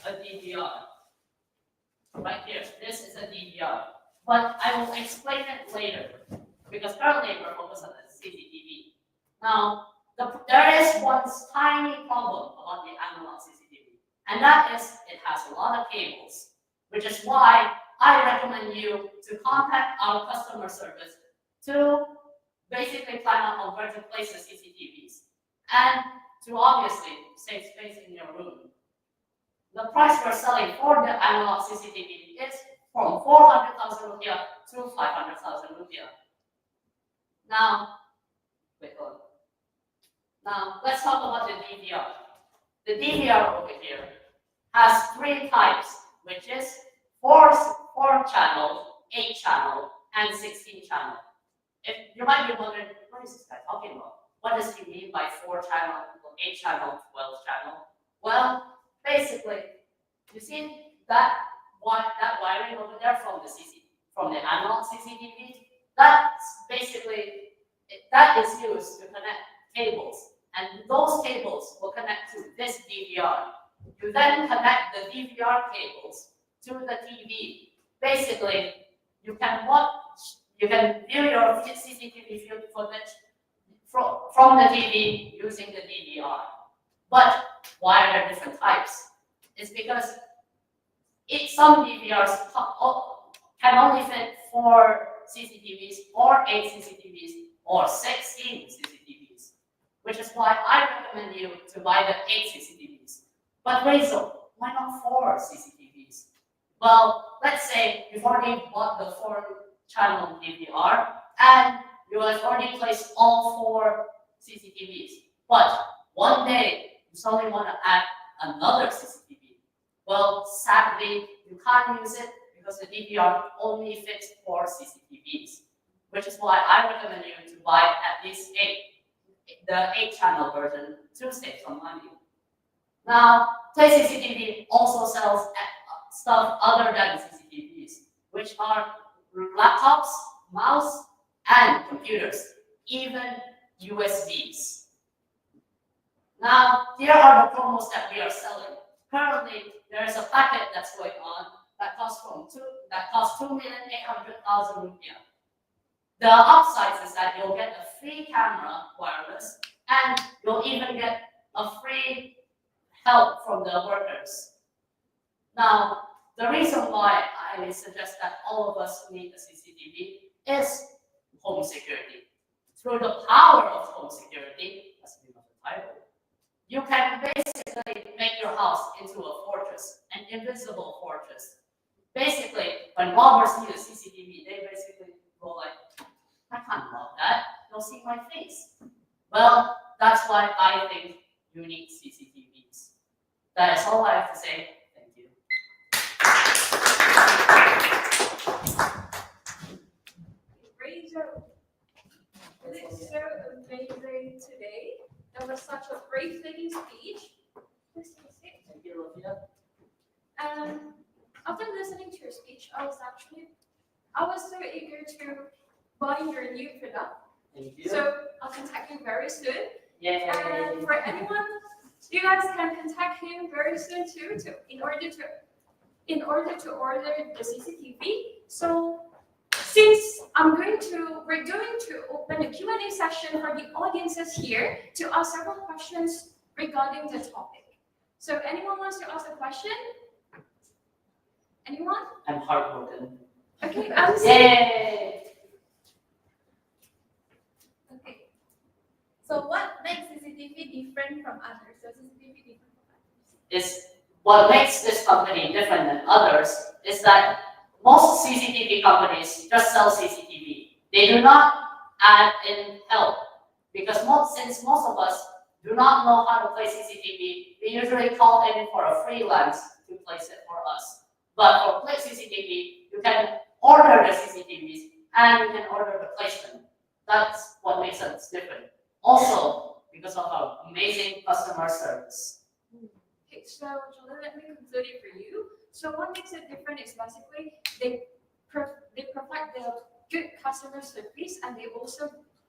[SPEAKER 12] a DVR. Right here, this is a DVR. But I will explain it later because currently we're focused on the CCTV. Now, there is one tiny problem about the analog CCTV, and that is it has a lot of cables, which is why I recommend you to contact our customer service to basically plan out on where to place the CCTVs and to obviously save space in your room. The price we're selling for the analog CCTV is from 400,000 rupiah to 500,000 rupiah. Now, wait, hold on. Now, let's talk about the DVR. The DVR over here has three types, which is 4 channel, 8 channel, and 16 channel. If you might be wondering, what is this guy talking about? What does he mean by 4 channel, 8 channel, 12 channel? Well, basically, you see that wiring over there from the analog CCTV? That's basically, that is used to connect cables. And those cables will connect to this DVR. You then connect the DVR cables to the TV. Basically, you can view your CCTV footage from the TV using the DVR. But why are there different types? It's because some DVRs can only fit 4 CCTVs or 8 CCTVs or 16 CCTVs, which is why I recommend you to buy the 8 CCTVs. But Rachel, why not 4 CCTVs? Well, let's say you've already bought the 4-channel DVR and you have already placed all 4 CCTVs. But one day you suddenly want to add another CCTV. Well, sadly, you can't use it because the DVR only fits 4 CCTVs, which is why I recommend you to buy at least 8, the 8-channel version to save some money. Now, Play CCTV also sells stuff other than CCTVs, which are laptops, mouse, and computers, even USBs. Now, here are the promos that we are selling. Currently, there is a packet that's going on that costs 2,800,000 rupiah. The upsides is that you'll get a free camera, wireless, and you'll even get a free help from the workers. Now, the reason why I suggest that all of us need a CCTV is home security. Through the power of home security, as the name of the title, you can basically make your house into a fortress, an invisible fortress. Basically, when robbers see a CCTV, they basically go like, I can't rob that. They'll see my face. Well, that's why I think you need CCTVs. That is all I have to say. Thank you.
[SPEAKER 11] Razor, it is so amazing today. That was such a breathtaking speech.
[SPEAKER 12] Thank you, Olivia.
[SPEAKER 11] After listening to your speech, I was so eager to buy your new product.
[SPEAKER 12] Thank you.
[SPEAKER 11] So I'll contact you very soon.
[SPEAKER 12] Yay.
[SPEAKER 11] And for anyone, you guys can contact him very soon too, in order to order the CCTV. So since we're going to open a Q&A session for the audiences here to ask several questions regarding the topic. So anyone wants to ask a question? Anyone?
[SPEAKER 12] I'm heartbroken.
[SPEAKER 11] Okay,
[SPEAKER 12] Yay!
[SPEAKER 1] Okay. So what makes CCTV different from others? So CCTV different from others?
[SPEAKER 12] Is what makes this company different than others is that most CCTV companies just sell CCTV. They do not add in help because since most of us do not know how to play CCTV, we usually call in for a freelance to place it for us. But for Play CCTV, you can order the CCTVs and you can order the placement. That's what makes us different. Also, because of our amazing customer service.
[SPEAKER 11] Okay, so Julia, let me conclude it for you. So what makes it different is basically they provide the good customer service and they also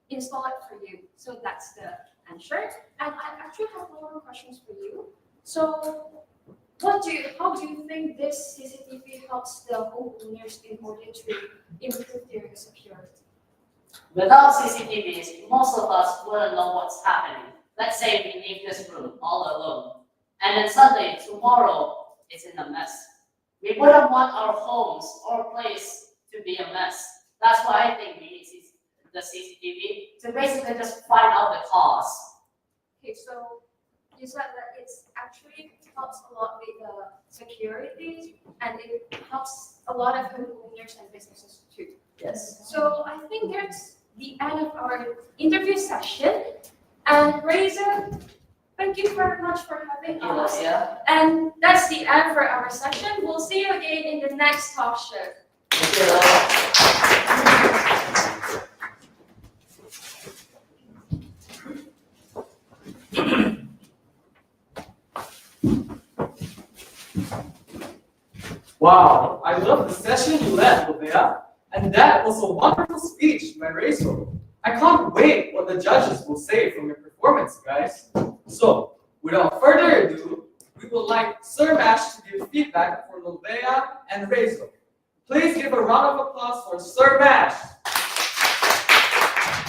[SPEAKER 11] install it for you. So that's the answer. And I actually have more questions for you. So how do you think this CCTV helps the homeowners in order to improve their security?
[SPEAKER 12] Without CCTVs, most of us wouldn't know what's happening. Let's say we leave this room all alone, and then suddenly tomorrow it's in a mess. We wouldn't want our homes or place to be a mess. That's why I think we need the CCTV to basically just find out the cause.
[SPEAKER 11] Okay, so you said that it's actually helps a lot with the security and it helps a lot of homeowners and businesses too.
[SPEAKER 12] Yes.
[SPEAKER 11] So I think that's the end of our interview session. And Razor, thank you very much for having us.
[SPEAKER 12] Yeah.
[SPEAKER 11] And that's the end for our session. We'll see you again in the next talk show.
[SPEAKER 3] Wow, I love the session you led, Olivia. And that was a wonderful speech by Rachel. I can't wait what the judges will say from your performance, guys. So, without further ado, we would like Sir Mash to give feedback for Olivia and Rachel. Please give a round of applause for Sir Mash.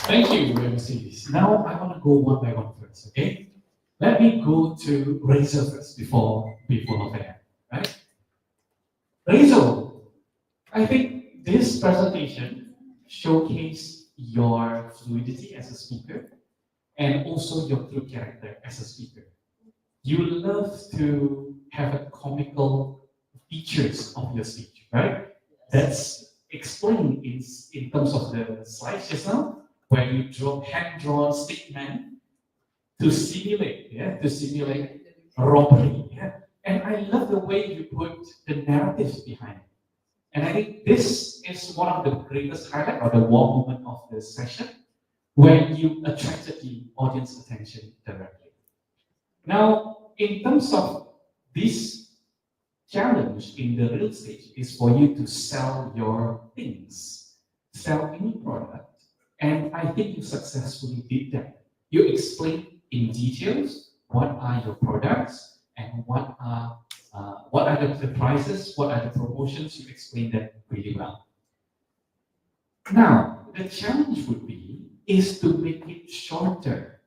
[SPEAKER 2] Thank you, Mercedes. Now I want to go one by one first, okay? Let me go to Razor first before Novena, right? Razor, I think this presentation showcased your fluidity as a speaker and also your true character as a speaker. You love to have a comical features of your speech, right? That's explained in terms of the slides just now, where you draw hand-drawn stickman to simulate robbery. Yeah? And I love the way you put the narratives behind it. And I think this is one of the greatest highlight or the wow moment of the session, where you attracted the audience attention directly. Now, in terms of this challenge in the real stage is for you to sell your things, sell any product. And I think you successfully did that. You explained in details what are your products and what are the prices, what are the promotions. You explained that really well. Now, the challenge would be is to make it shorter.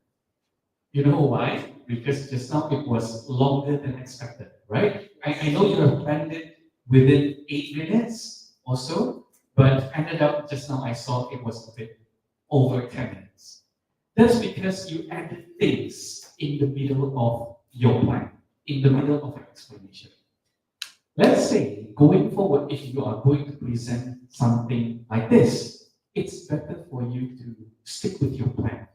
[SPEAKER 2] You know why? Because just now it was longer than expected, right? I know you have planned it within 8 minutes or so, but ended up just now I saw it was a bit over 10 minutes. That's because you added things in the middle of your plan, in the middle of your explanation. Let's say going forward, if you are going to present something like this, it's better for you to stick with your plan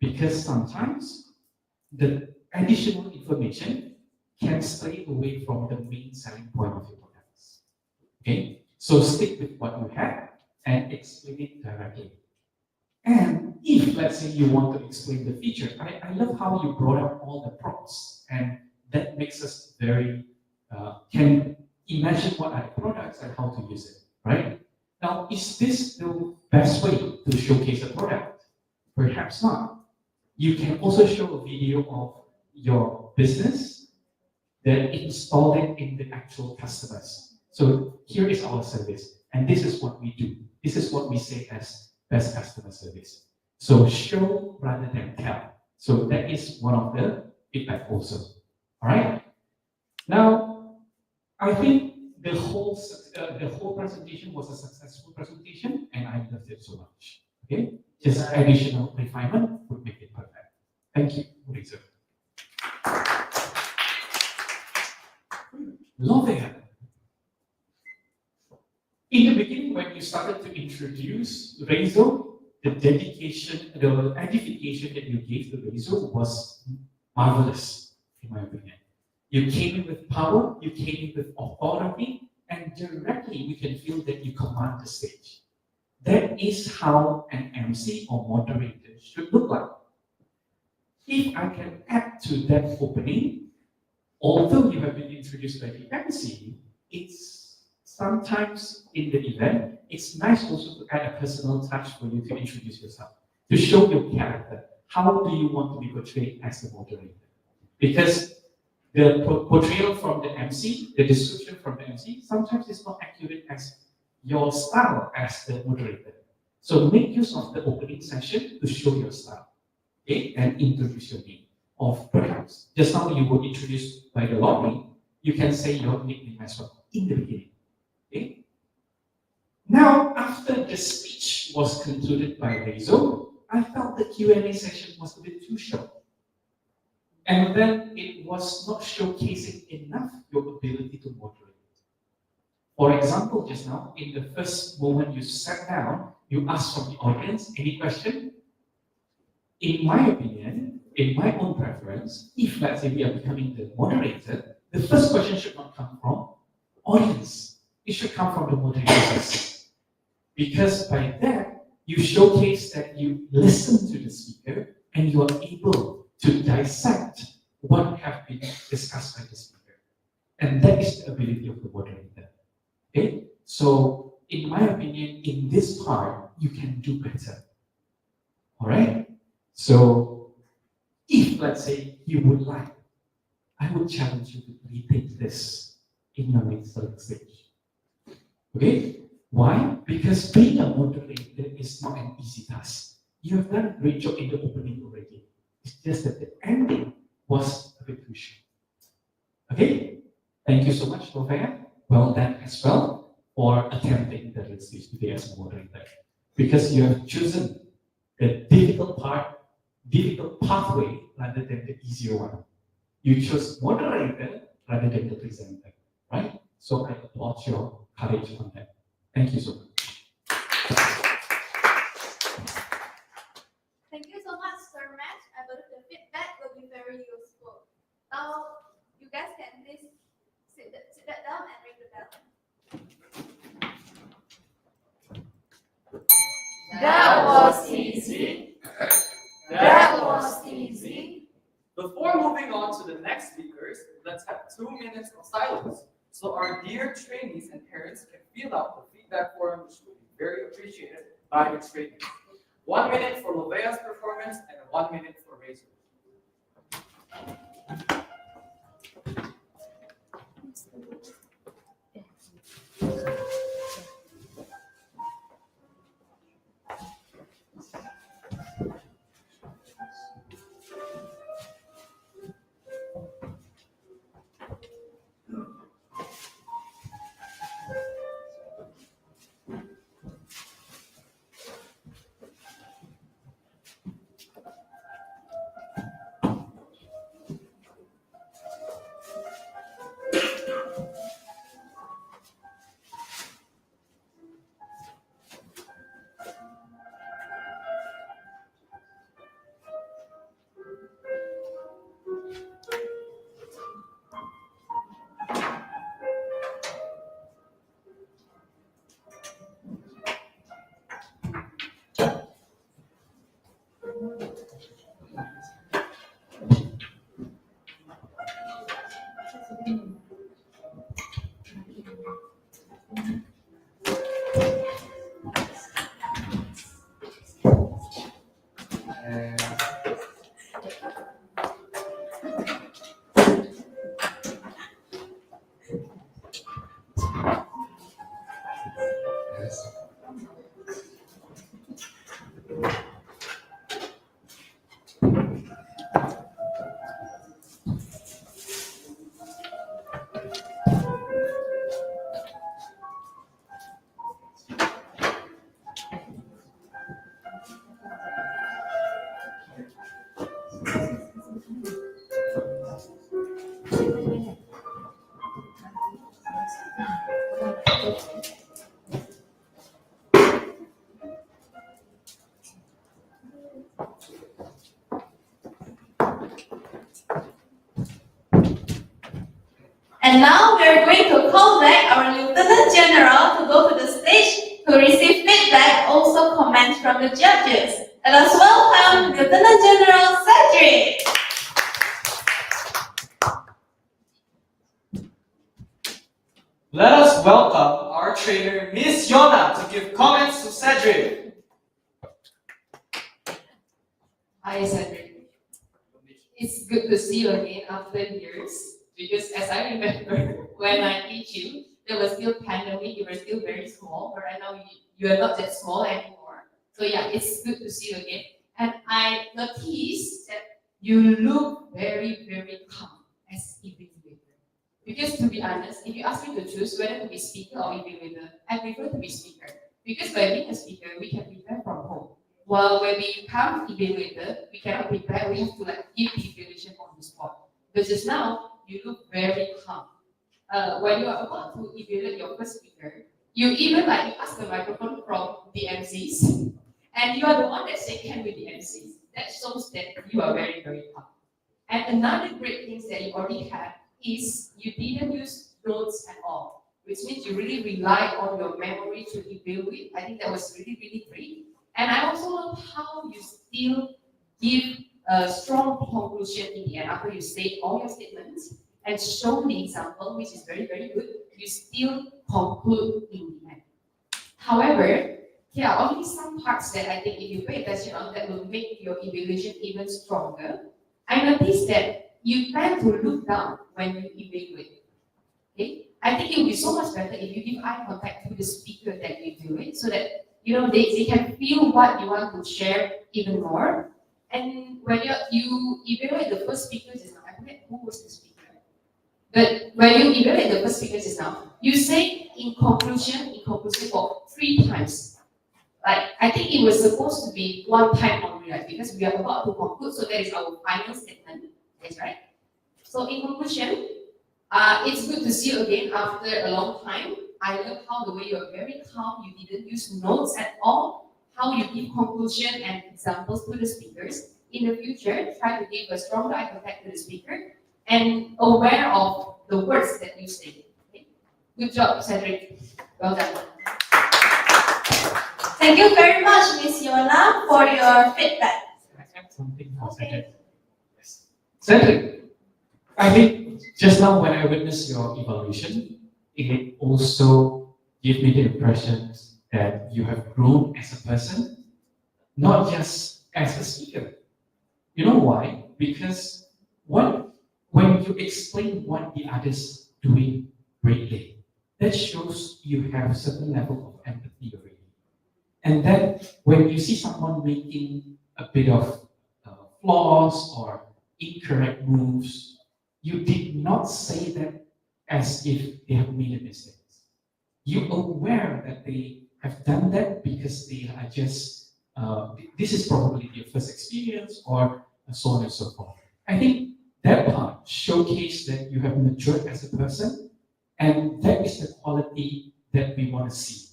[SPEAKER 2] because sometimes the additional information can stray away from the main selling point of your products. Okay, so stick with what you have and explain it directly. And if, let's say, you want to explain the feature, I love how you brought up all the props, and that makes us very can imagine what are the products and how to use it, right? Now, is this the best way to showcase a product? Perhaps not. You can also show a video of your business, then install it in the actual customers. So here is our service, and this is what we do. This is what we say as best customer service. So show rather than tell. So that is one of the feedback also. All right. Now, I think the whole presentation was a successful presentation, and I loved it so much. Okay, just additional refinement would make it perfect. Thank you, Lisa. Love it. In the beginning, when you started to introduce Razor, the dedication, the edification that you gave to Razor was marvelous, in my opinion. You came in with power, you came in with authority, and directly we can feel that you command the stage. That is how an MC or moderator should look like. If I can add to that opening, although you have been introduced by the MC, it's sometimes in the event, it's nice also to add a personal touch for you to introduce yourself, to show your character. How do you want to be portrayed as the moderator? Because the portrayal from the MC, the description from the MC, sometimes is not accurate as your style as the moderator. So make use of the opening session to show your style, okay, and introduce your name. Of perhaps just now you were introduced by the lobby, you can say your nickname as well in the beginning. Okay. Now, after the speech was concluded by Rezo, I felt the Q&A session was a bit too short. And then it was not showcasing enough your ability to moderate. For example, just now, in the first moment you sat down, you asked from the audience, any question? In my opinion, in my own preference, if let's say we are becoming the moderator, the first question should not come from audience. It should come from the moderators. Because by that, you showcase that you listen to the speaker and you are able to dissect what have been discussed by the speaker. And that is the ability of the moderator. Okay? So, in my opinion, in this part, you can do better. All right? So, if, let's say, you would like, I would challenge you to rethink this in your next stage. Okay? Why? Because being a moderator is not an easy task. You have done a great job in the opening already. It's just that the ending was a bit too short. Okay? Thank you so much, Professor. Well done as well for attempting the real stage today as a moderator. Because you have chosen the difficult pathway rather than the easier one. You chose moderator rather than the presenter, right? So I applaud your courage on that. Thank you so much.
[SPEAKER 1] Thank you so much, Sir Matt. I believe the feedback will be very useful. Now, you guys can please sit that down and ring the bell.
[SPEAKER 9] That was easy. That was easy.
[SPEAKER 3] Before moving on to the next speakers, let's have 2 minutes of silence so feedback forums will be very appreciated by the trainers. 1 minute for Lovea's performance and 1 minute for Razor.
[SPEAKER 1] And now we are going to call back our Lieutenant General to go to the stage to receive feedback, also comments from the judges. Let us welcome Lieutenant General Cedric.
[SPEAKER 7] Let us welcome our trainer, Miss Yona, to give comments to Cedric.
[SPEAKER 8] Hi, Cedric. It's good to see you again after years. Because as I remember, when I teach you, there was still pandemic, you were still very small, but right now you are not that small anymore. So yeah, it's good to see you again. And I noticed that you look very, very calm as evaluator. Because to be honest, if you ask me to choose whether to be speaker or evaluator, I prefer to be speaker. Because by being a speaker, we can prepare from home. While when we become evaluator, we cannot prepare, we have to give the evaluation on the spot. But just now, you look very calm. When you are about to evaluate your first speaker, you even you ask the microphone from the MCs, and you are the one that shake hand with the MCs. That shows that you are very, very calm. And another great thing that you already have is you didn't use notes at all, which means you really rely on your memory to evaluate. I think that was really, really great. And I also love how you still give a strong conclusion in the end after you state all your statements and show the example, which is very, very good. You still conclude in the end. However, there are only some parts that I think if you pay attention on that will make your evaluation even stronger. I noticed that you tend to look down when you evaluate. Okay? I think it would be so much better if you give eye contact to the speaker that you evaluate so that they can feel what you want to share even more. And when you evaluate the first speaker just now, I forget who was the speaker. But when you evaluate the first speaker just now, you say in conclusion for 3 times. I think it was supposed to be 1 time only, right? Because we are about to conclude, so that is our final statement. That's right. So in conclusion, it's good to see you again after a long time. I love how the way you are very calm, you didn't use notes at all, how you give conclusion and examples to the speakers. In the future, try to give a stronger eye contact to the speaker and aware of the words that you say. Okay? Good job, Cedric. Well done.
[SPEAKER 1] Thank you very much, Miss Yona, for your feedback.
[SPEAKER 2] Can I add something for a second? Yes. Cedric, I think just now when I witnessed your evaluation, it also give me the impression that you have grown as a person, not just as a speaker. You know why? Because when you explain what the others doing greatly, that shows you have a certain level of empathy already. And then when you see someone making a bit of flaws or incorrect moves, you did not say that as if they have made a mistake. You're aware that they have done that because they are just, this is probably their first experience or so on and so forth. I think that part showcased that you have matured as a person, and that is the quality that we want to see.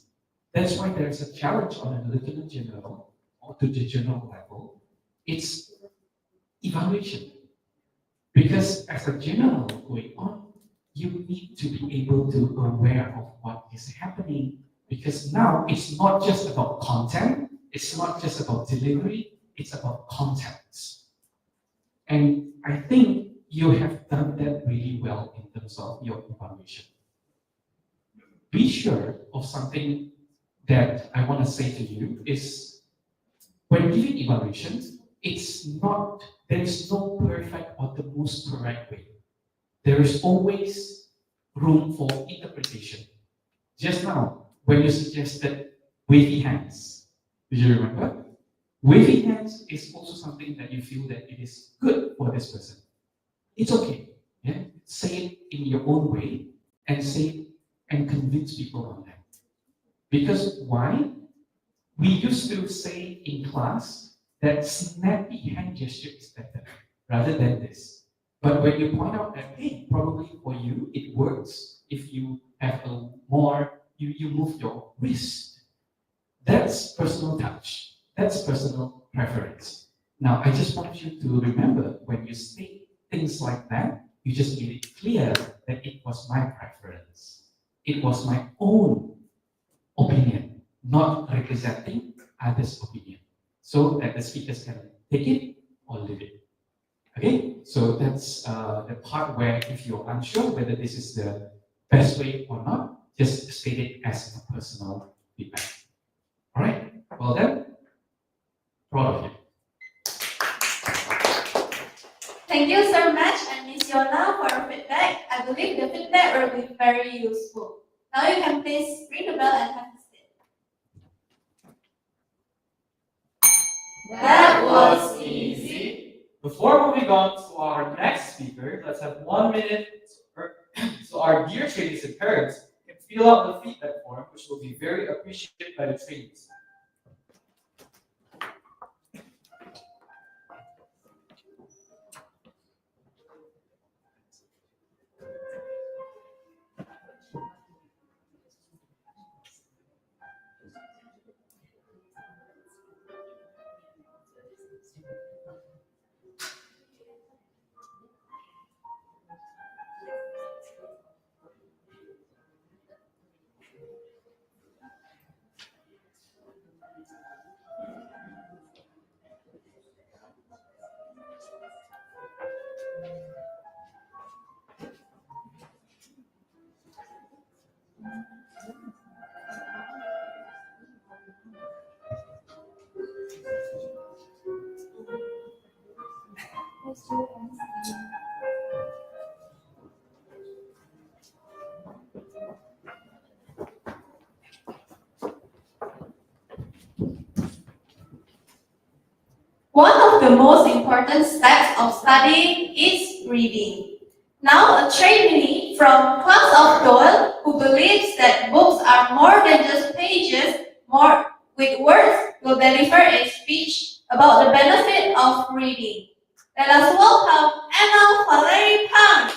[SPEAKER 2] That's why there is a challenge on a lieutenant general or to the general level. It's evaluation. Because as a general going on, you need to be able to aware of what is happening. Because now it's not just about content, it's not just about delivery, it's about context. And I think you have done that really well in terms of your evaluation. Be sure of something that I want to say to you is when giving evaluations, there is no perfect or the most correct way. There is always room for interpretation. Just now, when you suggested wavy hands, do you remember? Wavy hands is also something that you feel that it is good for this person. It's okay. Yeah? Say it in your own way and say and convince people on that. Because why? We used to say in class that snappy hand gesture is better rather than this. But when you point out that, hey, probably for you it works if you have a more, you move your wrist. That's personal touch. That's personal preference. Now, I just want you to remember when you say things like that, you just made it clear that it was my preference. It was my own opinion, not representing others' opinion. So that the speakers can take it or leave it. Okay, so that's the part where if you're unsure whether this is the best way or not, just state it as a personal feedback. All right, well done. Proud of you.
[SPEAKER 1] Thank you so much, and Miss Yona, for your feedback. I believe the feedback will be very useful. Now you can please ring the bell and have a seat.
[SPEAKER 3] That was easy. Before moving on to our next speaker, let's have 1 minute so our dear trainees and parents can fill out the feedback form, which will be very appreciated by the trainees.
[SPEAKER 1] One of the most important steps of studying is reading. Now, a trainee from class of 12 who believes that books are more than just pages, more with words, will deliver a speech about the benefit of reading. Let us welcome Emma Valerie Pang.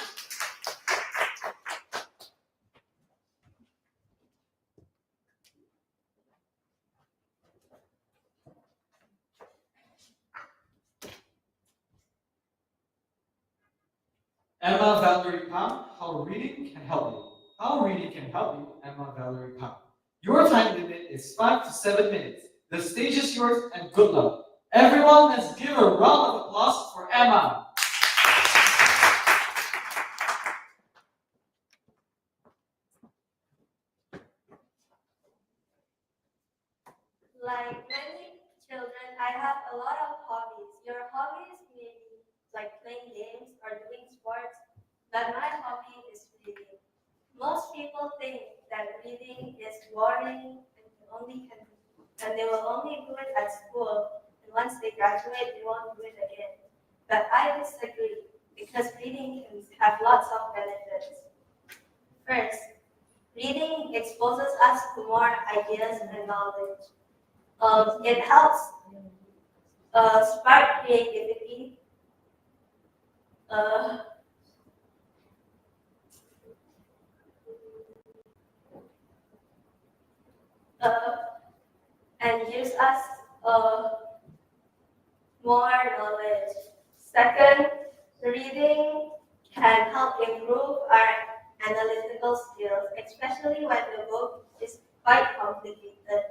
[SPEAKER 3] Emma Valerie Pam, how reading can help you. How reading can help you, Emma Valerie Pam. Your time limit is 5 to 7 minutes. The stage is yours and good luck. Everyone, let's give a round of applause for Emma.
[SPEAKER 9] Like many children, I have a lot of hobbies. Your hobbies may be like playing games or doing sports, but my hobby is reading. Most people think that reading is boring and they will only do it at school, and once they graduate, they won't do it again. But I disagree because reading can have lots of benefits. First, reading exposes us to more ideas and knowledge. It helps spark creativity. Uh, uh, and gives us uh, more knowledge. Second, reading can help improve our analytical skills, especially when the book is quite complicated.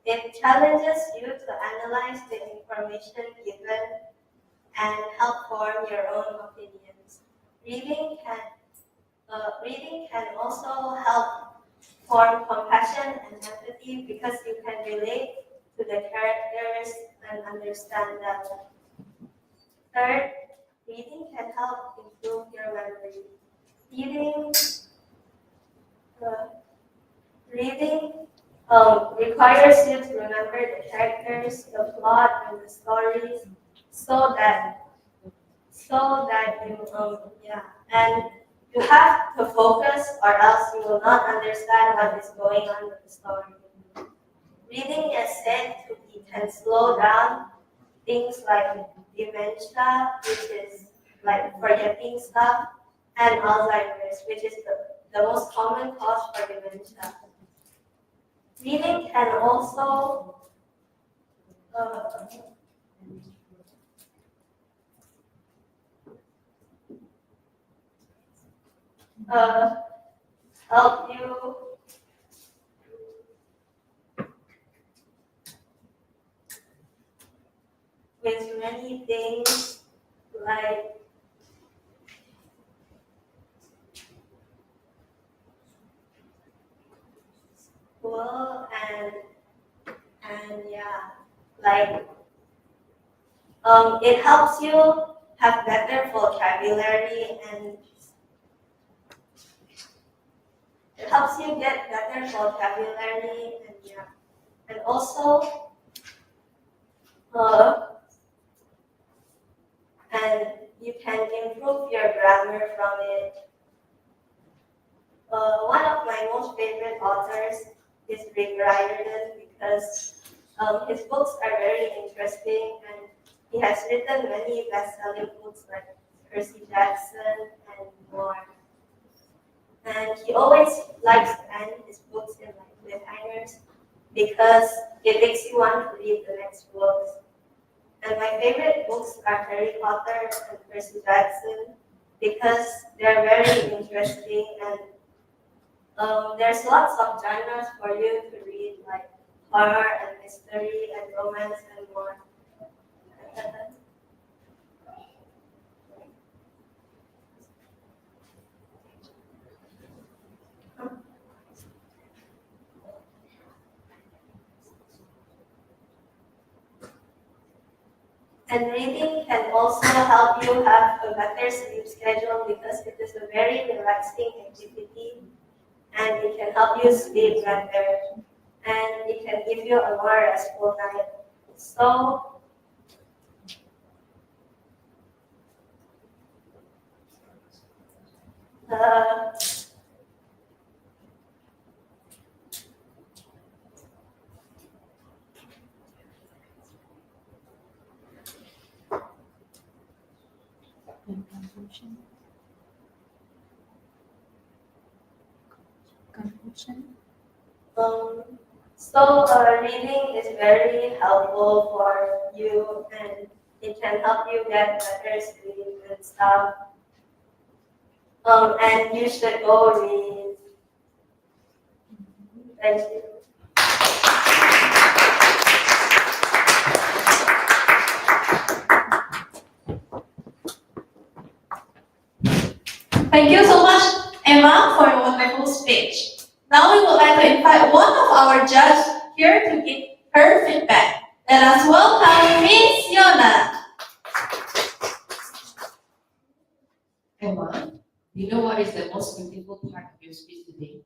[SPEAKER 9] It challenges you to analyze the information given and help form your own opinions. Reading can also help form compassion and empathy because you can relate to the characters and understand them. Third, reading can help improve your memory. Reading, uh, reading requires you to remember the characters, the plot, and the stories, so that and you have to focus, or else you will not understand what is going on with the story. Reading is said to can slow down things like dementia, which is like forgetting stuff, and Alzheimer's, which is the most common cause for dementia. Reading can also help you with many things like school and yeah, like it helps you have better vocabulary and it helps you get better vocabulary and yeah, and also and you can improve your grammar from it. One of my most favorite authors is Rick Riordan because his books are very interesting and he has written many best-selling books like Percy Jackson and more. And he always likes to end his books in like cliffhangers because it makes you want to read the next books. And my favorite books are Harry Potter and Percy Jackson because they're very interesting and there's lots of genres for you to read, like horror and mystery and romance and more. And reading can also help you have a better sleep schedule because it is a very relaxing activity and it can help you sleep better and it can give you a more restful night. So, reading is very helpful for you and it can help you get better sleep and stuff. And you should go read. Thank you.
[SPEAKER 1] Thank you so much, Emma, for your wonderful speech. Now we would like to invite one of our judges here to give her feedback. Let us welcome Miss Yona.
[SPEAKER 8] Emma, you know what is the most beautiful part of your speech today?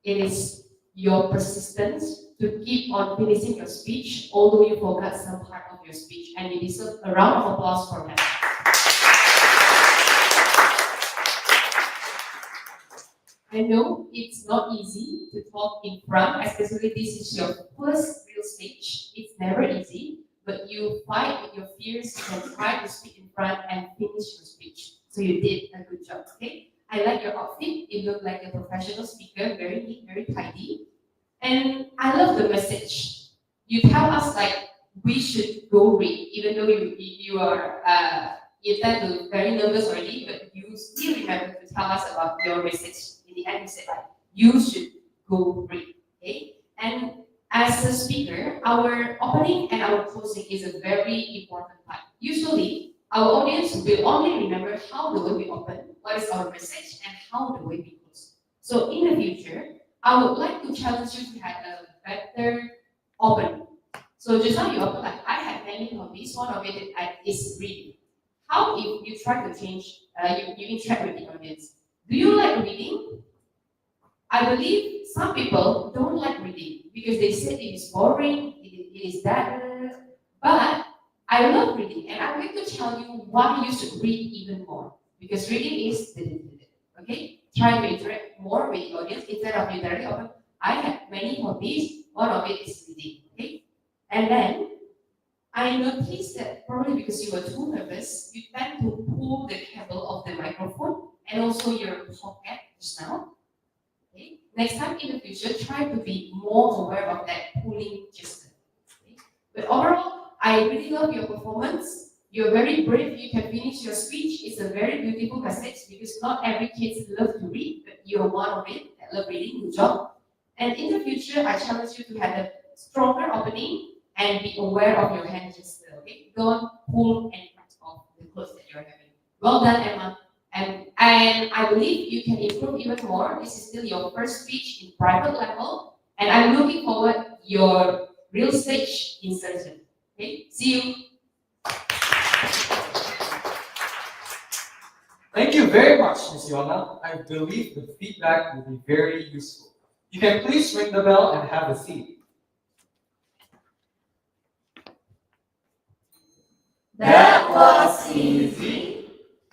[SPEAKER 8] It is your persistence to keep on finishing your speech, although you forgot some part of your speech, and you deserve a round of applause for that. I know it's not easy to talk in front, especially this is your first real stage. It's never easy, but you fight with your fears and try to speak in front and finish your speech. So you did a good job, okay? I like your outfit. You look like a professional speaker, very neat, very tidy. And I love the message. You tell us like we should go read, even though you are you tend to very nervous already, but you still remember to tell us about your message. In the end, you said like you should go read, okay? And as a speaker, our opening and our closing is a very important part. Usually, our audience will only remember how the way we open, what is our message, and how the way we close. So in the future, I would like to challenge you to have a better opening. So just now you open like I have many hobbies. One of it is reading. How if you try to change, you interact with the audience? Do you like reading? I believe some people don't like reading because they say it is boring, it is that. But I love reading, and I'm going to tell you why you should read even more. Because reading is okay. Try to interact more with the audience instead of you directly open. I have many hobbies. One of it is reading. Okay, and then I noticed that probably because you were too nervous, you tend to pull the cable of the microphone and also your pocket just now. Okay? Next time in the future, try to be more aware of that pulling gesture. Okay? But overall, I really love your performance. You're very brave. You can finish your speech. It's a very beautiful message because not every kid loves to read, but you're one of it that love reading. Good job. And in the future, I challenge you to have a stronger opening and be aware of your hand gesture. Okay? Don't pull any part of the clothes that you're having. Well done, Emma. And I believe you can improve even more. This is still your first speech in private level, and I'm looking forward your real stage insertion. Okay, see you.
[SPEAKER 3] Thank you very much, Ms. Yona. I believe the feedback will be very useful. You can please ring the bell and have a seat.
[SPEAKER 1] That was easy.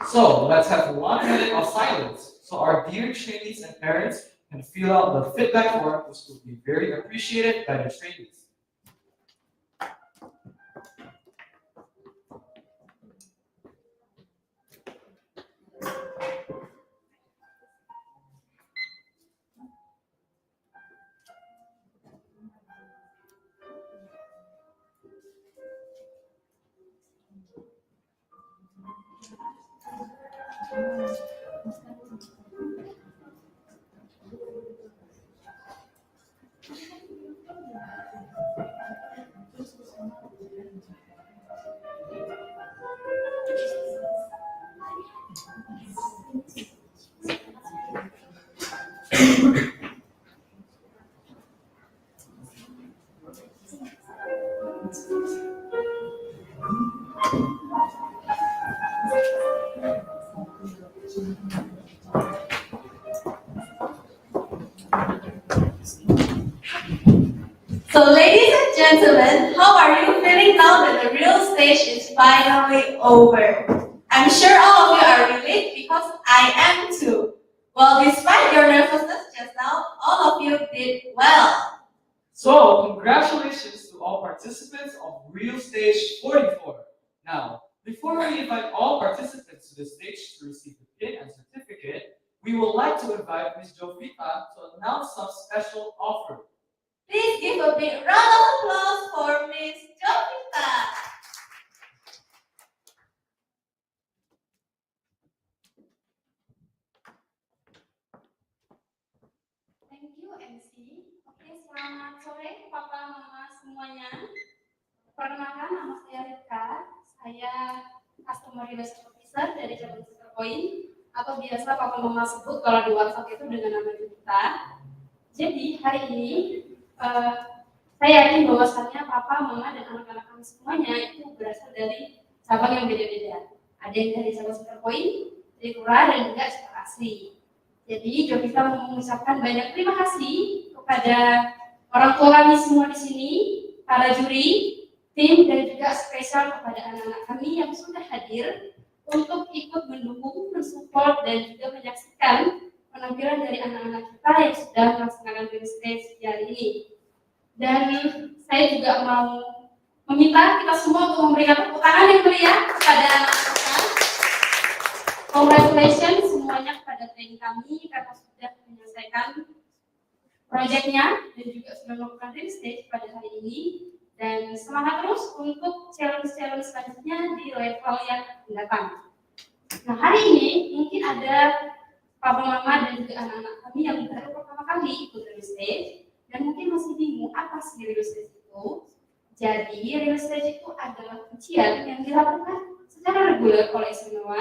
[SPEAKER 3] So let's have 1 minute of silence so our dear trainees and parents can fill out the feedback form, which will be very appreciated by the trainees.
[SPEAKER 1] So ladies and gentlemen, how are you feeling now that the real stage is finally over? I'm sure all of you are relieved because I am too. Well, despite your nervousness just now, all of you did well.
[SPEAKER 3] So congratulations to all participants of Real Stage 44. Now, before we invite all participants to the stage to receive the pin and certificate, we would like to invite Ms. Jovita to announce some special offer.
[SPEAKER 1] Please give a big round of applause for Miss Jovita.
[SPEAKER 11] Thank you, MC. Oke, selamat sore Papa Mama semuanya. Perkenalkan, nama saya Rika. Saya Customer Relationship Officer dari cabang Superpoint, atau biasa Papa Mama sebut kalau di WhatsApp itu dengan nama Jovita. Jadi hari ini saya yakin bahwasannya papa, mama, dan anak-anak kami semuanya itu berasal dari cabang yang beda-beda. Ada yang dari cabang Superpoint, Tripura, dan juga Super Asli. Jadi Jovita mau mengucapkan banyak terima kasih kepada orang tua kami semua di sini, para juri, tim, dan juga spesial kepada anak-anak kami yang sudah hadir untuk ikut mendukung, mensupport, dan juga menyaksikan penampilan dari anak-anak kita yang sudah melaksanakan real stage hari ini. Dan saya juga mau meminta kita semua untuk memberikan tepuk tangan yang meriah kepada anak-anak kita. Congratulations semuanya kepada tim kami karena sudah menyelesaikan proyeknya dan juga sudah melakukan real stage pada hari ini. Dan semangat terus untuk challenge-challenge selanjutnya di level yang mendatang. Nah, hari ini mungkin ada papa mama dan juga anak-anak kami yang baru pertama kali ikut real stage dan mungkin masih bingung apa sih real stage itu. Jadi real stage itu adalah ujian yang dilakukan secara reguler oleh SMA1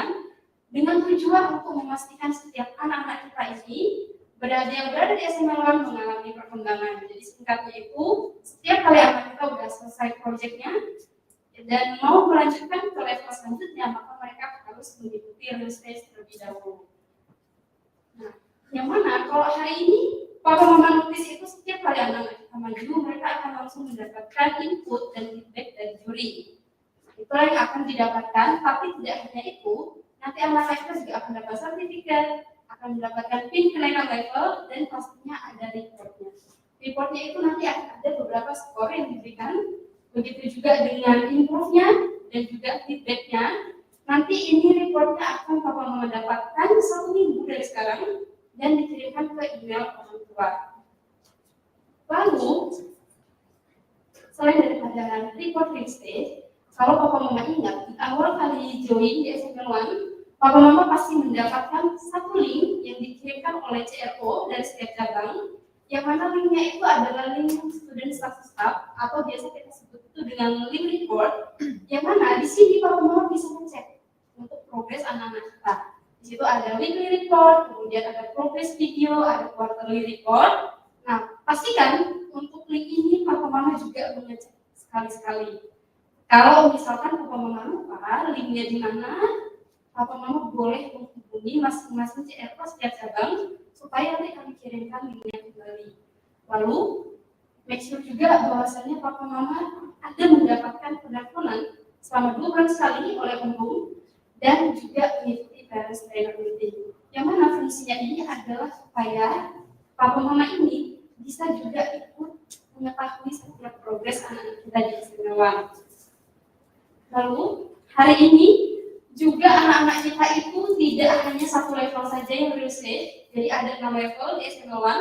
[SPEAKER 11] dengan tujuan untuk memastikan setiap anak-anak kita ini yang berada di SMA1 mengalami perkembangan. Jadi singkatnya itu, setiap kali anak kita sudah selesai proyeknya dan mau melanjutkan ke level selanjutnya, maka mereka harus mengikuti real stage terlebih dahulu. Nah, yang mana kalau hari ini Papa Mama notice itu setiap kali anak-anak kita maju, mereka akan langsung mendapatkan input dan feedback dari juri. Itulah yang akan didapatkan, tapi tidak hanya itu, nanti anak-anak kita juga akan dapat sertifikat, akan mendapatkan pin kenaikan level, dan pastinya ada reportnya. Reportnya itu nanti akan ada beberapa skor yang diberikan, begitu juga dengan improve-nya dan juga feedback-nya. Nanti ini reportnya akan Papa Mama dapatkan 1 minggu dari sekarang dan dikirimkan ke email orang tua. Lalu, selain daripada report real stage, kalau Papa Mama ingat, di awal kali join di SMA1, Papa Mama pasti mendapatkan satu link yang dikirimkan oleh CRO dari setiap cabang, yang mana linknya itu adalah link student status tab atau biasa kita sebut itu dengan link report, yang mana di sini Papa Mama bisa ngecek untuk progres anak-anak kita. Di situ ada weekly report, kemudian ada progress video, ada quarterly report. Nah, pastikan untuk link ini Papa Mama juga mengecek sekali-sekali. Kalau misalkan Papa Mama lupa linknya di mana, Papa Mama boleh menghubungi masing-masing CRO setiap cabang supaya nanti kami kirimkan linknya kembali. Lalu, make sure juga bahwasannya Papa Mama ada mendapatkan penelponan selama 2 bulan sekali oleh umum dan juga mengikuti parents trainer meeting. Yang mana fungsinya ini adalah supaya Papa Mama ini bisa juga ikut mengetahui setiap progres anak-anak kita di SMA1. Lalu, hari ini juga anak-anak kita itu tidak hanya satu level saja yang real stage, jadi ada 6 level di SMA1.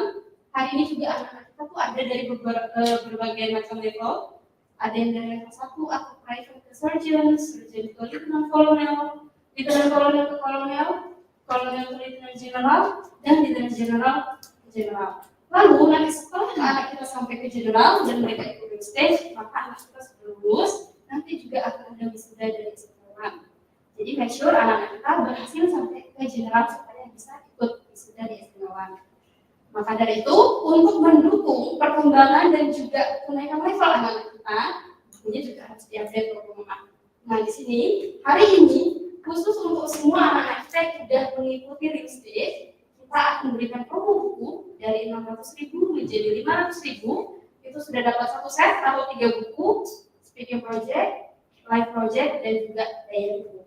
[SPEAKER 11] Hari ini juga anak-anak kita tuh ada dari berbagai macam level. Ada yang dari level 1 atau private ke surgeon, surgeon ke lieutenant colonel, lieutenant colonel ke colonel, colonel ke lieutenant general, dan lieutenant general ke general. Lalu nanti setelah anak kita sampai ke general dan mereka ikut real stage, maka anak kita sudah lulus, nanti juga akan ada wisuda dari SMA1. Jadi make sure anak-anak kita berhasil sampai ke general supaya bisa ikut wisuda di SMA1. Maka dari itu, untuk mendukung perkembangan dan juga kenaikan level anak-anak kita, ini juga harus diupdate Papa. Nah, di sini hari ini khusus untuk semua anak-anak kita yang sudah mengikuti real stage, kita akan memberikan promo buku dari 600.000 menjadi 500.000. Itu sudah dapat 1 set atau 3 buku, speaking project, live project, dan juga diary buku.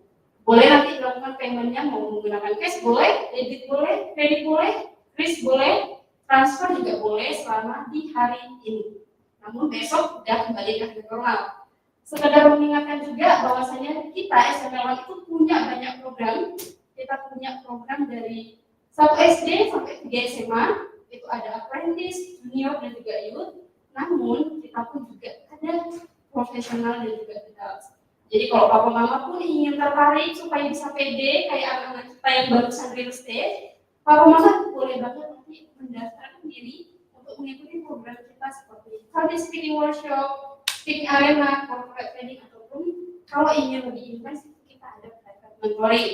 [SPEAKER 11] Boleh nanti dilakukan paymentnya mau menggunakan cash boleh, debit boleh, kredit boleh, kris boleh, transfer juga boleh selama di hari ini. Namun besok sudah kembali ke normal. Sekedar mengingatkan juga bahwasanya kita SMA1 itu punya banyak program. Kita punya program dari 1 SD sampai 3 SMA, itu ada apprentice, junior, dan juga youth. Namun kita pun juga ada profesional dan juga adult. Jadi kalau Papa Mama pun ingin tertarik supaya bisa pede kayak anak-anak kita yang barusan real stage, Papa Mama boleh banget nanti mendaftarkan diri untuk mengikuti program kita seperti public speaking workshop, speaking arena, corporate training, ataupun kalau ingin lebih intens kita ada private mentoring.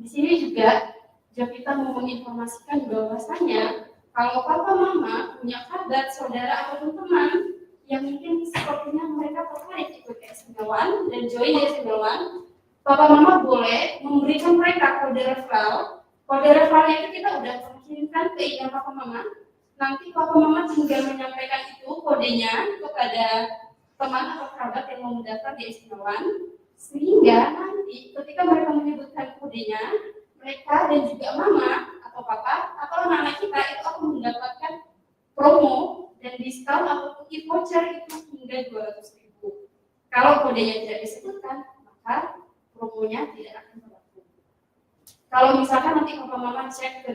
[SPEAKER 11] Di sini juga Jovita mau menginformasikan bahwasanya
[SPEAKER 13] Kalau papa mama punya kerabat, saudara ataupun teman yang mungkin sepertinya mereka tertarik ikut keistimewaan dan join keistimewaan, papa mama boleh memberikan mereka kode referral. Kode referralnya itu kita udah kirimkan ke email papa mama. Nanti papa mama tinggal menyampaikan itu kodenya kepada teman atau kerabat yang mau mendaftar di keistimewaan, sehingga nanti ketika mereka menyebutkan kodenya, mereka dan juga mama atau papa atau anak-anak kita itu akan mendapatkan promo dan diskon atau e-voucher itu hingga 200.000. Kalau kodenya tidak disebutkan, maka promonya tidak akan berlaku. Kalau misalkan nanti papa mama cek ke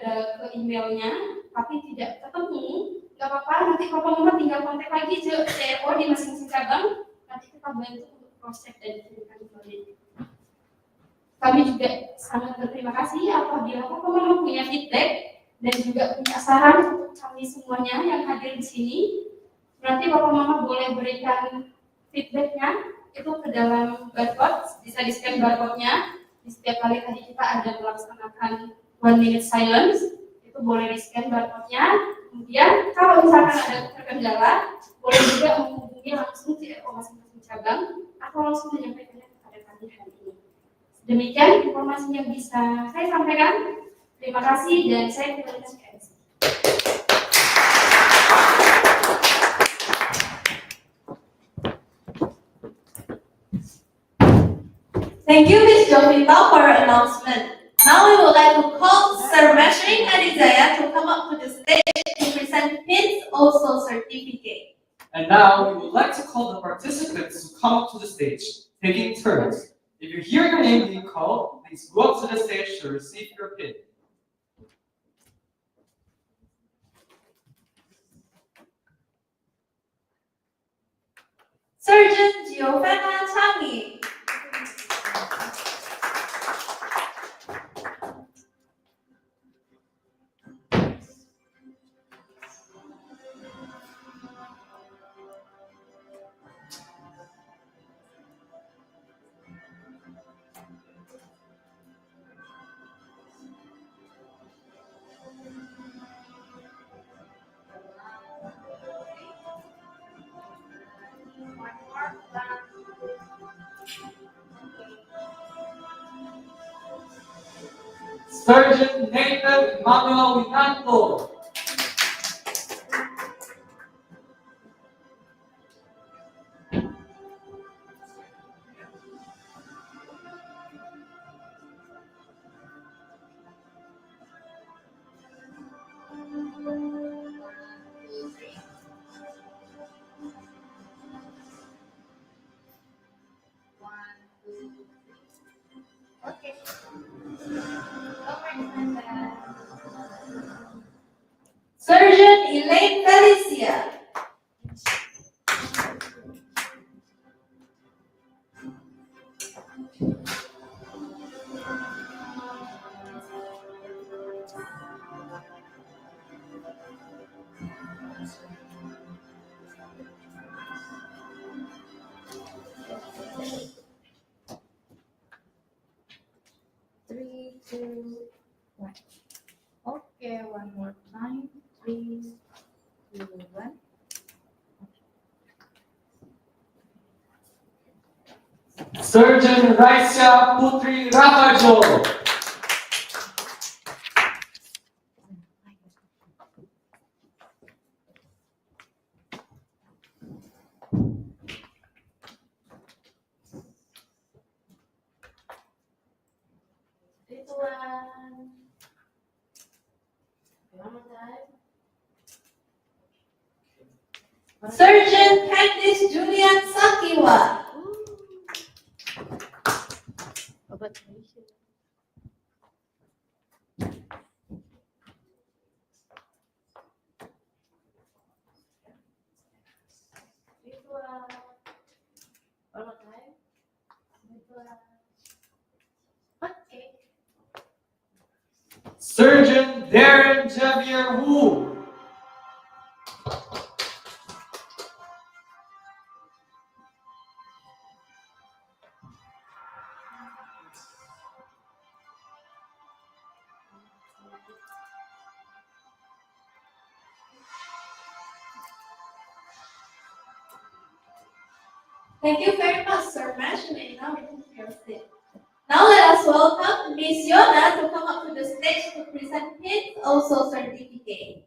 [SPEAKER 13] emailnya tapi tidak ketemu, nggak apa-apa, nanti papa mama tinggal kontak lagi CRO di masing-masing cabang, nanti kita bantu untuk cross check dan kirimkan emailnya. Kami juga sangat berterima kasih apabila papa mama punya feedback dan juga punya saran untuk kami semuanya yang hadir di sini. Nanti papa mama boleh berikan feedbacknya itu ke dalam barcode, bisa di scan barcode-nya. Di setiap kali tadi kita ada melaksanakan 1 minute silence, itu boleh di scan barcode-nya. Kemudian kalau misalkan ada terkendala, boleh juga menghubungi langsung CRO masing-masing cabang atau langsung menyampaikannya kepada kami hari ini. Demikian informasi yang bisa saya sampaikan. Terima kasih dan saya kembalikan ke Sesi.
[SPEAKER 1] Thank you, Ms. Jovita, for your announcement. Now we would like to call Sir Meshrin and Isaiah to come up to the stage to present PIN's also certificate.
[SPEAKER 3] And now we would like to call the participants to come up to the stage, taking turns. If you hear your name being called, please go up to the stage to receive your pin.
[SPEAKER 1] Surgeon Giovanna Changi.
[SPEAKER 3] Surgeon Nathan Manuel Winanto.
[SPEAKER 1] Surgeon Elaine Felicia.
[SPEAKER 4] Three, two, one. Okay, one more time. 3, 2, 1.
[SPEAKER 3] Surgeon Raisya Putri Ramajo.
[SPEAKER 1] Surgeon Candice Julian Sakiwa.
[SPEAKER 3] Surgeon Darren Javier Wu.
[SPEAKER 1] Thank you very much, Sir Mash. You may now return to your seat. Now let us welcome Miss Yona to come up to the stage to present his also certificate.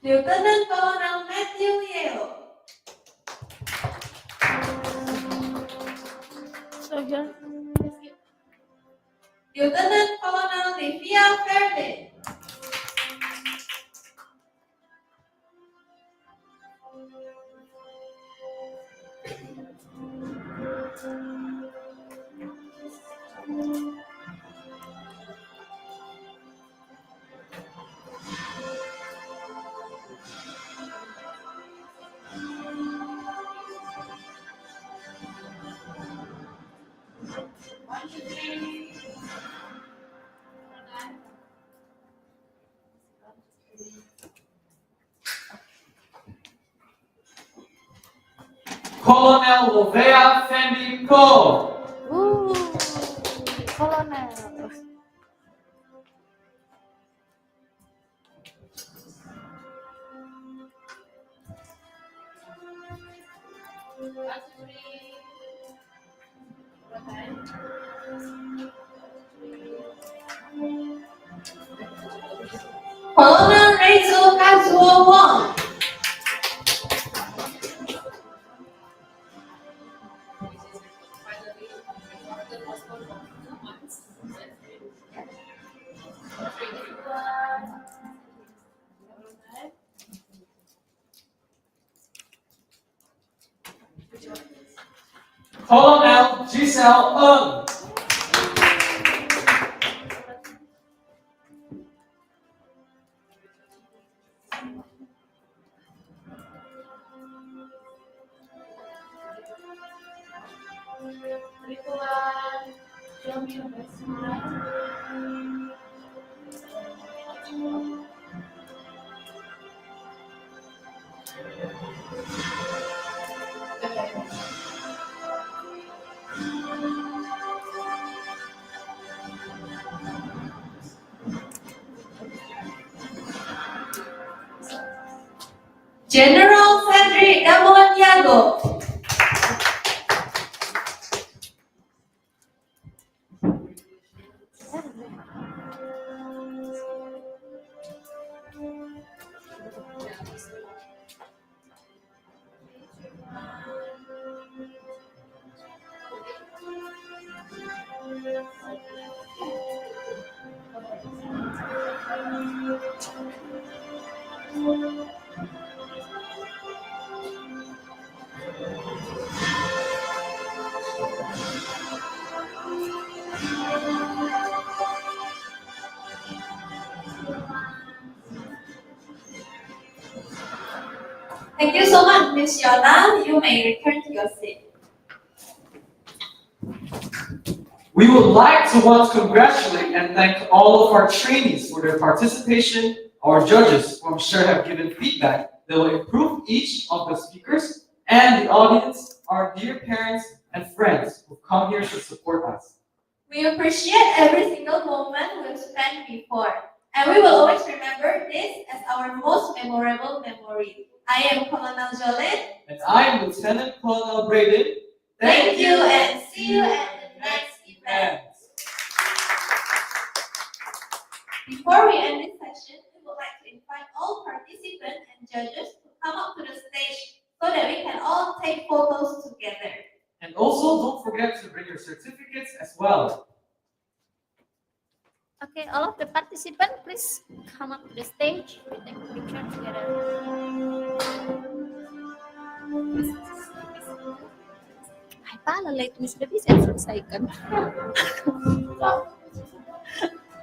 [SPEAKER 1] Lieutenant Colonel Matthew Yeo. Lieutenant Colonel Livia Fairley.
[SPEAKER 3] Colonel Lovea Fendi Ko.
[SPEAKER 1] Colonel Rachel Kazuo Wong.
[SPEAKER 3] Colonel Giselle Ng.
[SPEAKER 1] General Cedric Damoniago. Thank you so much, Miss Yona. You may return to your seat.
[SPEAKER 3] We would like to once congratulate and thank all of our trainees for their participation, our judges, who I'm sure have given feedback that will improve each of the speakers, and the audience, our dear parents and friends who've come here to support us.
[SPEAKER 1] We appreciate every single moment we've spent before, and we will always remember this as our most memorable memory. I am Colonel Jolene.
[SPEAKER 3] And I am Lieutenant Colonel Braden.
[SPEAKER 1] Thank you and see you at the next event. Before we end this session, we would like to invite all participants and judges to come up to the stage so that we can all take photos together.
[SPEAKER 3] And also, don't forget to bring your certificates as well.
[SPEAKER 5] Okay, all of the participants, please come up to the stage. We take a picture together. Ay, pala, late mo sudah bisa selesaikan.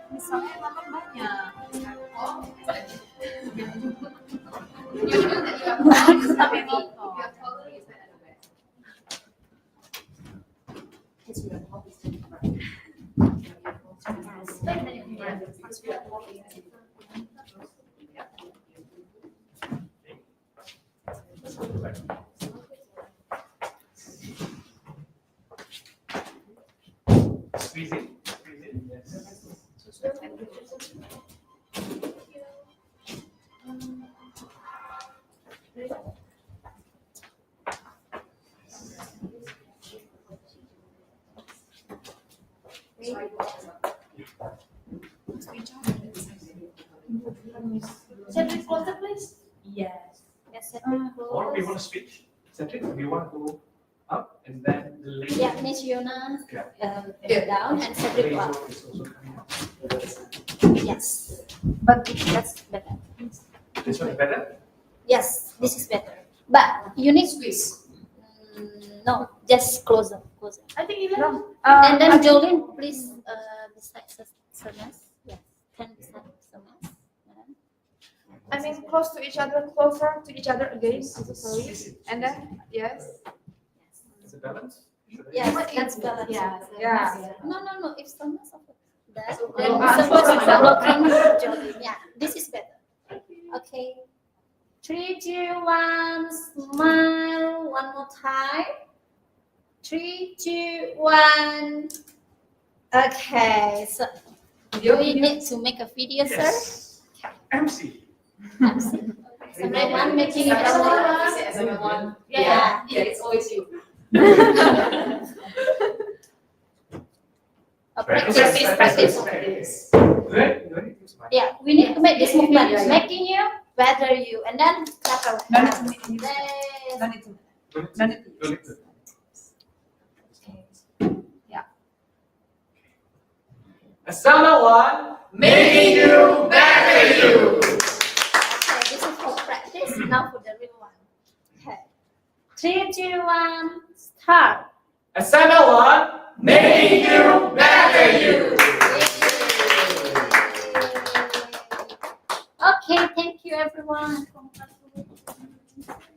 [SPEAKER 8] Misalnya memang banyak.
[SPEAKER 2] Squeeze it. Yes.
[SPEAKER 13] to each other.
[SPEAKER 5] Cedric, closer, please.
[SPEAKER 13] Yes.
[SPEAKER 5] Yes, Cedric,
[SPEAKER 2] Or we
[SPEAKER 5] close.
[SPEAKER 2] want to switch. Cedric, do you want to go up and then the lady?
[SPEAKER 5] Yeah, Miss Yuna,
[SPEAKER 2] Yeah.
[SPEAKER 5] down and Cedric
[SPEAKER 2] Lady
[SPEAKER 5] up.
[SPEAKER 2] is also coming up.
[SPEAKER 5] Yes, but that's better.
[SPEAKER 2] This one is better?
[SPEAKER 5] Yes, this is better. But you need squeeze. No, just closer, closer.
[SPEAKER 9] I think even
[SPEAKER 5] And then Jolene, please, beside Sonas. Yes, can beside Sonas.
[SPEAKER 9] I mean close to each other, closer to each other again. Sorry. And then yes.
[SPEAKER 2] Is it balanced?
[SPEAKER 5] Yes, that's balance.
[SPEAKER 9] Yeah.
[SPEAKER 5] No. If Sonas over that,
[SPEAKER 9] So
[SPEAKER 5] then
[SPEAKER 9] close.
[SPEAKER 5] Sonas is blocking Jolene. Yeah, this is better. Okay. 3, 2, 1, smile. One more time. 3, 2, 1. Okay, so do we need to make a video, sir?
[SPEAKER 2] Yes. MC.
[SPEAKER 5] Someone making it.
[SPEAKER 8] Everyone.
[SPEAKER 5] Yeah.
[SPEAKER 8] Yeah, it's always you.
[SPEAKER 5] Practice.
[SPEAKER 2] Good.
[SPEAKER 5] Yeah, we need to make this movement. Making you, better you, and then clap our hands.
[SPEAKER 7] Asana one, making you better you.
[SPEAKER 5] Okay, this is for practice. Now for the real one. Okay. 3, 2, 1, start.
[SPEAKER 7] Asana one, making you better you.
[SPEAKER 5] Okay, thank you everyone. Congratulations.